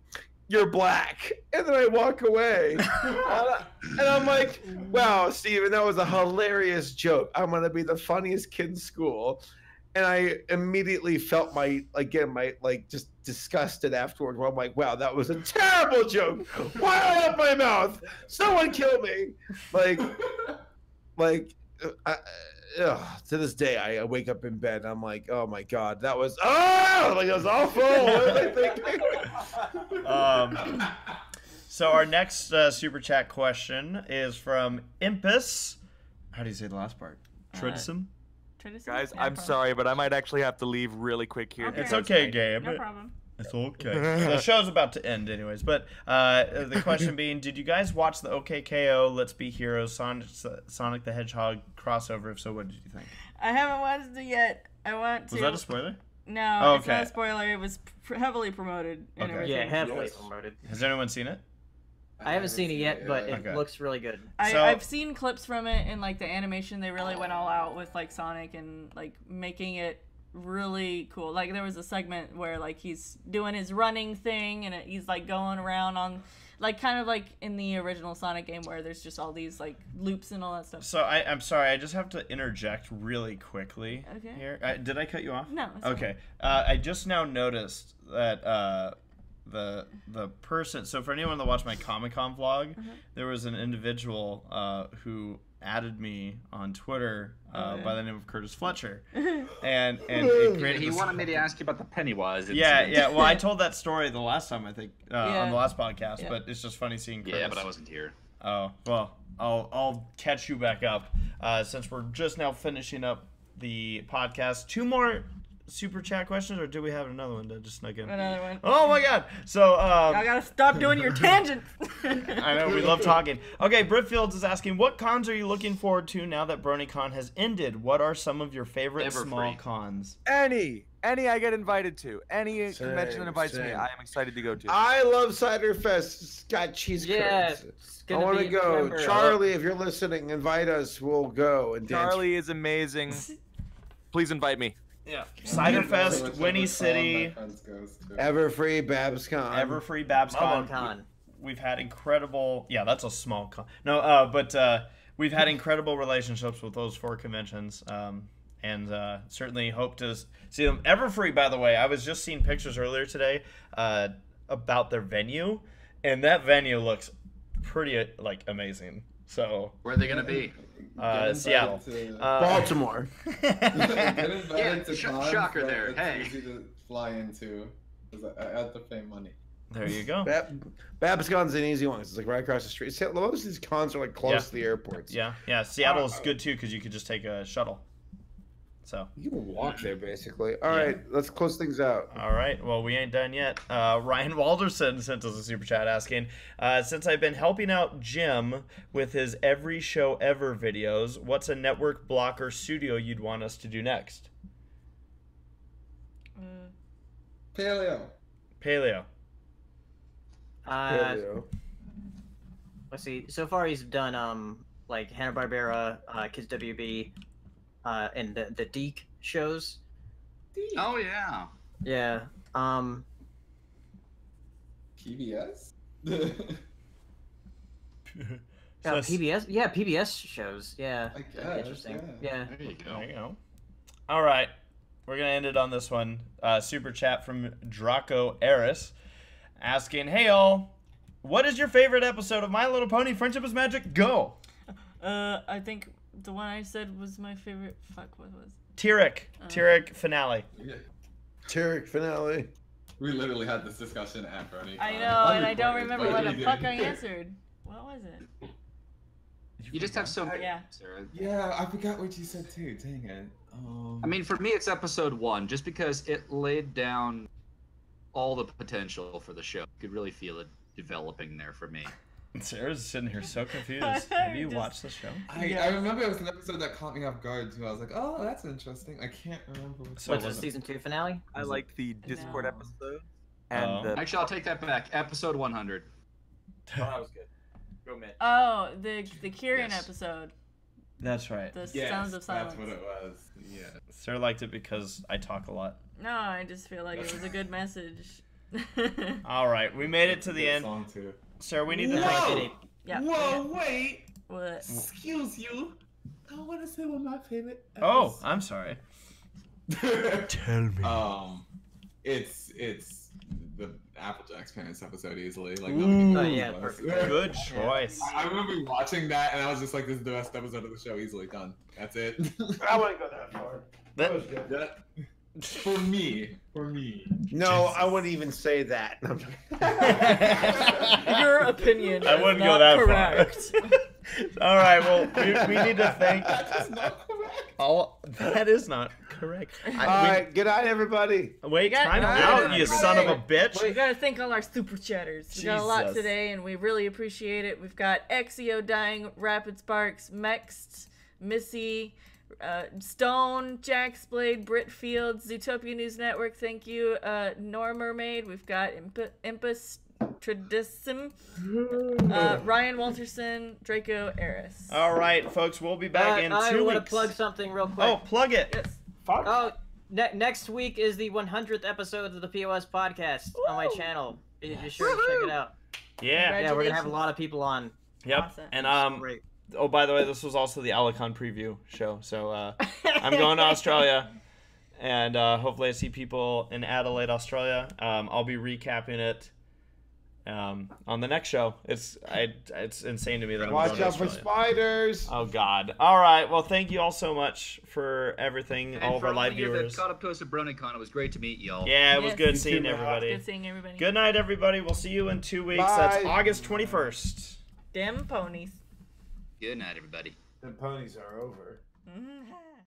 you're black. And then I walk away. And I'm like, wow, Steven, that was a hilarious joke. I'm going to be the funniest kid in school. And I immediately felt just disgusted afterwards. Where I'm like, wow, that was a terrible joke. Why did I have my mouth? Someone kill me. to this day, I wake up in bed and I'm like, oh my god, that was like, that was awful. What was I thinking? So our next super chat question is from Impus. How do you say the last part? Tridism? Guys, I'm sorry, but I might actually have to leave really quick here. Okay, it's okay, Gabe. No problem. It's okay. The show's about to end anyways, but the question being, did you guys watch the OKKO Let's Be Heroes Sonic the Hedgehog crossover? If so, what did you think? I haven't watched it yet. I want to. Was that a spoiler? No, it's not a spoiler. It was heavily promoted. Okay. Yeah, heavily promoted. Has anyone seen it? I haven't seen it yet, but it looks really good. I've seen clips from it, and like the animation, they really went all out with like Sonic and like making it really cool. Like there was a segment where like he's doing his running thing, and he's like going around on, like kind of like in the original Sonic game where there's just all these like loops and all that stuff. So I'm sorry, I just have to interject really quickly here. Did I cut you off? No. Okay. I just now noticed that the person. So for anyone that watched my Comic-Con vlog, there was an individual who added me on Twitter by the name of Curtis Fletcher, and it created. He wanted me to ask you about the Pennywise incident. Yeah. Well, I told that story the last time I think on the last podcast, but it's just funny seeing Curtis. Yeah, but I wasn't here. Oh well, I'll catch you back up since we're just now finishing up the podcast. 2 more super chat questions, or do we have another one that just snuck in? Another one. Oh my god! So I gotta stop doing your tangents. I know, we love talking. Okay, Britfields is asking, what cons are you looking forward to now that BronyCon has ended? What are some of your favorite small cons? Any I get invited to. Any convention that invites me, I am excited to go to. I love Ciderfest. It's got cheese curds. I want to go. Charlie, if you're listening, invite us. We'll go. And Charlie is amazing. Please invite me. Yeah. Ciderfest, Winnie City, Everfree, BabsCon. Everfree, BabsCon. We've had incredible. Yeah, that's a small con. No, but we've had incredible relationships with those 4 conventions, and certainly hope to see them. Everfree, by the way, I was just seeing pictures earlier today about their venue, and that venue looks pretty like amazing. So where are they gonna be? Seattle, Baltimore. Shocker there. Hey, easy to fly into. I have to pay money. There you go. BabsCon's an easy one. It's like right across the street. Most of these cons are like close to the airports. Yeah. Seattle's good too because you could just take a shuttle. So you can walk there basically. All right, let's close things out. All right, well, we ain't done yet. Ryan Walderson sent us a super chat asking, since I've been helping out Jim with his Every Show Ever videos, what's a network blocker studio you'd want us to do next? Paleo. Let's see. So far, he's done like Hanna-Barbera, Kids WB, and the Deke shows. Oh yeah. Yeah. PBS. PBS. Yeah, PBS shows. Yeah. I guess, interesting. Yeah. There you go. All right. We're going to end it on this one. Super chat from Draco Eris asking, hey, all, what is your favorite episode of My Little Pony Friendship is Magic? Go! I think the one I said was my favorite. Fuck, what was it? Tyrek finale. Yeah. Tyrek finale. We literally had this discussion at BronyCon. I know, and I don't remember what the fuck I answered. What was it? You just have so many. Yeah. Sarah. Yeah, I forgot what you said too. Dang it. I mean, for me, it's episode 1, just because it laid down all the potential for the show. You could really feel it developing there for me. Sarah's sitting here so confused. Have you watched the show? I remember it was an episode that caught me off guard too. I was like, oh, that's interesting. I can't remember. What's the season 2 finale? I liked the Discord episode. And actually, I'll take that back. Episode 100. Oh, that was good. Go Mitt. Oh, the Kieran episode. That's right. The Sounds of Silence. That's what it was. Yeah. Sarah liked it because I talk a lot. No, I just feel like it was a good message. All right, we made it to the end. Song too. Sarah, we need to thank Yeah. Whoa, wait. What? Excuse you. I want to say one of my favorite. Oh, I'm sorry. Tell me. It's the Applejack's parents episode easily. Like, nothing Oh, can yeah, close. perfect. Good choice. I remember watching that, and I was just like, "This is the best episode of the show, easily done. That's it." I wouldn't go that far. That was good. For me. No, I wouldn't even say that. No, I'm joking. Your opinion. I is wouldn't not go that correct. far. All right, well, we need to thank. That's not correct. That is not correct. All right, good night, everybody. Wait, got- time no, out, no, you no, son of a no. bitch. We gotta thank all our super chatters. We got a lot Jesus. today, and we really appreciate it. We've got Exio Dying, Rapid Sparks, Mext, Missy, Stone, Jack Splade, Britt Fields, Zootopia News Network. Thank you, Nora Mermaid. We've got Impus Tradissim, Ryan Walterson, Draco Eris. All right, folks, we'll be back in 2 I weeks. want to plug something real quick. Oh, plug it. Yes. Fuck. Oh, next week is the 100th episode of the POS podcast on my channel. Be sure to check it out. Yeah. Yeah, we're gonna have a lot of people on. Yep. Awesome. And Great. oh, by the way, this was also the Alicon preview show. So I'm going to Australia, and hopefully I see people in Adelaide, Australia. I'll be recapping it on the next show. It's insane to me that I'm Watch going to out for Australia. spiders. Oh God! All right. Well, thank you all so much for everything, And all of for our live of you viewers. that caught up to us at BronyCon, it was great to meet y'all. Yeah, it was Yes. good You seeing too, man. everybody. Good seeing everybody. Good night, everybody. We'll see you in 2 weeks. That's Bye. August 21st. Damn ponies. Good night, everybody. The ponies are over. Mhm.